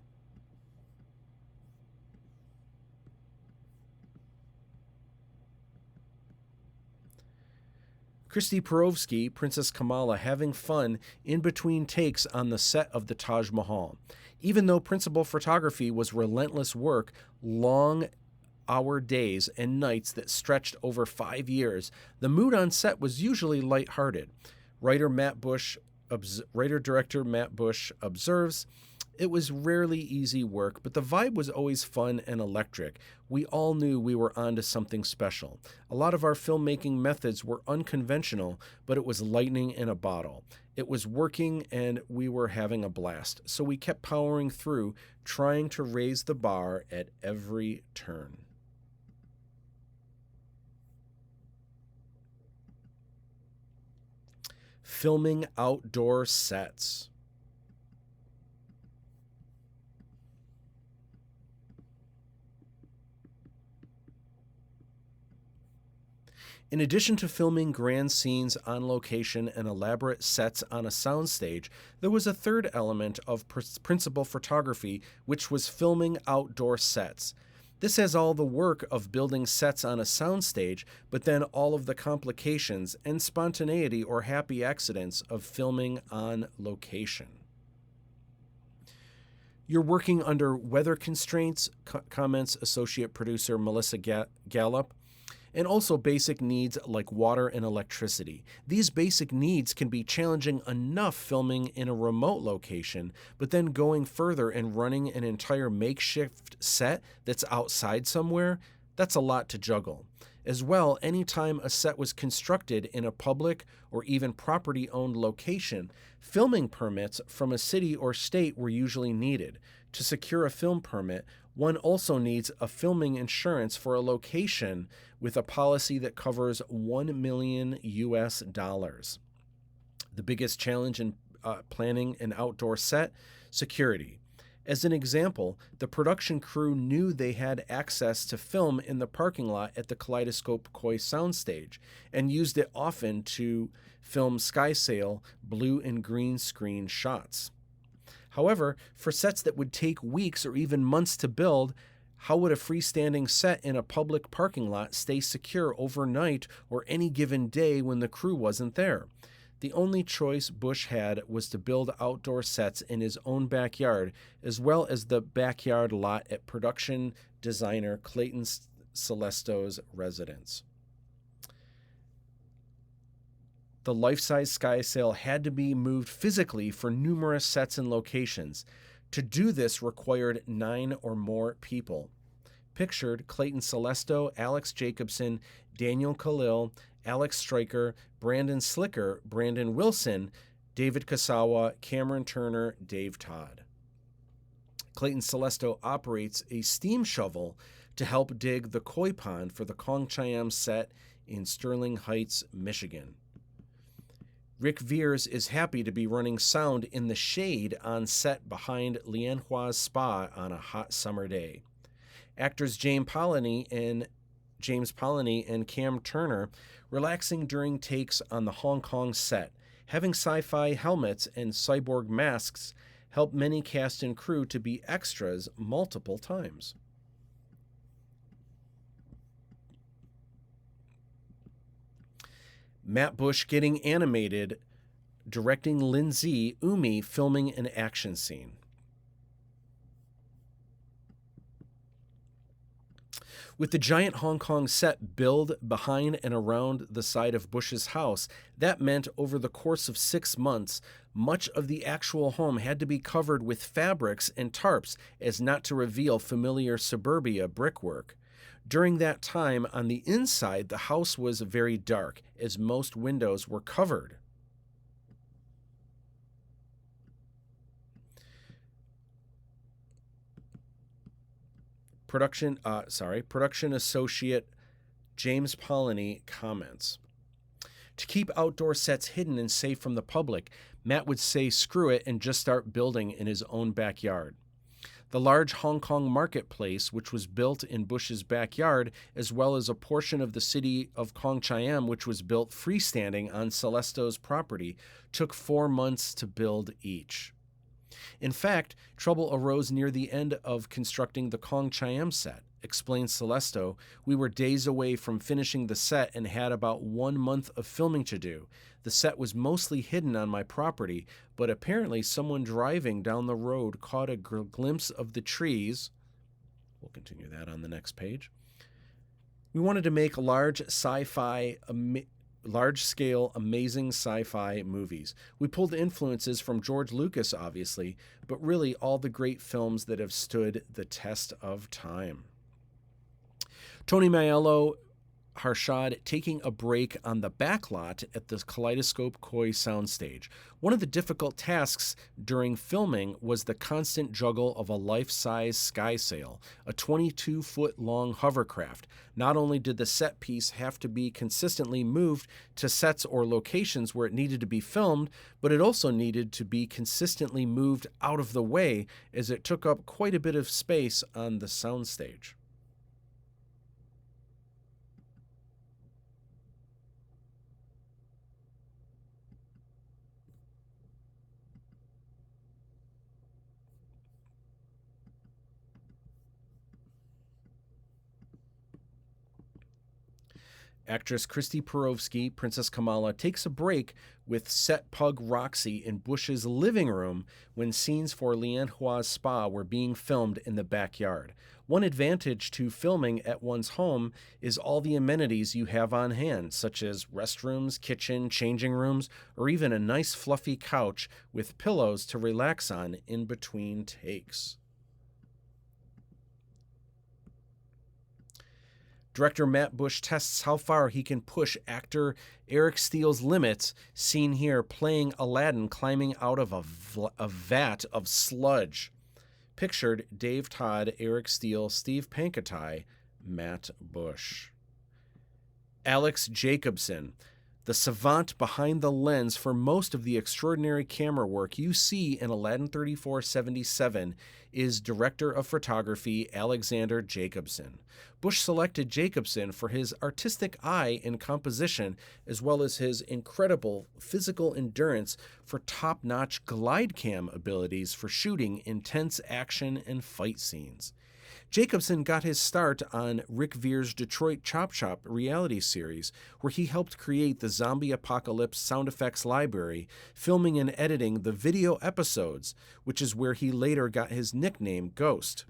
Christy Perovsky, Princess Kamala, having fun in between takes on the set of the Taj Mahal. Even though principal photography was relentless work, long hour days and nights that stretched over 5 years, the mood on set was usually lighthearted. Writer-director Matt Busch observes, "It was rarely easy work, but the vibe was always fun and electric. We all knew we were onto something special. A lot of our filmmaking methods were unconventional, but it was lightning in a bottle. It was working and we were having a blast. So we kept powering through, trying to raise the bar at every turn." Filming outdoor sets. In addition to filming grand scenes on location and elaborate sets on a soundstage, there was a third element of principal photography, which was filming outdoor sets. This has all the work of building sets on a soundstage, but then all of the complications and spontaneity or happy accidents of filming on location. You're working under weather constraints, comments associate producer Melissa Gallup, and also basic needs like water and electricity. These basic needs can be challenging enough filming in a remote location, but then going further and running an entire makeshift set that's outside somewhere, that's a lot to juggle. As well, anytime a set was constructed in a public or even property-owned location, filming permits from a city or state were usually needed. To secure a film permit, one also needs a filming insurance for a location with a policy that covers $1 million US. The biggest challenge in planning an outdoor set? Security. As an example, the production crew knew they had access to film in the parking lot at the Kaleidoscope Koi soundstage and used it often to film skysail blue and green screen shots. However, for sets that would take weeks or even months to build, how would a freestanding set in a public parking lot stay secure overnight or any given day when the crew wasn't there? The only choice Busch had was to build outdoor sets in his own backyard, as well as the backyard lot at production designer Clayton Celesto's residence. The life-size skysail had to be moved physically for numerous sets and locations. To do this required 9 or more people. Pictured, Clayton Celesto, Alex Jacobson, Daniel Khalil, Alex Stryker, Brandon Slicker, Brandon Wilson, David Kasawa, Cameron Turner, Dave Todd. Clayton Celesto operates a steam shovel to help dig the koi pond for the Kong Cham set in Sterling Heights, Michigan. Rick Veers is happy to be running sound in the shade on set behind Lianhua's Spa on a hot summer day. Actors James Polony and Cam Turner relaxing during takes on the Hong Kong set. Having sci-fi helmets and cyborg masks helped many cast and crew to be extras multiple times. Matt Busch getting animated, directing Lindsay Umi filming an action scene. With the giant Hong Kong set built behind and around the side of Busch's house, that meant over the course of 6 months, much of the actual home had to be covered with fabrics and tarps as not to reveal familiar suburbia brickwork. During that time, on the inside, the house was very dark, as most windows were covered. Production associate James Polanyi comments. To keep outdoor sets hidden and safe from the public, Matt would say screw it and just start building in his own backyard. The large Hong Kong marketplace, which was built in Busch's backyard, as well as a portion of the city of Cham, which was built freestanding on Celesto's property, took 4 months to build each. In fact, trouble arose near the end of constructing the Cham set. Explains Celesto, we were days away from finishing the set and had about 1 month of filming to do. The set was mostly hidden on my property, but apparently someone driving down the road caught a glimpse of the trees. We'll continue that on the next page. We wanted to make large-scale, amazing sci-fi movies. We pulled influences from George Lucas, obviously, but really all the great films that have stood the test of time. Tony Aiello Harshad taking a break on the backlot at the Kaleidoscope Koi soundstage. One of the difficult tasks during filming was the constant juggle of a life-size sky sail, a 22-foot-long hovercraft. Not only did the set piece have to be consistently moved to sets or locations where it needed to be filmed, but it also needed to be consistently moved out of the way as it took up quite a bit of space on the soundstage. Actress Christy Perovsky, Princess Kamala, takes a break with set pug Roxy in Busch's living room when scenes for Lian Hua's spa were being filmed in the backyard. One advantage to filming at one's home is all the amenities you have on hand, such as restrooms, kitchen, changing rooms, or even a nice fluffy couch with pillows to relax on in between takes. Director Matt Busch tests how far he can push actor Eric Steele's limits, seen here playing Aladdin climbing out of a vat of sludge. Pictured Dave Todd, Eric Steele, Steve Pankatai, Matt Busch. Alex Jacobson, the savant behind the lens for most of the extraordinary camera work you see in Aladdin 3477, is director of photography Alexander Jacobson. Busch selected Jacobson for his artistic eye in composition, as well as his incredible physical endurance for top-notch glide cam abilities for shooting intense action and fight scenes. Jacobson got his start on Rick Veer's Detroit Chop Shop reality series, where he helped create the zombie apocalypse sound effects library, filming and editing the video episodes, which is where he later got his nickname Ghost.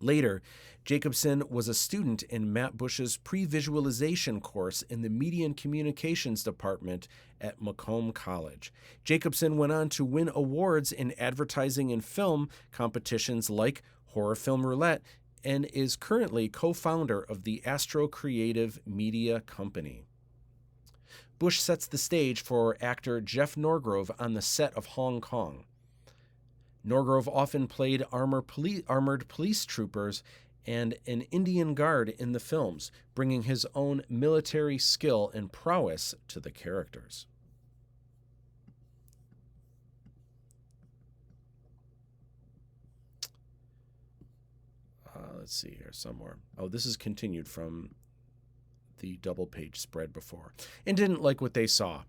Later, Jacobson was a student in Matt Busch's pre-visualization course in the Media and Communications department at Macomb College. Jacobson went on to win awards in advertising and film competitions like Horror Film Roulette, and is currently co-founder of the Astro Creative Media Company. Busch sets the stage for actor Jeff Norgrove on the set of Hong Kong. Norgrove often played armored police troopers and an Indian guard in the films, bringing his own military skill and prowess to the characters. Let's see here somewhere. Oh, this is continued from the double-page spread before. And didn't like what they saw.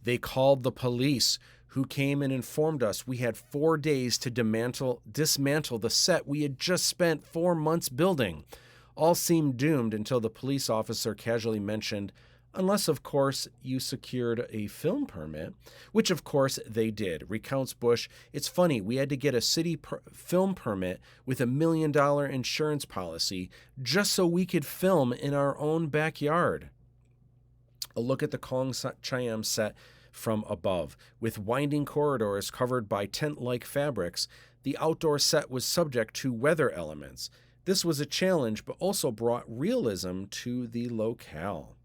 They called the police, who came and informed us we had 4 days to dismantle the set we had just spent 4 months building. All seemed doomed until the police officer casually mentioned, unless, of course, you secured a film permit, which, of course, they did. Recounts Busch, "It's funny, we had to get a city film permit with $1 million insurance policy just so we could film in our own backyard." A look at the Kong Cham set from above. With winding corridors covered by tent-like fabrics, the outdoor set was subject to weather elements. This was a challenge, but also brought realism to the locale.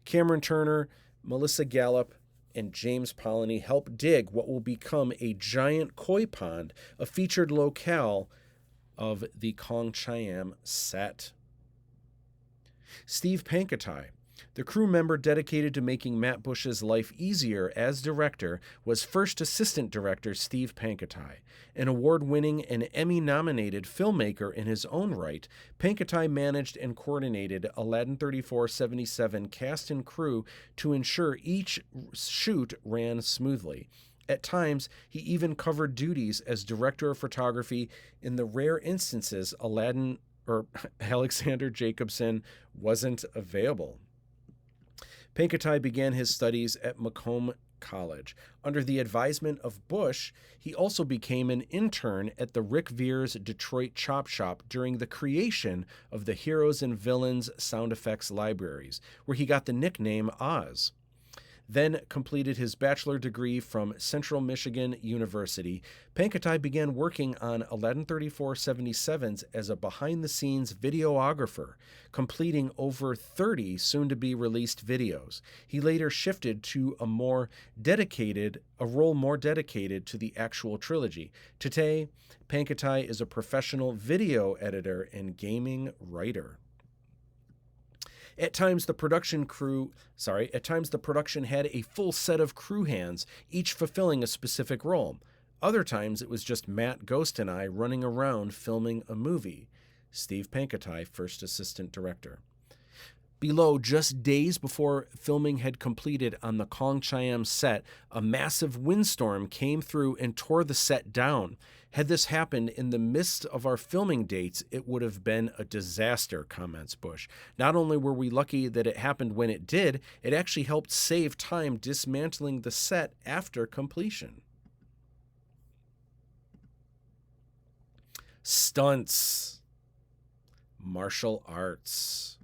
Cameron Turner, Melissa Gallup, and James Polony helped dig what will become a giant koi pond, a featured locale of the Kong Cham set. Steve Pankotai, the crew member dedicated to making Matt Busch's life easier as director, was first assistant director Steve Pankotai. An award-winning and Emmy-nominated filmmaker in his own right, Pankotai managed and coordinated Aladdin 3477 cast and crew to ensure each shoot ran smoothly. At times, he even covered duties as director of photography in the rare instances Alexander Jacobson wasn't available. Pankotai began his studies at Macomb College. Under the advisement of Busch, he also became an intern at the Rick Veer's Detroit Chop Shop during the creation of the Heroes and Villains sound effects libraries, where he got the nickname Oz. Then completed his bachelor degree from Central Michigan University. Pankotai began working on Aladdin 3477s as a behind-the-scenes videographer, completing over 30 soon-to-be-released videos. He later shifted to a role more dedicated to the actual trilogy. Today, Pankotai is a professional video editor and gaming writer. At times, the production had a full set of crew hands, each fulfilling a specific role. Other times, it was just Matt, Ghost, and I running around filming a movie. Steve Pankotai, first assistant director. Below, just days before filming had completed on the Kong Cham set, a massive windstorm came through and tore the set down. Had this happened in the midst of our filming dates, it would have been a disaster, comments Busch. Not only were we lucky that it happened when it did, it actually helped save time dismantling the set after completion. Stunts. Martial arts.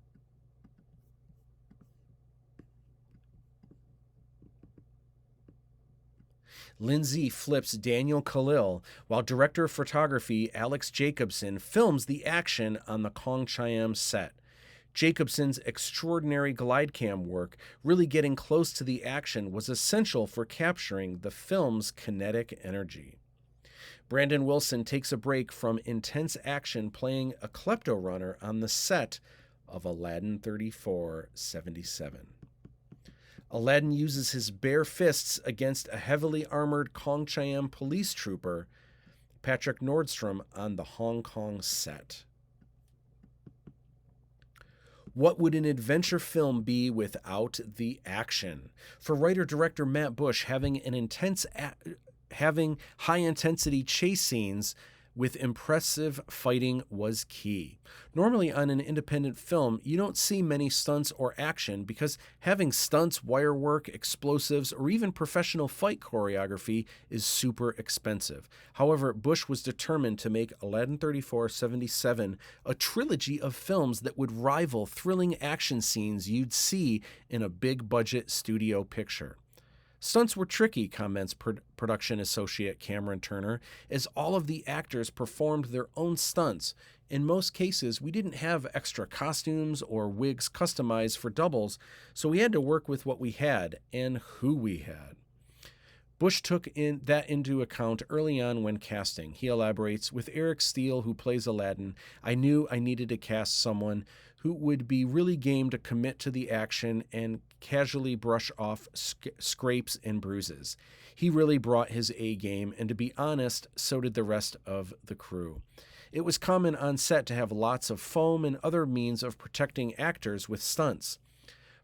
Lindsay flips Daniel Khalil, while director of photography Alex Jacobson films the action on the Kong Cham set. Jacobson's extraordinary glide cam work, really getting close to the action, was essential for capturing the film's kinetic energy. Brandon Wilson takes a break from intense action playing a klepto runner on the set of Aladdin 3477. Aladdin uses his bare fists against a heavily armored Kong Cham police trooper, Patrick Nordstrom, on the Hong Kong set. What would an adventure film be without the action? For writer-director Matt Busch, having high-intensity chase scenes with impressive fighting was key. Normally on an independent film, you don't see many stunts or action because having stunts, wire work, explosives, or even professional fight choreography is super expensive. However, Busch was determined to make Aladdin 3477 a trilogy of films that would rival thrilling action scenes you'd see in a big-budget studio picture. Stunts were tricky, comments production associate Cameron Turner, as all of the actors performed their own stunts. In most cases, we didn't have extra costumes or wigs customized for doubles, so we had to work with what we had and who we had. Busch took that into account early on when casting. He elaborates, "With Eric Steele, who plays Aladdin, I knew I needed to cast someone who would be really game to commit to the action and casually brush off scrapes and bruises. He really brought his A game, and to be honest, so did the rest of the crew. It was common on set to have lots of foam and other means of protecting actors with stunts.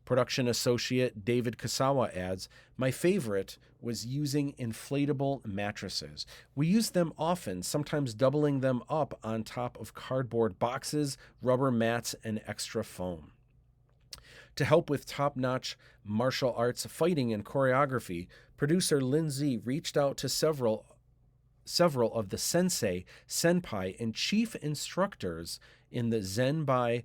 Production associate David Kasawa adds, "My favorite was using inflatable mattresses. We used them often, sometimes doubling them up on top of cardboard boxes, rubber mats, and extra foam." To help with top-notch martial arts fighting and choreography, producer Lindsay reached out to several of the sensei, senpai, and chief instructors in the Zenbai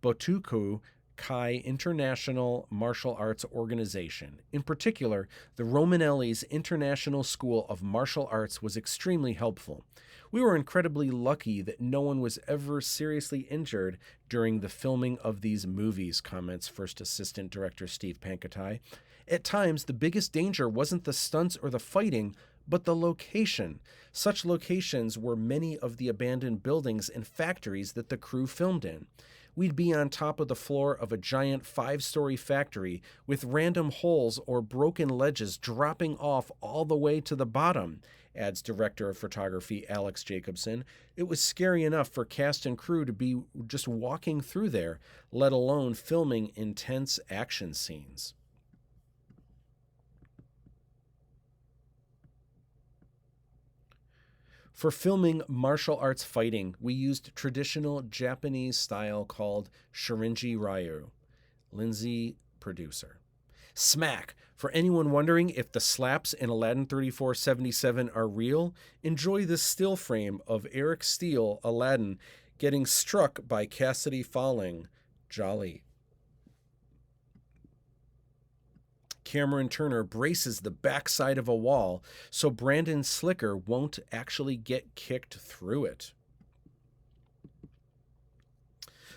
Botoku Kai International Martial Arts Organization. In particular, the Romanelli's International School of Martial Arts was extremely helpful. We were incredibly lucky that no one was ever seriously injured during the filming of these movies, comments First Assistant Director Steve Pankatai. At times, the biggest danger wasn't the stunts or the fighting, but the location. Such locations were many of the abandoned buildings and factories that the crew filmed in. We'd be on top of the floor of a giant 5-story factory with random holes or broken ledges dropping off all the way to the bottom, adds Director of Photography Alex Jacobson. It was scary enough for cast and crew to be just walking through there, let alone filming intense action scenes. For filming martial arts fighting, we used traditional Japanese style called Shirinji Ryu. Lindsay, producer. Smack! For anyone wondering if the slaps in Aladdin 3477 are real, enjoy this still frame of Eric Steele, Aladdin, getting struck by Cassidy falling. Jolly. Cameron Turner braces the backside of a wall so Brandon Slicker won't actually get kicked through it.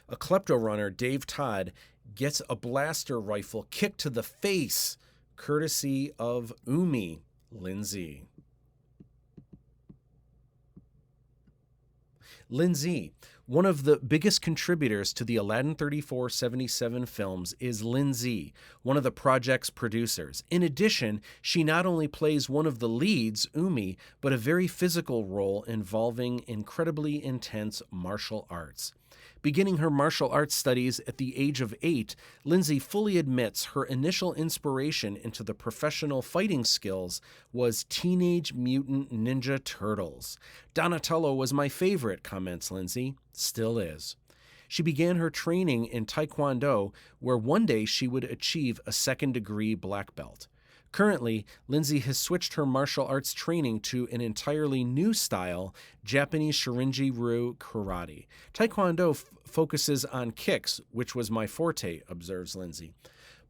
A klepto runner, Dave Todd, gets a blaster rifle kicked to the face, courtesy of Umi, Lindsay. Lindsay. One of the biggest contributors to the Aladdin 3477 films is Lindsay, one of the project's producers. In addition, she not only plays one of the leads, Umi, but a very physical role involving incredibly intense martial arts. Beginning her martial arts studies at the age of 8, Lindsay fully admits her initial inspiration into the professional fighting skills was Teenage Mutant Ninja Turtles. Donatello was my favorite, comments Lindsay. Still is. She began her training in Taekwondo, where one day she would achieve a second-degree black belt. Currently, Lindsay has switched her martial arts training to an entirely new style, Japanese Shirinji-Ryu karate. Taekwondo focuses on kicks, which was my forte, observes Lindsay.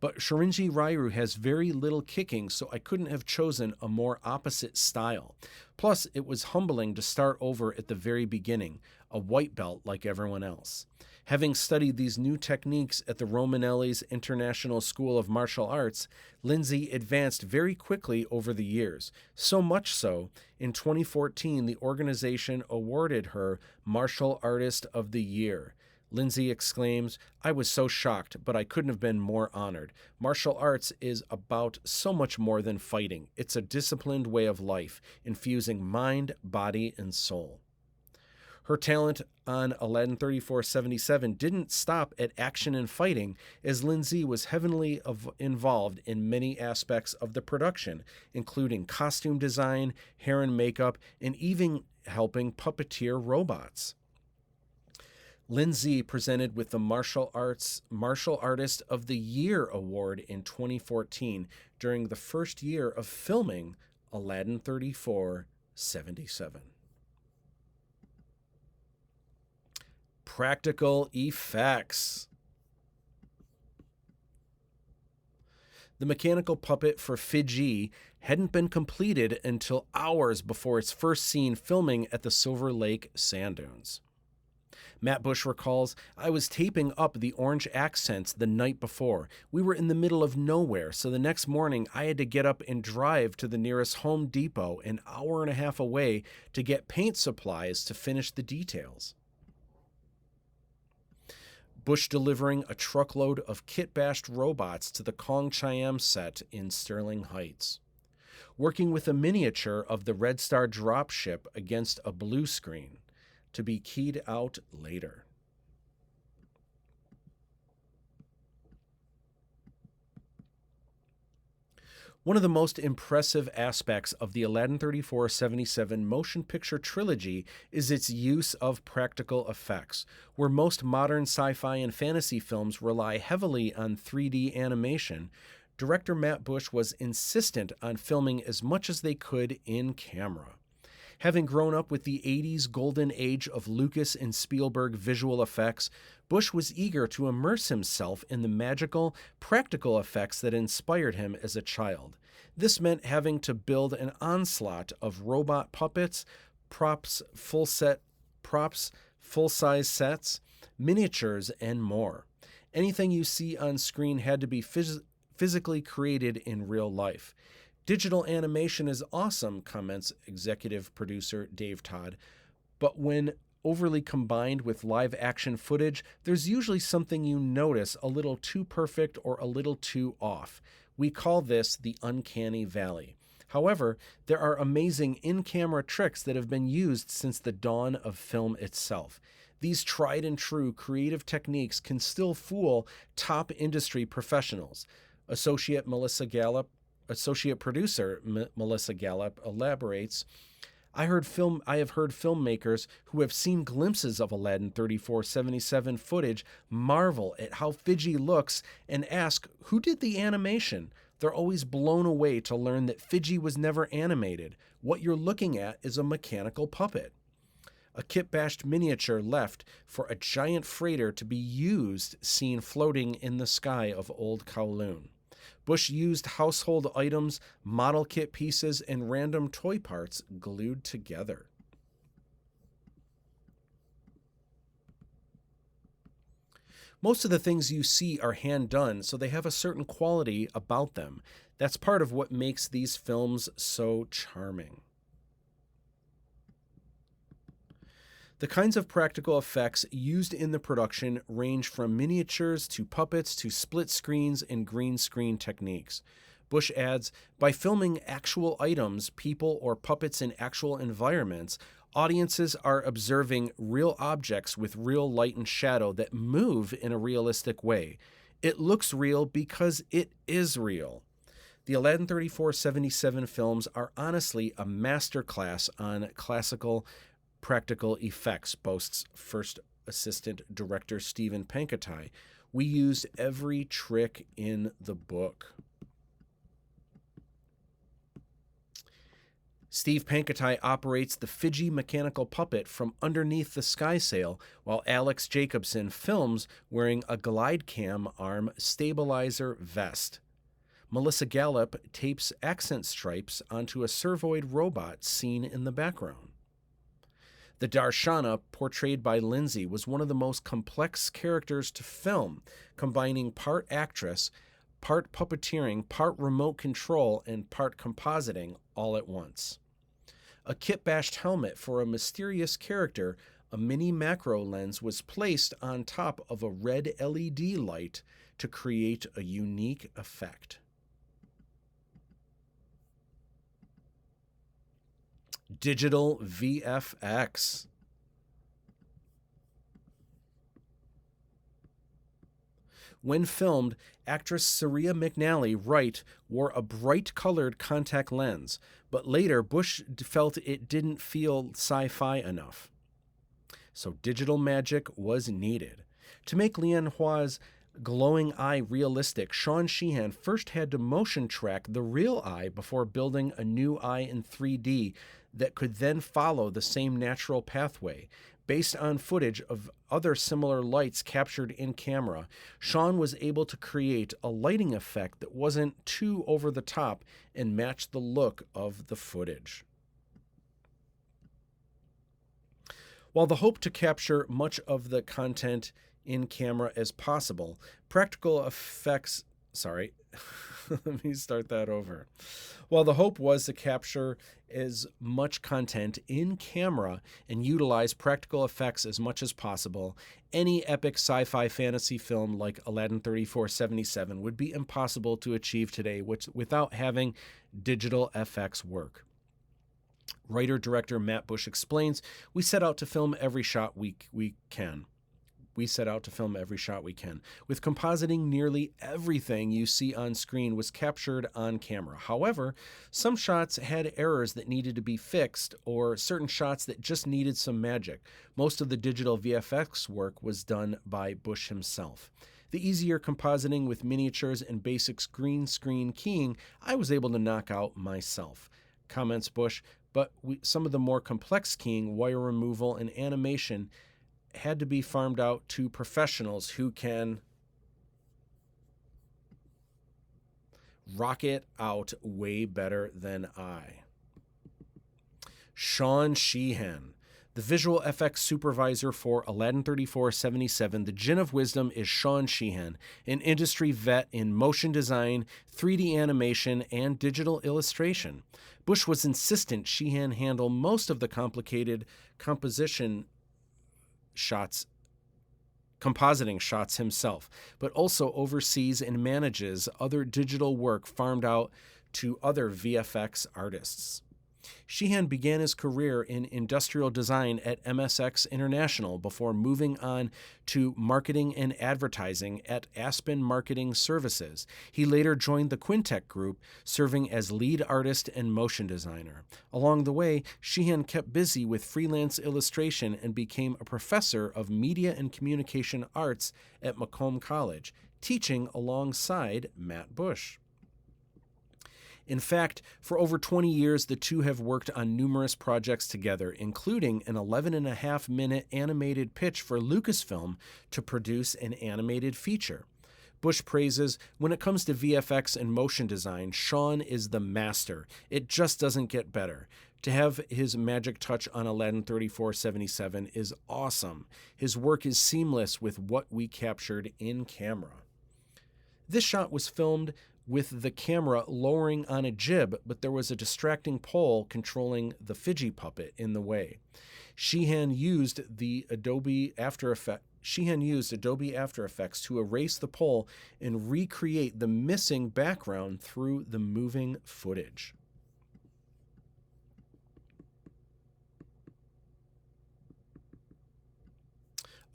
But Shirinji-Ryu has very little kicking, so I couldn't have chosen a more opposite style. Plus, it was humbling to start over at the very beginning, a white belt like everyone else. Having studied these new techniques at the Romanelli's International School of Martial Arts, Lindsay advanced very quickly over the years. So much so, in 2014, the organization awarded her Martial Artist of the Year. Lindsay exclaims, "I was so shocked, but I couldn't have been more honored. Martial arts is about so much more than fighting. It's a disciplined way of life, infusing mind, body, and soul." Her talent on Aladdin 3477 didn't stop at action and fighting, as Lindsay was heavily involved in many aspects of the production, including costume design, hair and makeup, and even helping puppeteer robots. Lindsay presented with the Martial Artist of the Year award in 2014 during the first year of filming Aladdin 3477. Practical effects. The mechanical puppet for Fiji hadn't been completed until hours before its first scene filming at the Silver Lake sand dunes. Matt Busch recalls, "I was taping up the orange accents the night before. We were in the middle of nowhere, so the next morning I had to get up and drive to the nearest Home Depot an hour and a half away to get paint supplies to finish the details." Busch delivering a truckload of kit-bashed robots to the Kong Cham set in Sterling Heights. Working with a miniature of the Red Star dropship against a blue screen, to be keyed out later. One of the most impressive aspects of the Aladdin 3477 motion picture trilogy is its use of practical effects. Where most modern sci-fi and fantasy films rely heavily on 3D animation, director Matt Busch was insistent on filming as much as they could in camera. Having grown up with the 80s golden age of Lucas and Spielberg visual effects, Busch was eager to immerse himself in the magical, practical effects that inspired him as a child. This meant having to build an onslaught of robot puppets, props, full-size sets, miniatures, and more. Anything you see on screen had to be physically created in real life. Digital animation is awesome, comments executive producer Dave Todd, but when overly combined with live action footage, there's usually something you notice a little too perfect or a little too off. We call this the uncanny valley. However, there are amazing in-camera tricks that have been used since the dawn of film itself. These tried and true creative techniques can still fool top industry professionals. Associate producer Melissa Gallup elaborates, I have heard filmmakers who have seen glimpses of Aladdin 3477 footage marvel at how Fiji looks and ask, who did the animation? They're always blown away to learn that Fiji was never animated. What you're looking at is a mechanical puppet. A kit-bashed miniature left for a giant freighter to be used seen floating in the sky of Old Kowloon. Busch used household items, model kit pieces, and random toy parts glued together. Most of the things you see are hand-done, so they have a certain quality about them. That's part of what makes these films so charming. The kinds of practical effects used in the production range from miniatures to puppets to split screens and green screen techniques. Busch adds, by filming actual items, people, or puppets in actual environments, audiences are observing real objects with real light and shadow that move in a realistic way. It looks real because it is real. The Aladdin 3477 films are honestly a masterclass on classical practical effects, boasts first assistant director Stephen Pankatai. We used every trick in the book. Steve Pankatai operates the Fiji mechanical puppet from underneath the skysail, while Alex Jacobson films wearing a glide cam arm stabilizer vest. Melissa Gallup tapes accent stripes onto a servoid robot seen in the background. The Darshana, portrayed by Lindsay, was one of the most complex characters to film, combining part actress, part puppeteering, part remote control, and part compositing all at once. A kit-bashed helmet for a mysterious character, a mini macro lens was placed on top of a red LED light to create a unique effect. Digital VFX. When filmed, actress Saria McNally Wright wore a bright-colored contact lens, but later Busch felt it didn't feel sci-fi enough. So digital magic was needed. To make Lian Hua's glowing eye realistic, Sean Sheehan first had to motion track the real eye before building a new eye in 3D that could then follow the same natural pathway. Based on footage of other similar lights captured in camera, Sean was able to create a lighting effect that wasn't too over the top and matched the look of the footage. While the hope to capture much of the content in camera as possible, practical effects, let me start that over. While the hope was to capture as much content in camera and utilize practical effects as much as possible, any epic sci-fi fantasy film like Aladdin 3477 would be impossible to achieve today without having digital FX work. Writer-director Matt Busch explains, we set out to film every shot we can. we set out to film every shot we can. With compositing, nearly everything you see on screen was captured on camera. However, some shots had errors that needed to be fixed, or certain shots that just needed some magic. Most of the digital VFX work was done by Busch himself. The easier compositing with miniatures and basic green screen keying, I was able to knock out myself. Comments Busch, but some of the more complex keying, wire removal, and animation had to be farmed out to professionals who can rock it out way better than I. Sean Sheehan. The visual FX supervisor for Aladdin 3477, the Jinn of Wisdom, is Sean Sheehan, an industry vet in motion design, 3D animation, and digital illustration. Busch was insistent Sheehan handle most of the complicated compositing shots himself, but also oversees and manages other digital work farmed out to other VFX artists. Sheehan began his career in industrial design at MSX International before moving on to marketing and advertising at Aspen Marketing Services. He later joined the Quintec Group, serving as lead artist and motion designer. Along the way, Sheehan kept busy with freelance illustration and became a professor of media and communication arts at Macomb College, teaching alongside Matt Busch. In fact, for over 20 years, the two have worked on numerous projects together, including an 11.5-minute animated pitch for Lucasfilm to produce an animated feature. Busch praises, when it comes to VFX and motion design, Sean is the master. It just doesn't get better. To have his magic touch on Aladdin 3477 is awesome. His work is seamless with what we captured in camera. This shot was filmed with the camera lowering on a jib, but there was a distracting pole controlling the Fidgy puppet in the way. Sheehan used Adobe After Effects to erase the pole and recreate the missing background through the moving footage.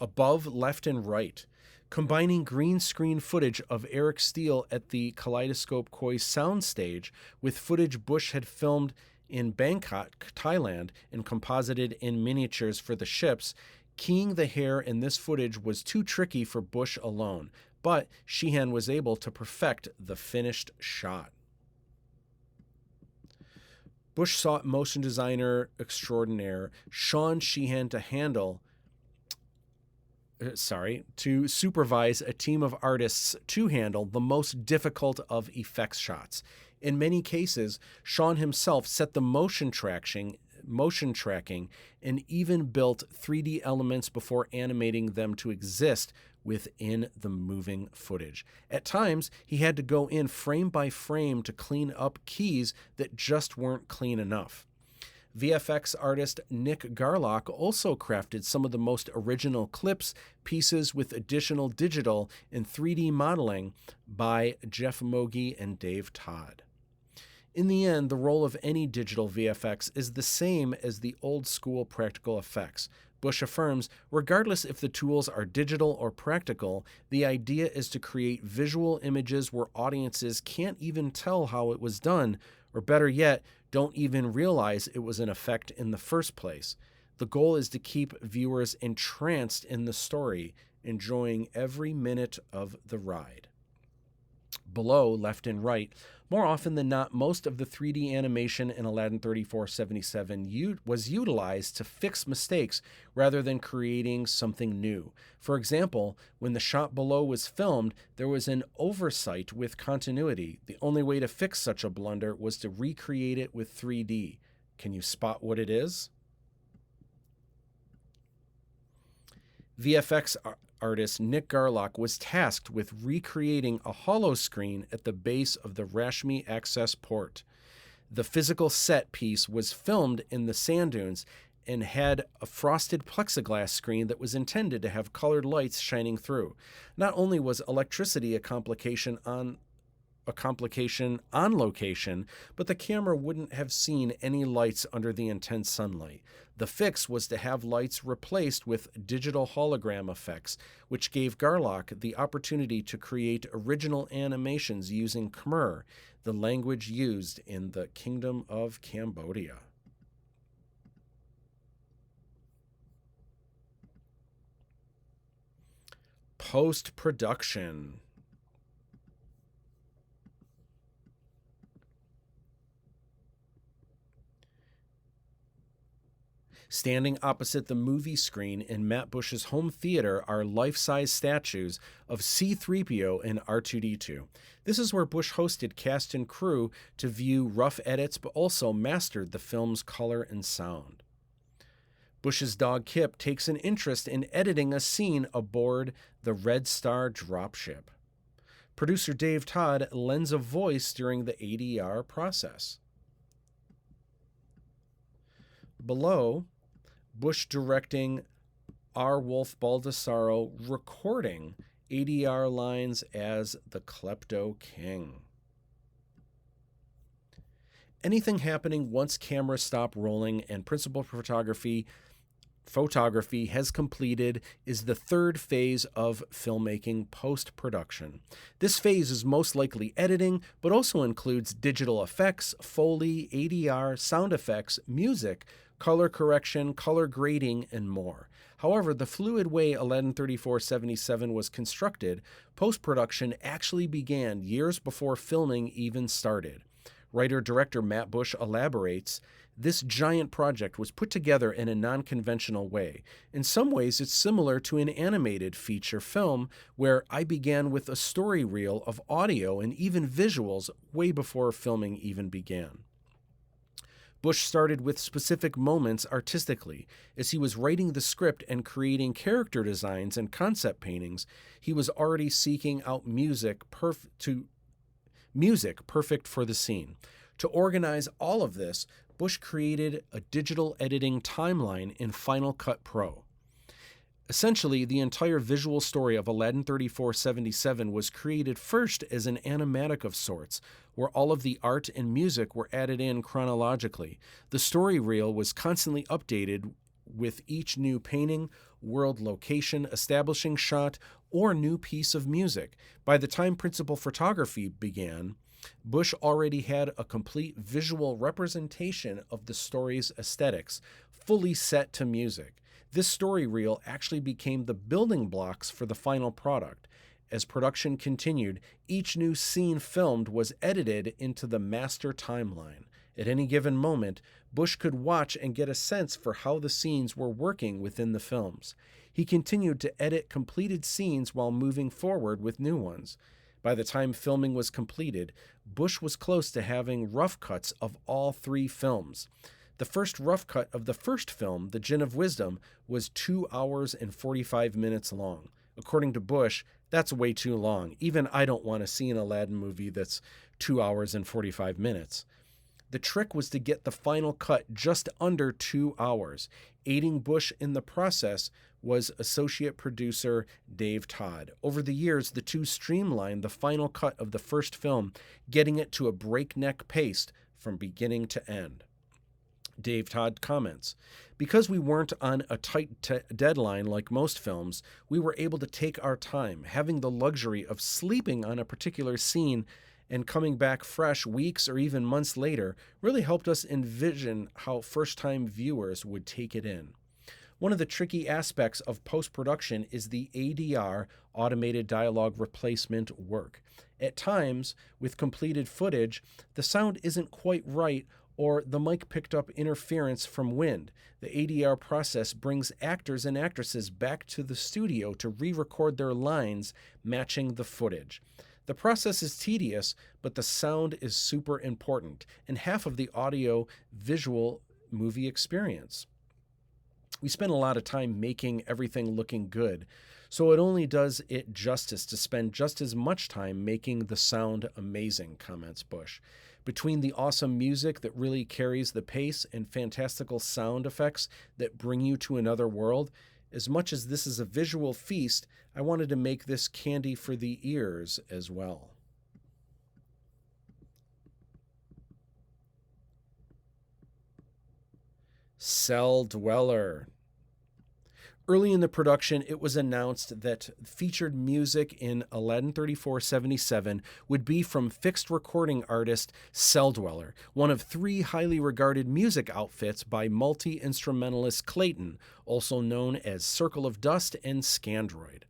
Above, left, and right. Combining green screen footage of Eric Steele at the Kaleidoscope Koi soundstage with footage Busch had filmed in Bangkok, Thailand, and composited in miniatures for the ships, keying the hair in this footage was too tricky for Busch alone, but Sheehan was able to perfect the finished shot. Busch sought motion designer extraordinaire Sean Sheehan to supervise a team of artists to handle the most difficult of effects shots. In many cases, Sean himself set the motion tracking, and even built 3D elements before animating them to exist within the moving footage. At times, he had to go in frame by frame to clean up keys that just weren't clean enough. VFX artist Nick Garlock also crafted some of the most original clips, pieces with additional digital and 3D modeling by Jeff Mogi and Dave Todd. In the end, the role of any digital VFX is the same as the old-school practical effects. Busch affirms, regardless if the tools are digital or practical, the idea is to create visual images where audiences can't even tell how it was done, or better yet, don't even realize it was an effect in the first place. The goal is to keep viewers entranced in the story, enjoying every minute of the ride. Below, left and right, more often than not, most of the 3D animation in Aladdin 3477 was utilized to fix mistakes rather than creating something new. For example, when the shot below was filmed, there was an oversight with continuity. The only way to fix such a blunder was to recreate it with 3D. Can you spot what it is? VFX artist Nick Garlock was tasked with recreating a hollow screen at the base of the Rashmi access port. The physical set piece was filmed in the sand dunes and had a frosted plexiglass screen that was intended to have colored lights shining through. Not only was electricity a complication on a complication on location, but the camera wouldn't have seen any lights under the intense sunlight. The fix was to have lights replaced with digital hologram effects, which gave Garlock the opportunity to create original animations using Khmer, the language used in the Kingdom of Cambodia. Post-production. Standing opposite the movie screen in Matt Busch's home theater are life-size statues of C-3PO and R2-D2. This is where Busch hosted cast and crew to view rough edits, but also mastered the film's color and sound. Busch's dog Kip takes an interest in editing a scene aboard the Red Star dropship. Producer Dave Todd lends a voice during the ADR process. Below, Busch directing R. Wolf Baldessaro recording ADR lines as the Klepto King. Anything happening once cameras stop rolling and principal photography has completed is the third phase of filmmaking, post-production. This phase is most likely editing, but also includes digital effects, Foley, ADR, sound effects, music, color correction, color grading, and more. However, the fluid way Aladdin 3477 was constructed, post-production actually began years before filming even started. Writer-director Matt Busch elaborates, "This giant project was put together in a non-conventional way. In some ways, it's similar to an animated feature film where I began with a story reel of audio and even visuals way before filming even began." Busch started with specific moments artistically. As he was writing the script and creating character designs and concept paintings, he was already seeking out music perfect for the scene. To organize all of this, Busch created a digital editing timeline in Final Cut Pro. Essentially, the entire visual story of Aladdin 3477 was created first as an animatic of sorts, where all of the art and music were added in chronologically. The story reel was constantly updated with each new painting, world location, establishing shot, or new piece of music. By the time principal photography began, Busch already had a complete visual representation of the story's aesthetics, fully set to music. This story reel actually became the building blocks for the final product. As production continued, each new scene filmed was edited into the master timeline. At any given moment, Busch could watch and get a sense for how the scenes were working within the films. He continued to edit completed scenes while moving forward with new ones. By the time filming was completed, Busch was close to having rough cuts of all three films. The first rough cut of the first film, The Jinn of Wisdom, was 2 hours and 45 minutes long. According to Busch, that's way too long. Even I don't want to see an Aladdin movie that's 2 hours and 45 minutes. The trick was to get the final cut just under 2 hours. Aiding Busch in the process was associate producer Dave Todd. Over the years, the two streamlined the final cut of the first film, getting it to a breakneck pace from beginning to end. Dave Todd comments, "Because we weren't on a tight deadline like most films, we were able to take our time, having the luxury of sleeping on a particular scene and coming back fresh weeks or even months later really helped us envision how first-time viewers would take it in." One of the tricky aspects of post-production is the ADR, automated dialogue replacement work. At times, with completed footage, the sound isn't quite right or the mic picked up interference from wind. The ADR process brings actors and actresses back to the studio to re-record their lines matching the footage. The process is tedious, but the sound is super important and half of the audio-visual movie experience. We spend a lot of time making everything looking good, so it only does it justice to spend just as much time making the sound amazing, comments Busch. Between the awesome music that really carries the pace and fantastical sound effects that bring you to another world, as much as this is a visual feast, I wanted to make this candy for the ears as well. Cell Dweller. Early in the production, it was announced that featured music in Aladdin 3477 would be from fixed recording artist Cell Dweller, one of 3 highly regarded music outfits by multi-instrumentalist Clayton, also known as Circle of Dust and Scandroid.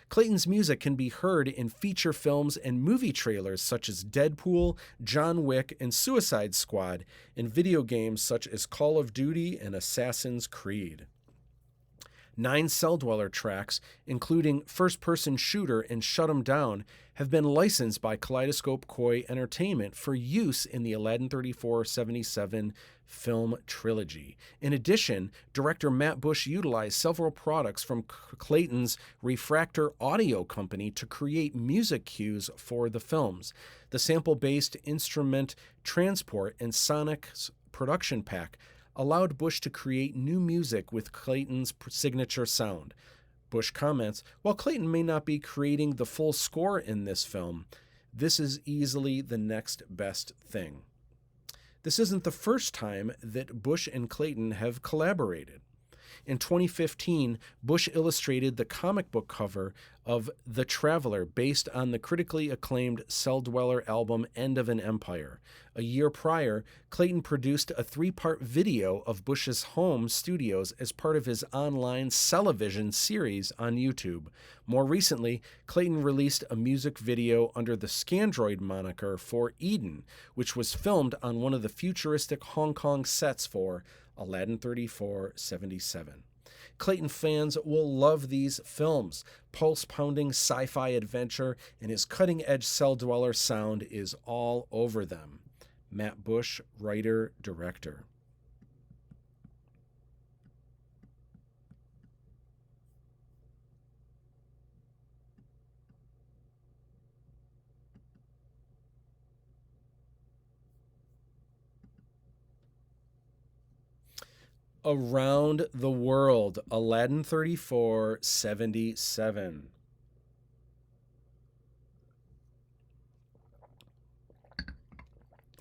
Clayton's music can be heard in feature films and movie trailers such as Deadpool, John Wick, and Suicide Squad, and video games such as Call of Duty and Assassin's Creed. 9 Cell Dweller tracks, including First Person Shooter and Shut 'Em Down, have been licensed by Kaleidoscope Koi Entertainment for use in the Aladdin 3477 film trilogy. In addition, director Matt Busch utilized several products from Clayton's Refractor Audio Company to create music cues for the films. The sample-based instrument transport and Sonic's production pack allowed Busch to create new music with Clayton's signature sound. Busch comments, "While Clayton may not be creating the full score in this film, this is easily the next best thing." This isn't the first time that Busch and Clayton have collaborated. In 2015, Busch illustrated the comic book cover of The Traveler based on the critically acclaimed Cell Dweller album End of an Empire. A year prior, Clayton produced a 3-part video of Busch's home studios as part of his online Cellivision series on YouTube. More recently, Clayton released a music video under the Scandroid moniker for Eden, which was filmed on one of the futuristic Hong Kong sets for Aladdin 3477. Clayton fans will love these films. Pulse-pounding sci-fi adventure and his cutting-edge Cell Dweller sound is all over them. Matt Busch, writer-director. Around the World, Aladdin 3477.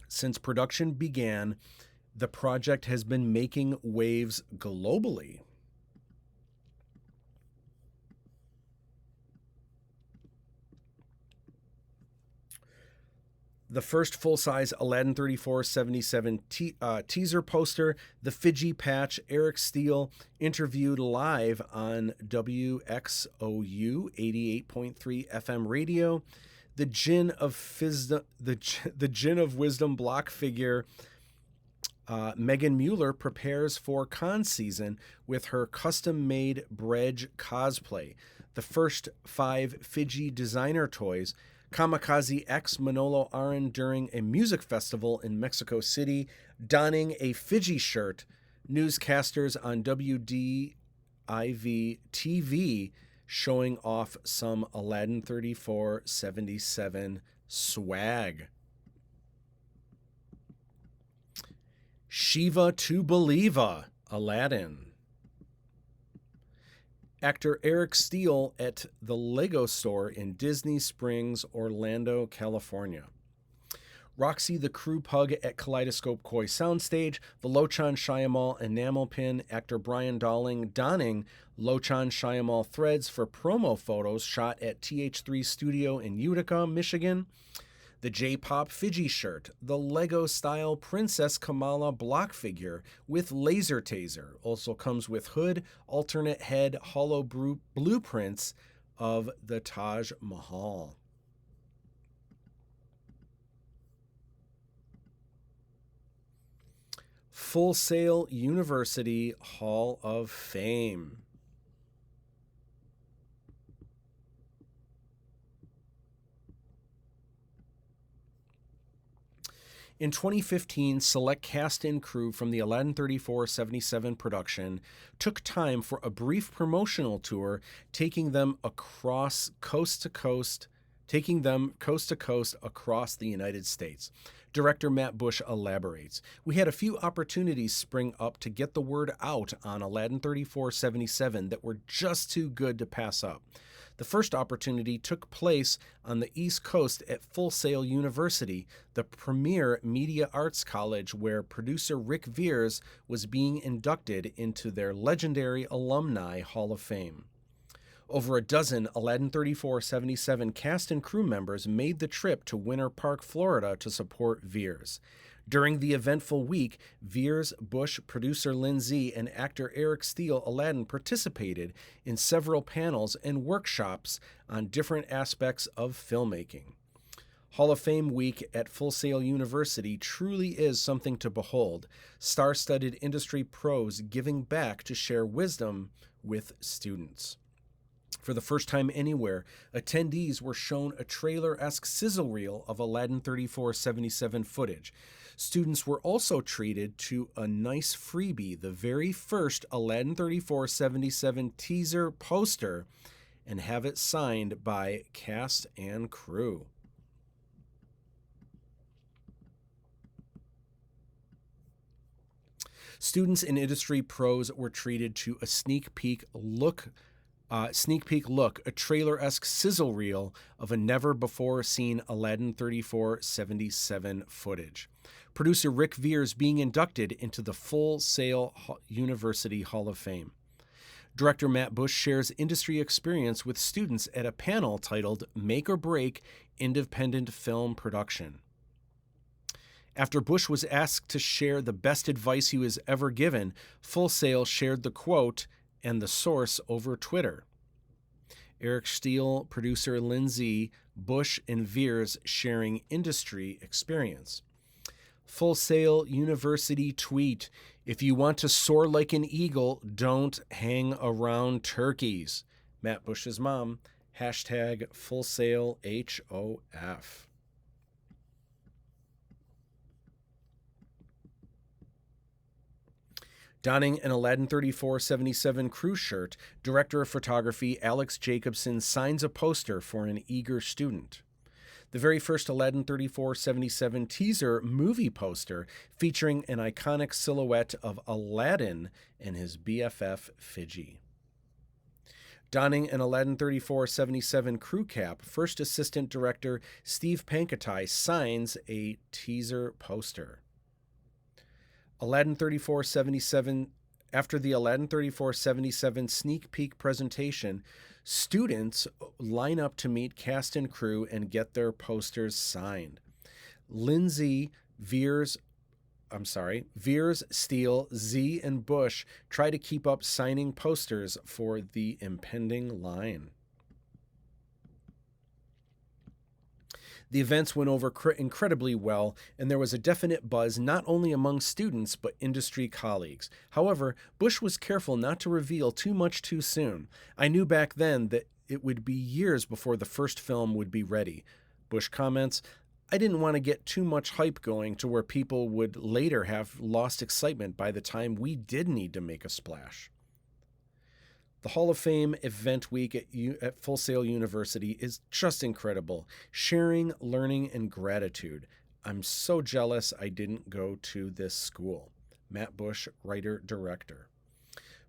Since production began, the project has been making waves globally. The first full-size Aladdin 3477 teaser poster, the Fiji patch, Eric Steele interviewed live on WXOU 88.3 FM radio. The Jinn of Wisdom block figure Megan Mueller prepares for con season with her custom-made Bredge cosplay. The first 5 Fiji designer toys, Kamikaze X Manolo Aran during a music festival in Mexico City, donning a Fiji shirt, newscasters on WDIV TV showing off some Aladdin 3477 swag. Shiva to Believer, Aladdin. Actor Eric Steele at the Lego store in Disney Springs, Orlando, California. Roxy the Crew Pug at Kaleidoscope Koi Soundstage, the Lochan Shyamalan enamel pin, actor Brian Dowling donning Lochan Shyamalan threads for promo photos shot at TH3 Studio in Utica, Michigan. The J-Pop Fiji shirt, the Lego-style Princess Kamala block figure with laser taser, also comes with hood, alternate head, hollow blueprints of the Taj Mahal. Full Sail University Hall of Fame. In 2015, select cast and crew from the Aladdin 3477 production took time for a brief promotional tour, taking them coast to coast across the United States. Director Matt Busch elaborates, "We had a few opportunities spring up to get the word out on Aladdin 3477 that were just too good to pass up. The first opportunity took place on the East Coast at Full Sail University, the premier media arts college where producer Rick Veers was being inducted into their legendary Alumni Hall of Fame. Over a dozen Aladdin 3477 cast and crew members made the trip to Winter Park, Florida to support Veers. During the eventful week, Veers, Busch, producer Lindsay, and actor Eric Steele Aladdin participated in several panels and workshops on different aspects of filmmaking. Hall of Fame week at Full Sail University truly is something to behold. Star-studded industry pros giving back to share wisdom with students. For the first time anywhere, attendees were shown a trailer-esque sizzle reel of Aladdin 3477 footage. Students were also treated to a nice freebie, the very first Aladdin 3477 teaser poster, and have it signed by cast and crew. Students and industry pros were treated to a sneak peek look, a trailer-esque sizzle reel of a never-before-seen Aladdin 3477 footage. Producer Rick Veers being inducted into the Full Sail University Hall of Fame. Director Matt Busch shares industry experience with students at a panel titled Make or Break Independent Film Production. After Busch was asked to share the best advice he was ever given, Full Sail shared the quote and the source over Twitter. Eric Steele, producer Lindsay, Busch, and Veers sharing industry experience. Full Sail University tweet, "If you want to soar like an eagle, don't hang around turkeys." Matt Busch's mom, hashtag Full Sail HOF. Donning an Aladdin 3477 crew shirt, director of photography Alex Jacobson signs a poster for an eager student. The very first Aladdin 3477 teaser movie poster featuring an iconic silhouette of Aladdin and his BFF Fidji. Donning an Aladdin 3477 crew cap, first assistant director Steve Pankatai signs a teaser poster. Aladdin 3477, after the Aladdin 3477 sneak peek presentation, students line up to meet cast and crew and get their posters signed. Veers, Steele, Z, and Busch try to keep up signing posters for the impending line. The events went over incredibly well, and there was a definite buzz not only among students but industry colleagues. However, Busch was careful not to reveal too much too soon. "I knew back then that it would be years before the first film would be ready." Busch comments, "I didn't want to get too much hype going to where people would later have lost excitement by the time we did need to make a splash." The Hall of Fame event week at Full Sail University is just incredible. Sharing, learning, and gratitude. I'm so jealous I didn't go to this school. Matt Busch, writer-director.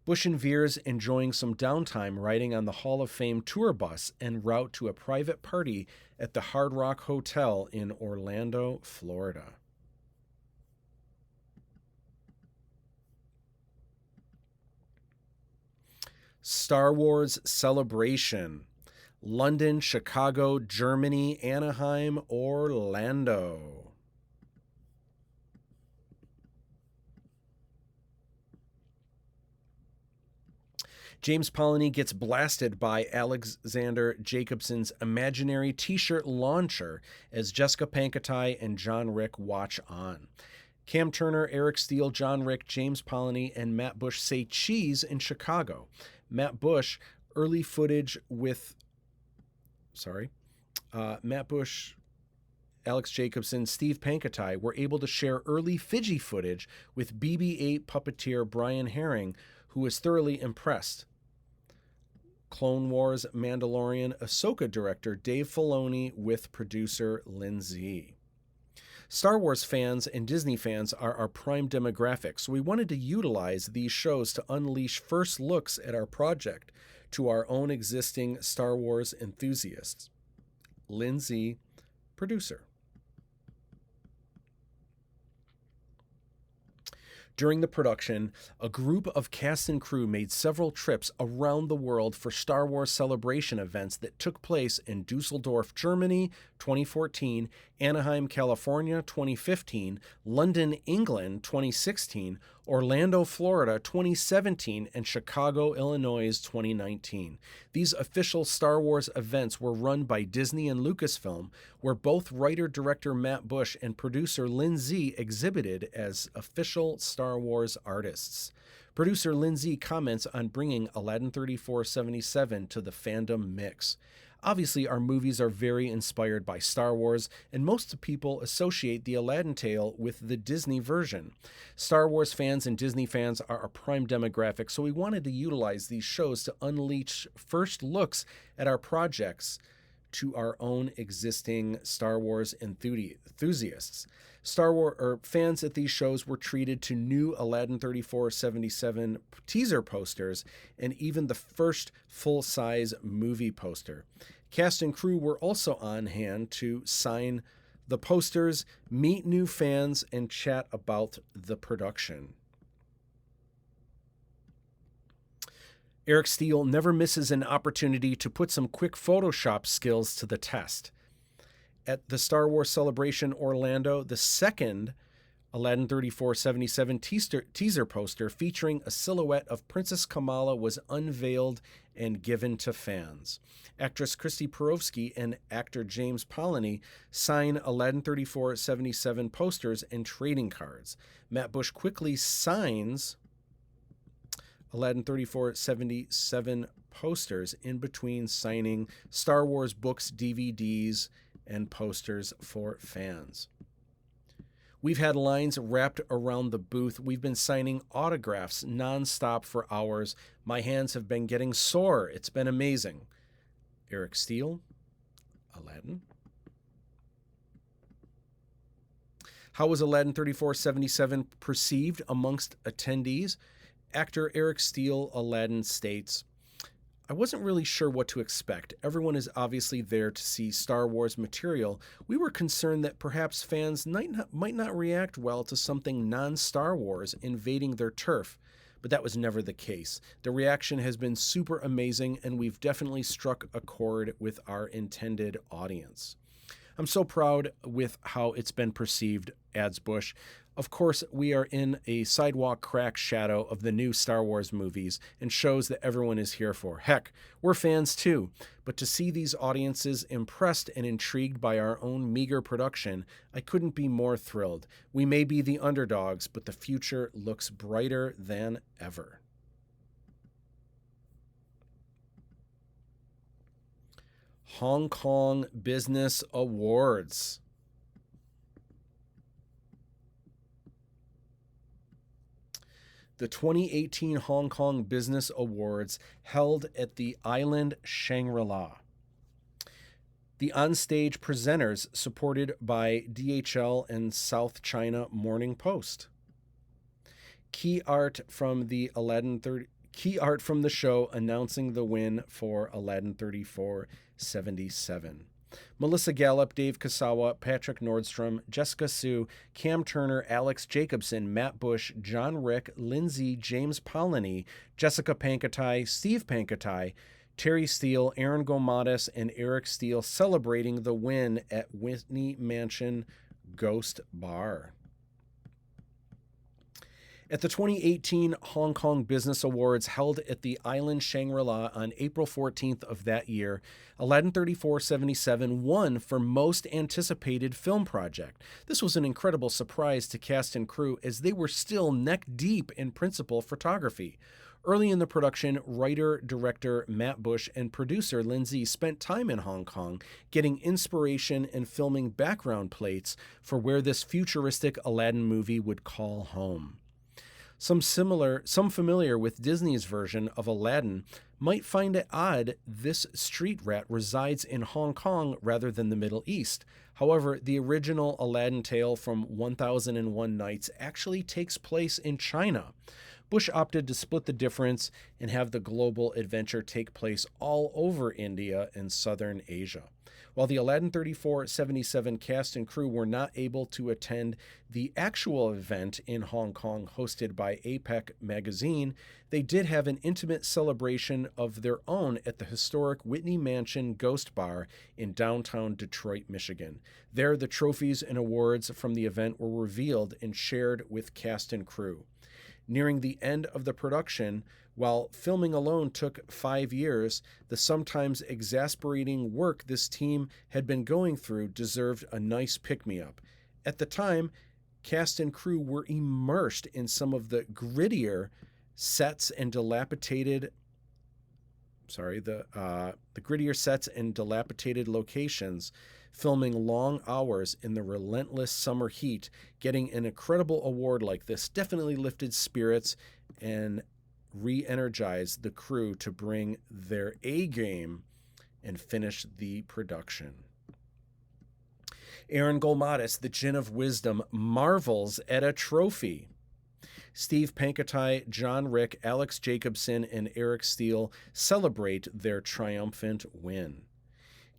Busch and Veers enjoying some downtime riding on the Hall of Fame tour bus en route to a private party at the Hard Rock Hotel in Orlando, Florida. Star Wars Celebration. London, Chicago, Germany, Anaheim, Orlando. James Polony gets blasted by Alexander Jacobson's imaginary t-shirt launcher as Jessica Pankatai and John Rick watch on. Cam Turner, Eric Steele, John Rick, James Polony, and Matt Busch say cheese in Chicago. Matt Busch, early footage with... Matt Busch, Alex Jacobson, Steve Pankatai were able to share early Fidji footage with BB-8 puppeteer Brian Herring, who was thoroughly impressed. Clone Wars, Mandalorian, Ahsoka director Dave Filoni with producer Lindsay. Star Wars fans and Disney fans are our prime demographic, so we wanted to utilize these shows to unleash first looks at our project. to our own existing Star Wars enthusiasts. Lindsay, producer. During the production, a group of cast and crew made several trips around the world for Star Wars celebration events that took place in Dusseldorf, Germany, 2014, Anaheim, California, 2015, London, England, 2016, Orlando, Florida, 2017, and Chicago, Illinois, 2019. These official Star Wars events were run by Disney and Lucasfilm, where both writer-director Matt Busch and producer Lindsay exhibited as official Star Wars artists. Producer Lindsay comments on bringing Aladdin 3477 to the fandom mix. Obviously, our movies are very inspired by Star Wars, and most people associate the Aladdin tale with the Disney version. Star Wars fans and Disney fans are a prime demographic, so we wanted to utilize these shows to unleash first looks at our projects to our own existing Star Wars enthusiasts. Star Wars fans at these shows were treated to new Aladdin 3477 teaser posters and even the first full-size movie poster. Cast and crew were also on hand to sign the posters, meet new fans, and chat about the production. Eric Steele never misses an opportunity to put some quick Photoshop skills to the test. At the Star Wars Celebration Orlando, the second Aladdin 3477 teaser poster featuring a silhouette of Princess Kamala was unveiled and given to fans. Actress Christy Perovsky and actor James Polany sign Aladdin 3477 posters and trading cards. Matt Busch quickly signs Aladdin 3477 posters in between signing Star Wars books, DVDs, and posters for fans. We've had lines wrapped around the booth. We've been signing autographs nonstop for hours. My hands have been getting sore. It's been amazing. Eric Steele, Aladdin. How was Aladdin 3477 perceived amongst attendees? Actor Eric Steele, Aladdin, states, I wasn't really sure what to expect. Everyone is obviously there to see Star Wars material. We were concerned that perhaps fans might not react well to something non-Star Wars invading their turf, but that was never the case. The reaction has been super amazing, and we've definitely struck a chord with our intended audience. I'm so proud with how it's been perceived, adds Busch. Of course, we are in a sidewalk crack shadow of the new Star Wars movies and shows that everyone is here for. Heck, we're fans too, but to see these audiences impressed and intrigued by our own meager production, I couldn't be more thrilled. We may be the underdogs, but the future looks brighter than ever. Hong Kong Business Awards. The 2018 Hong Kong Business Awards held at the Island Shangri-La. The onstage presenters supported by DHL and South China Morning Post. Key art from the show announcing the win for Aladdin 3477. Melissa Gallup, Dave Kasawa, Patrick Nordstrom, Jessica Sue, Cam Turner, Alex Jacobson, Matt Busch, John Rick, Lindsay, James Polany, Jessica Pankatai, Steve Pankatai, Terry Steele, Aaron Gomatis, and Eric Steele celebrating the win at Whitney Mansion Ghost Bar. At the 2018 Hong Kong Business Awards held at the Island Shangri-La on April 14th of that year, Aladdin 3477 won for Most Anticipated Film Project. This was an incredible surprise to cast and crew as they were still neck-deep in principal photography. Early in the production, writer-director Matt Busch and producer Lindsay spent time in Hong Kong getting inspiration and filming background plates for where this futuristic Aladdin movie would call home. Some familiar with Disney's version of Aladdin might find it odd this street rat resides in Hong Kong rather than the Middle East. However, the original Aladdin tale from 1001 Nights actually takes place in China. Busch opted to split the difference and have the global adventure take place all over India and southern Asia. While the Aladdin 3477 cast and crew were not able to attend the actual event in Hong Kong hosted by APEC magazine, they did have an intimate celebration of their own at the historic Whitney Mansion Ghost Bar in downtown Detroit, Michigan. There, the trophies and awards from the event were revealed and shared with cast and crew. Nearing the end of the production, while filming alone took 5 years, the sometimes exasperating work this team had been going through deserved a nice pick-me-up. At the time, cast and crew were immersed in some of the grittier sets and dilapidated locations, filming long hours in the relentless summer heat. Getting an incredible award like this definitely lifted spirits and re-energized the crew to bring their A game and finish the production. Aaron Golmatis, the Jinn of Wisdom, marvels at a trophy. Steve Pankotai, John Rick, Alex Jacobson, and Eric Steele celebrate their triumphant win.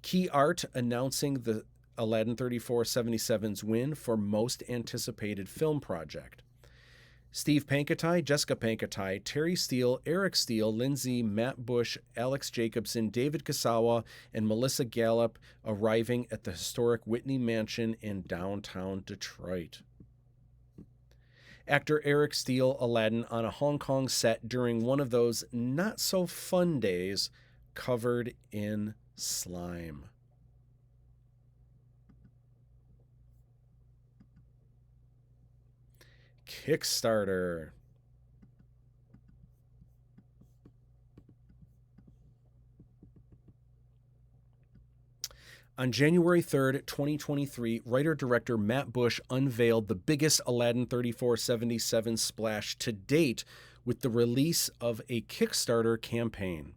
Key art announcing the Aladdin 3477's win for most anticipated film project. Steve Pankotai, Jessica Pankotai, Terry Steele, Eric Steele, Lindsay, Matt Busch, Alex Jacobson, David Kasawa, and Melissa Gallup arriving at the historic Whitney Mansion in downtown Detroit. Actor Eric Steele, Aladdin, on a Hong Kong set during one of those not-so-fun days, covered in slime. Kickstarter. On January 3rd, 2023, writer-director Matt Busch unveiled the biggest Aladdin 3477 splash to date with the release of a Kickstarter campaign.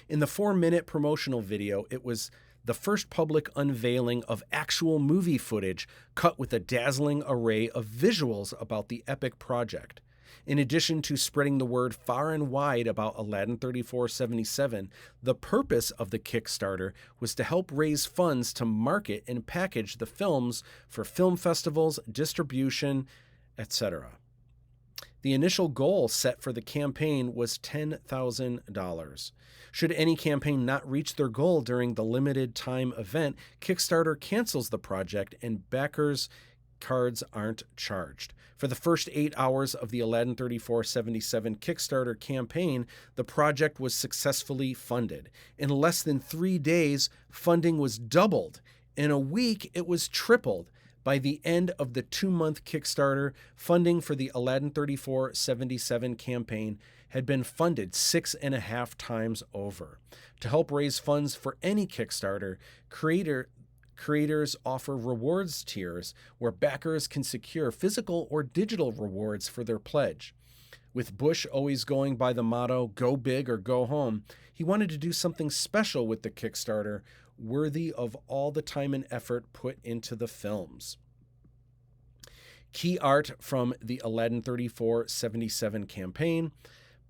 In the 4-minute promotional video, it was the first public unveiling of actual movie footage cut with a dazzling array of visuals about the epic project. In addition to spreading the word far and wide about Aladdin 3477, the purpose of the Kickstarter was to help raise funds to market and package the films for film festivals, distribution, etc. The initial goal set for the campaign was $10,000. Should any campaign not reach their goal during the limited time event, Kickstarter cancels the project and backers' cards aren't charged. For the first 8 hours of the Aladdin 3477 Kickstarter campaign, the project was successfully funded. In less than 3 days, funding was doubled. In a week, it was tripled. By the end of the 2-month Kickstarter, funding for the Aladdin 3477 campaign had been funded 6.5 times over. To help raise funds for any Kickstarter, creators offer rewards tiers where backers can secure physical or digital rewards for their pledge. With Busch always going by the motto, go big or go home, he wanted to do something special with the Kickstarter, worthy of all the time and effort put into the films. Key art from the Aladdin 3477 campaign,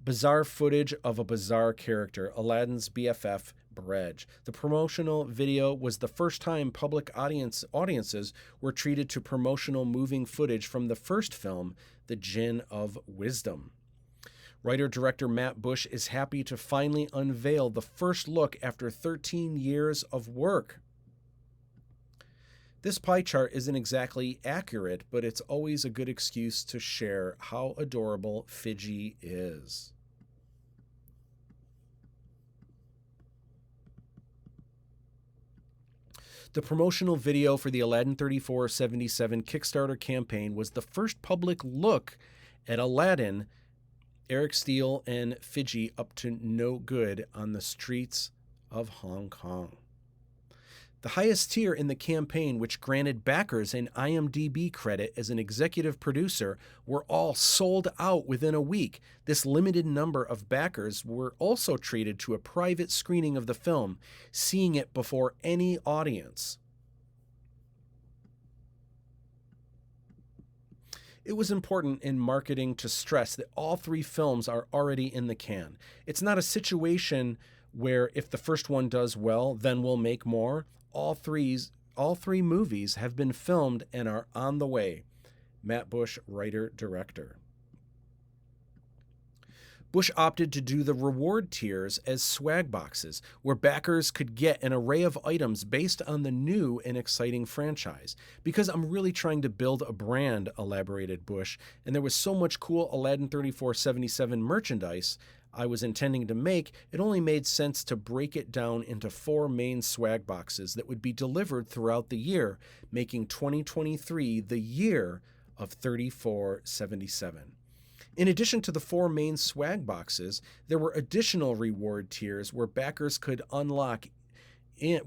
bizarre footage of a bizarre character, Aladdin's BFF, Barej. The promotional video was the first time public audiences were treated to promotional moving footage from the first film, The Jinn of Wisdom. Writer-director Matt Busch is happy to finally unveil the first look after 13 years of work. This pie chart isn't exactly accurate, but it's always a good excuse to share how adorable Fiji is. The promotional video for the Aladdin 3477 Kickstarter campaign was the first public look at Aladdin, Eric Steele, and Fiji up to no good on the streets of Hong Kong. The highest tier in the campaign, which granted backers an IMDb credit as an executive producer, were all sold out within a week. This limited number of backers were also treated to a private screening of the film, seeing it before any audience. It was important in marketing to stress that all 3 films are already in the can. It's not a situation where if the first one does well, then we'll make more. All three movies have been filmed and are on the way. Matt Busch, writer-director. Busch opted to do the reward tiers as swag boxes, where backers could get an array of items based on the new and exciting franchise. Because I'm really trying to build a brand, elaborated Busch, and there was so much cool Aladdin 3477 merchandise I was intending to make, it only made sense to break it down into 4 main swag boxes that would be delivered throughout the year, making 2023 the year of 3477. In addition to the 4 main swag boxes, there were additional reward tiers where backers could unlock In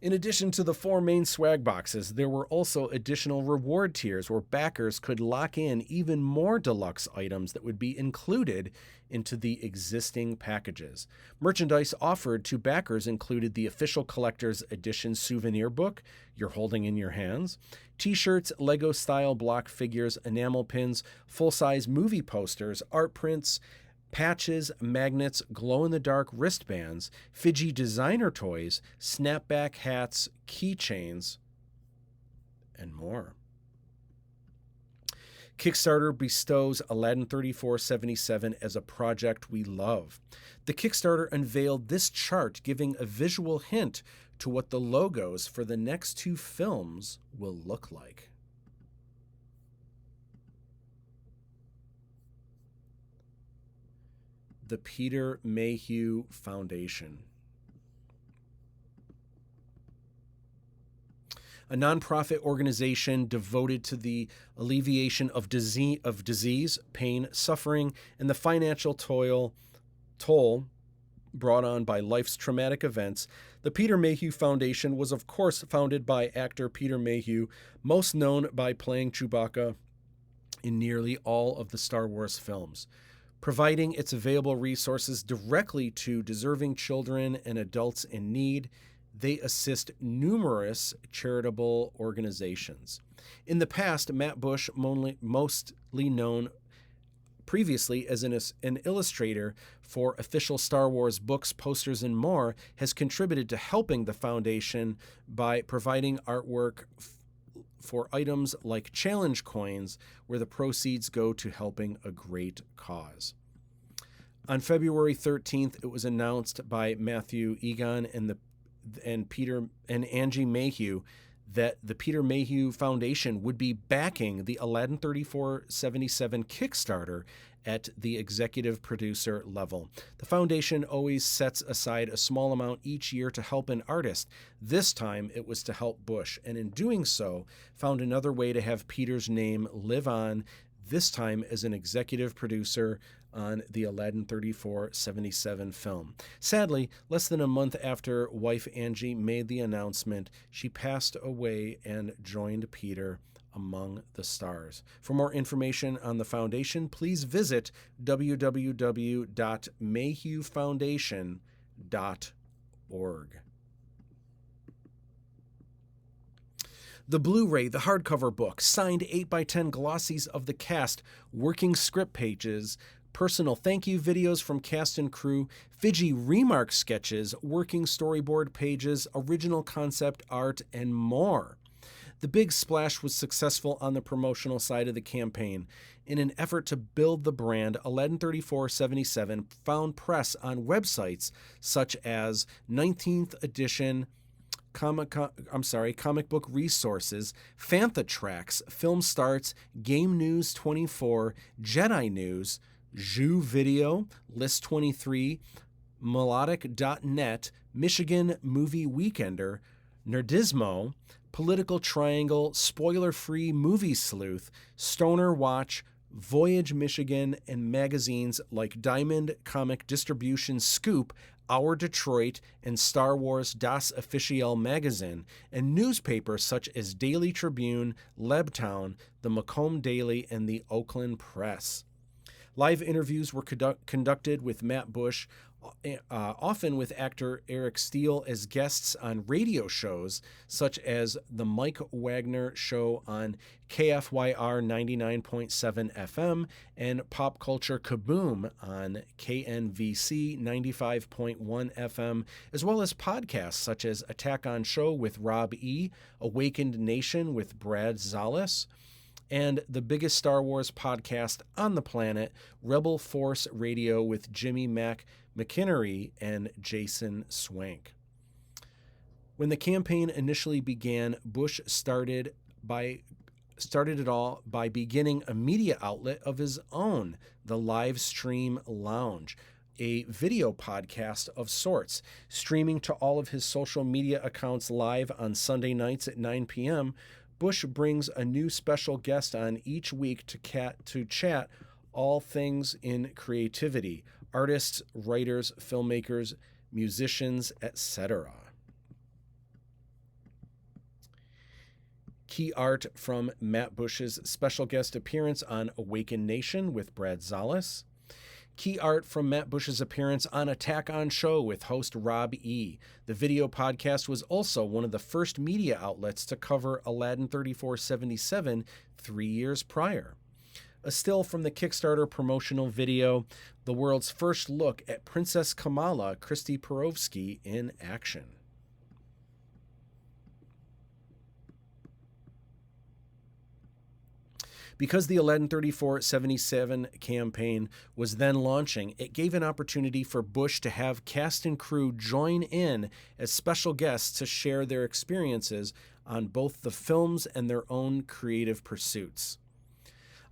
addition to the 4 main swag boxes, there were also additional reward tiers where backers could lock in even more deluxe items that would be included into the existing packages. Merchandise offered to backers included the official collector's edition souvenir book you're holding in your hands, t-shirts, Lego-style block figures, enamel pins, full-size movie posters, art prints, patches, magnets, glow-in-the-dark wristbands, Fiji designer toys, snapback hats, keychains, and more. Kickstarter bestows Aladdin 3477 as a project we love. The Kickstarter unveiled this chart, giving a visual hint to what the logos for the next 2 films will look like. The Peter Mayhew Foundation. A nonprofit organization devoted to the alleviation of disease, pain, suffering, and the financial toll brought on by life's traumatic events, the Peter Mayhew Foundation was of course founded by actor Peter Mayhew, most known by playing Chewbacca in nearly all of the Star Wars films. Providing its available resources directly to deserving children and adults in need, they assist numerous charitable organizations. In the past, Matt Busch, mostly known previously as an illustrator for official Star Wars books, posters, and more, has contributed to helping the foundation by providing artwork for items like challenge coins, where the proceeds go to helping a great cause. On February 13th, it was announced by Matthew Egan and Angie Mayhew that the Peter Mayhew Foundation would be backing the Aladdin 3477 Kickstarter at the executive producer level. The foundation always sets aside a small amount each year to help an artist. This time it was to help Busch, and in doing so, found another way to have Peter's name live on, this time as an executive producer on the Aladdin 3477 film. Sadly, less than a month after wife Angie made the announcement, she passed away and joined Peter among the stars. For more information on the foundation, please visit www.mayhewfoundation.org. The Blu-ray, the hardcover book, signed 8x10 glossies of the cast, working script pages, personal thank you videos from cast and crew, Fiji remark sketches, working storyboard pages, original concept art, and more. The big splash was successful on the promotional side of the campaign. In an effort to build the brand, Aladdin 3477 found press on websites such as 19th Edition, Comic Book Resources, Fantha Tracks, Film Starts, Game News 24, Jedi News, Zhu Video, List 23, Melodic.net, Michigan Movie Weekender, Nerdismo, Political Triangle, Spoiler-Free Movie Sleuth, Stoner Watch, Voyage Michigan, and magazines like Diamond Comic Distribution Scoop, Our Detroit, and Star Wars Das Officiel magazine, and newspapers such as Daily Tribune, Lebtown, the Macomb Daily, and the Oakland Press. Live interviews were conducted with Matt Busch, often with actor Eric Steele as guests on radio shows such as The Mike Wagner Show on KFYR 99.7 FM and Pop Culture Kaboom on KNVC 95.1 FM, as well as podcasts such as Attack on Show with Rob E., Awakened Nation with Brad Zales, and the biggest Star Wars podcast on the planet, Rebel Force Radio with Jimmy McInerney and Jason Swank. When the campaign initially began, Busch started it all by beginning a media outlet of his own, the Live Stream Lounge, a video podcast of sorts, streaming to all of his social media accounts live on Sunday nights at 9 p.m. Busch brings a new special guest on each week to chat all things in creativity, artists, writers, filmmakers, musicians, etc. Key art from Matt Busch's special guest appearance on Awakened Nation with Brad Zales. Key art from Matt Busch's appearance on Attack on Show with host Rob E. The video podcast was also one of the first media outlets to cover Aladdin 3477 3 years prior. A still from the Kickstarter promotional video, the world's first look at Princess Kamala, Christy Perovsky, in action. Because the Aladdin 3477 campaign was then launching, it gave an opportunity for Busch to have cast and crew join in as special guests to share their experiences on both the films and their own creative pursuits.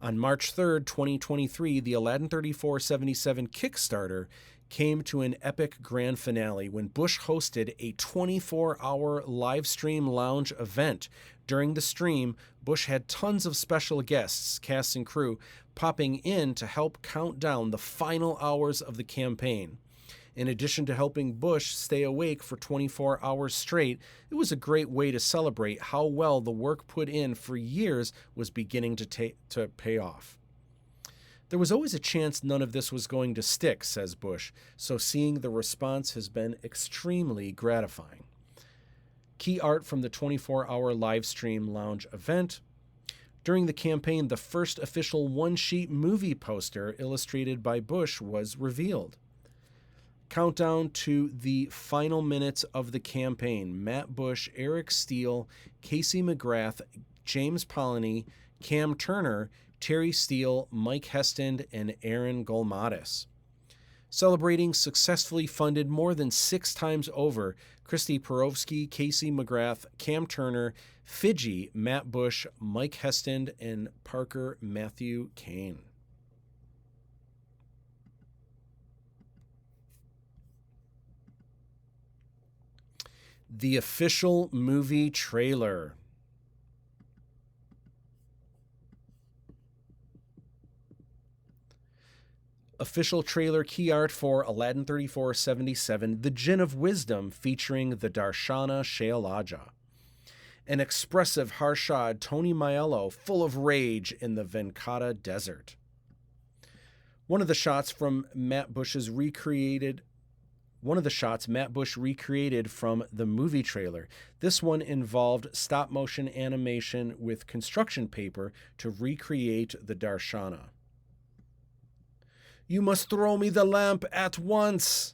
On March 3rd, 2023, the Aladdin 3477 Kickstarter came to an epic grand finale when Busch hosted a 24-hour live stream lounge event. During the stream, Busch had tons of special guests, cast and crew, popping in to help count down the final hours of the campaign. In addition to helping Busch stay awake for 24 hours straight, it was a great way to celebrate how well the work put in for years was beginning to pay off. There was always a chance none of this was going to stick, says Busch, so seeing the response has been extremely gratifying. Key art from the 24-hour live stream lounge event. During the campaign, the first official one-sheet movie poster illustrated by Busch was revealed. Countdown to the final minutes of the campaign. Matt Busch, Eric Steele, Casey McGrath, James Polony, Cam Turner, Terry Steele, Mike Heston, and Aaron Golmatis. Celebrating successfully funded more than 6 times over, Christy Perovsky, Casey McGrath, Cam Turner, Fidji, Matt Busch, Mike Heston, and Parker Matthew Kane. The official movie trailer. Official trailer key art for Aladdin 3477, The Jinn of Wisdom, featuring the Darshana Shailaja. An expressive Harshad Tony Aiello full of rage in the Venata Desert. One of the shots Matt Busch recreated from the movie trailer. This one involved stop-motion animation with construction paper to recreate the Darshana. You must throw me the lamp at once.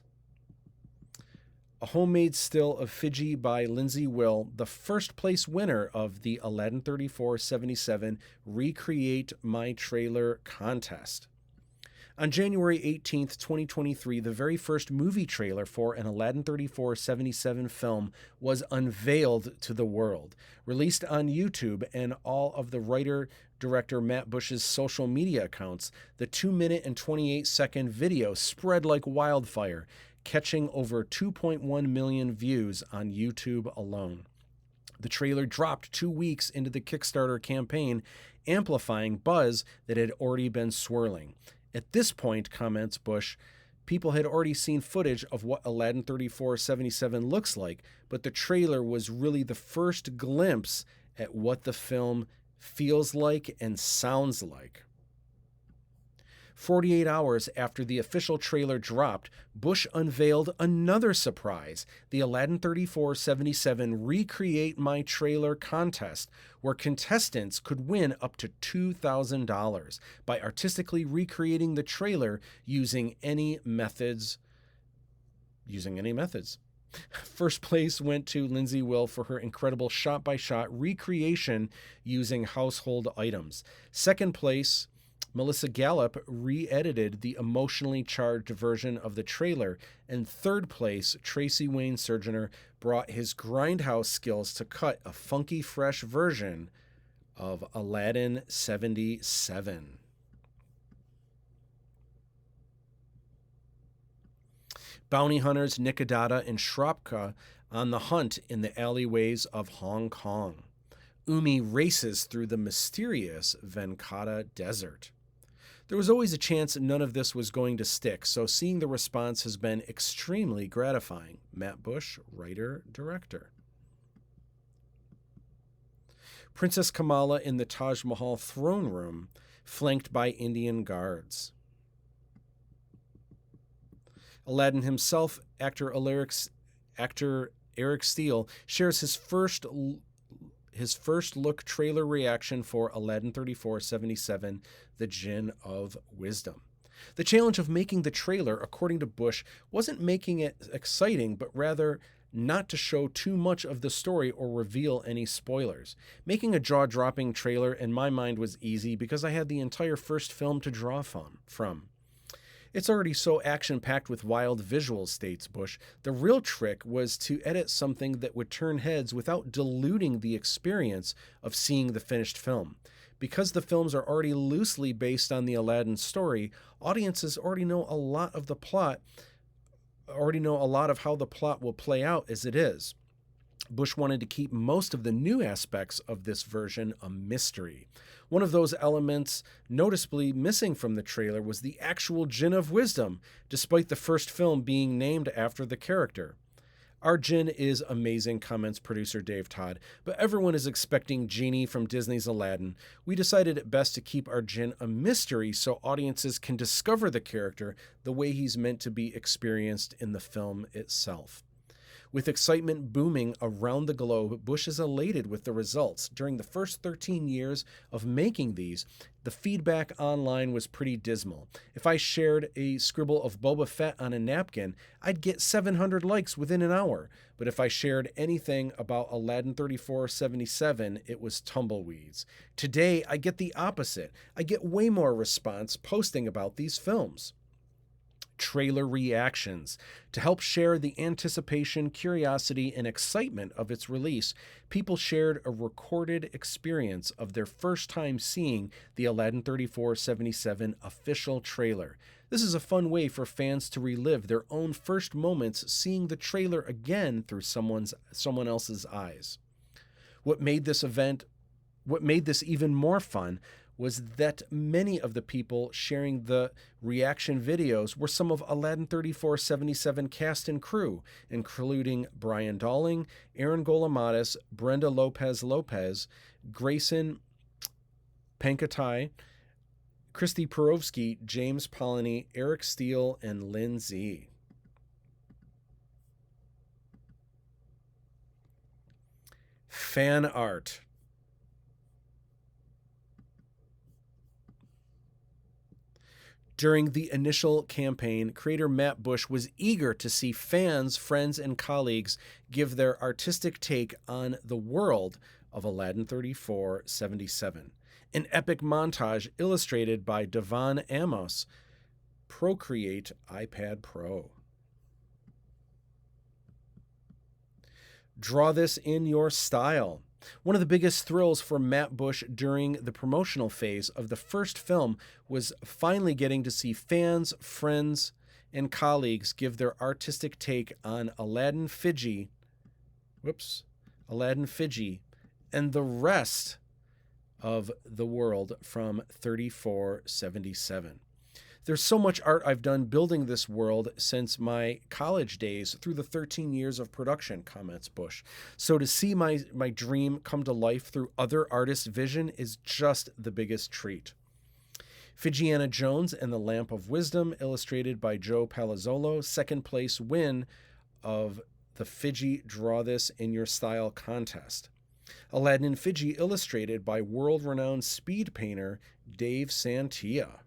A homemade still of Fidji by Lindsay Will, the first place winner of the Aladdin 3477 Recreate My Trailer contest. On January 18th, 2023, the very first movie trailer for an Aladdin 3477 film was unveiled to the world. Released on YouTube and all of the writer-director Matt Busch's social media accounts, the 2-minute and 28-second video spread like wildfire, catching over 2.1 million views on YouTube alone. The trailer dropped 2 weeks into the Kickstarter campaign, amplifying buzz that had already been swirling. At this point, comments Busch, people had already seen footage of what Aladdin 3477 looks like, but the trailer was really the first glimpse at what the film feels like and sounds like. 48 hours after the official trailer dropped, Busch unveiled another surprise, the Aladdin 3477 Recreate My Trailer contest, where contestants could win up to $2,000 by artistically recreating the trailer using any methods. First place went to Lindsay Will for her incredible shot-by-shot recreation using household items. Second place, Melissa Gallup re-edited the emotionally charged version of the trailer. And third place, Tracy Wayne Surgener brought his grindhouse skills to cut a funky, fresh version of Aladdin 77. Bounty hunters Nikodata and Shropka on the hunt in the alleyways of Hong Kong. Umi races through the mysterious Venata Desert. There was always a chance none of this was going to stick, so seeing the response has been extremely gratifying. Matt Busch, writer, director. Princess Kamala in the Taj Mahal throne room, flanked by Indian guards. Aladdin himself, actor Eric Steele, shares his first look trailer reaction for Aladdin 3477, The Jinn of Wisdom. The challenge of making the trailer, according to Busch, wasn't making it exciting, but rather not to show too much of the story or reveal any spoilers. Making a jaw-dropping trailer, in my mind, was easy because I had the entire first film to draw from. It's already so action-packed with wild visuals, states Busch. The real trick was to edit something that would turn heads without diluting the experience of seeing the finished film. Because the films are already loosely based on the Aladdin story, audiences already know a lot of how the plot will play out as it is. Busch wanted to keep most of the new aspects of this version a mystery. One of those elements noticeably missing from the trailer was the actual Jinn of Wisdom, despite the first film being named after the character. Our Jinn is amazing, comments producer Dave Todd, but everyone is expecting Genie from Disney's Aladdin. We decided it best to keep our Jinn a mystery so audiences can discover the character the way he's meant to be experienced in the film itself. With excitement booming around the globe, Busch is elated with the results. During the first 13 years of making these, the feedback online was pretty dismal. If I shared a scribble of Boba Fett on a napkin, I'd get 700 likes within an hour. But if I shared anything about Aladdin 3477, it was tumbleweeds. Today, I get the opposite. I get way more response posting about these films. Trailer reactions. To help share the anticipation, curiosity, and excitement of its release, people shared a recorded experience of their first time seeing the Aladdin 3477 official trailer. This is a fun way for fans to relive their own first moments seeing the trailer again through someone else's eyes. What made this even more fun was that many of the people sharing the reaction videos were some of Aladdin 3477 cast and crew, including Brian Dalling, Aaron Golamatis, Brenda Lopez, Grayson Pankatai, Christy Perovsky, James Polony, Eric Steele, and Lynn Z. Fan art. During the initial campaign, creator Matt Busch was eager to see fans, friends, and colleagues give their artistic take on the world of Aladdin 3477. An epic montage illustrated by Devon Amos, Procreate iPad Pro. Draw this in your style. One of the biggest thrills for Matt Busch during the promotional phase of the first film was finally getting to see fans, friends, and colleagues give their artistic take on Aladdin Fiji, and the rest of the world from 3477. There's so much art I've done building this world since my college days through the 13 years of production, comments Busch. So to see my dream come to life through other artists' vision is just the biggest treat. Fijiana Jones and the Lamp of Wisdom, illustrated by Joe Palazzolo, second place win of the Fiji Draw This in Your Style contest. Aladdin in Fiji, illustrated by world-renowned speed painter Dave Santia.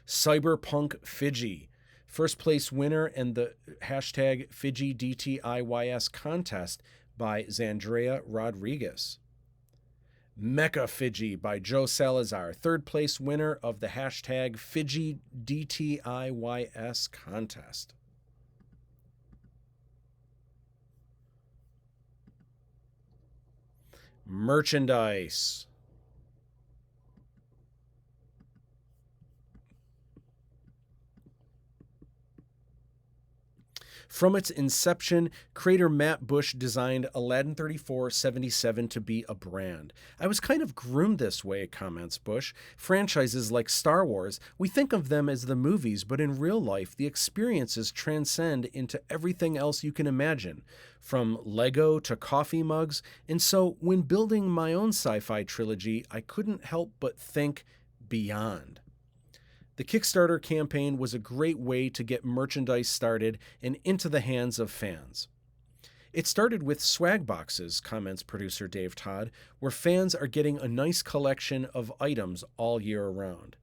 Cyberpunk Fiji, first place winner and the hashtag FijiDTIYS contest by Zandrea Rodriguez. Mecha Fiji by Joe Salazar, third place winner of the hashtag FijiDTIYS contest. Merchandise. From its inception, creator Matt Busch designed Aladdin 3477 to be a brand. I was kind of groomed this way, comments Busch. Franchises like Star Wars, we think of them as the movies, but in real life, the experiences transcend into everything else you can imagine, from Lego to coffee mugs. And so when building my own sci-fi trilogy, I couldn't help but think beyond. The Kickstarter campaign was a great way to get merchandise started and into the hands of fans. It started with swag boxes, comments producer Dave Todd, where fans are getting a nice collection of items all year round.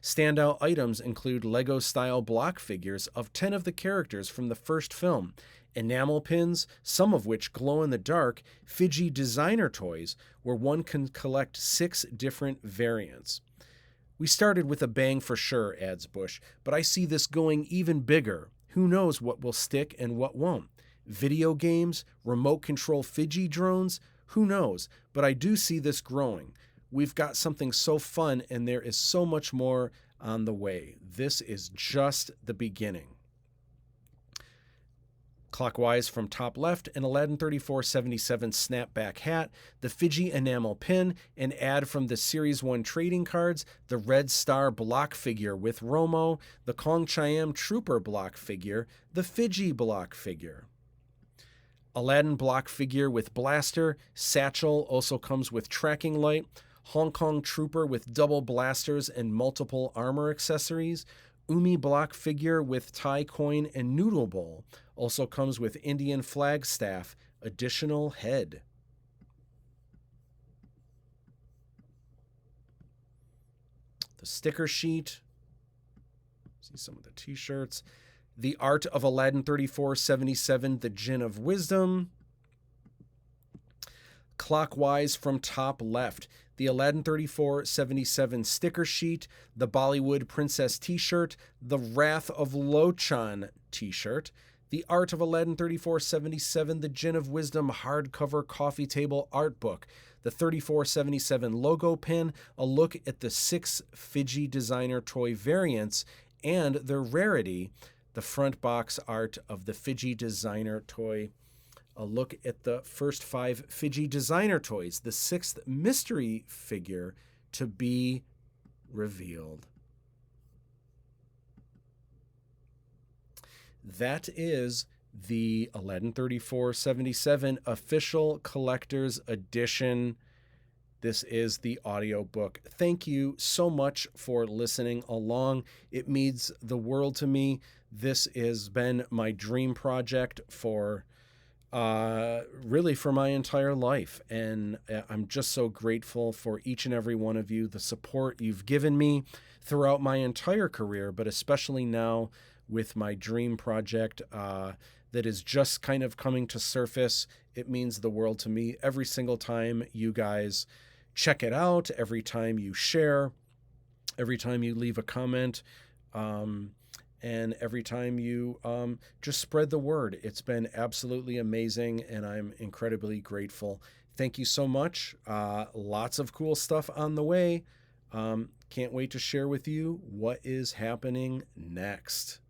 Standout items include Lego-style block figures of 10 of the characters from the first film, enamel pins, some of which glow in the dark, Fiji designer toys, where one can collect 6 different variants. We started with a bang for sure, adds Busch, but I see this going even bigger. Who knows what will stick and what won't? Video games, remote control Fiji drones? Who knows? But I do see this growing. We've got something so fun and there is so much more on the way. This is just the beginning. Clockwise from top left, an Aladdin 3477 snapback hat, the Fiji enamel pin, an ad from the Series 1 trading cards, the Red Star block figure with Romo, the Kong Cham Trooper block figure, the Fiji block figure. Aladdin block figure with blaster, satchel also comes with tracking light, Hong Kong Trooper with double blasters and multiple armor accessories, Umi block figure with Thai coin and noodle bowl, also comes with Indian flag staff, additional head. The sticker sheet. See some of the t-shirts. The art of Aladdin 3477, the Jinn of Wisdom. Clockwise from top left, the Aladdin 3477 sticker sheet, the Bollywood Princess t-shirt, the Wrath of Lochan t-shirt, the Art of Aladdin 3477, the Jinn of Wisdom hardcover coffee table art book, the 3477 logo pin, a look at the 6 Fiji designer toy variants and their rarity, the front box art of the Fiji designer toy, a look at the first 5 Fiji designer toys, the 6th mystery figure to be revealed. That is the Aladdin 3477 official collector's edition. This is the audiobook. Thank you so much for listening along. It means the world to me. This has been my dream project for really for my entire life. And I'm just so grateful for each and every one of you, the support you've given me throughout my entire career, but especially now with my dream project that is just kind of coming to surface. It means the world to me every single time you guys check it out, every time you share, every time you leave a comment, and every time you just spread the word. It's been absolutely amazing, and I'm incredibly grateful. Thank you so much. Lots of cool stuff on the way. Can't wait to share with you what is happening next.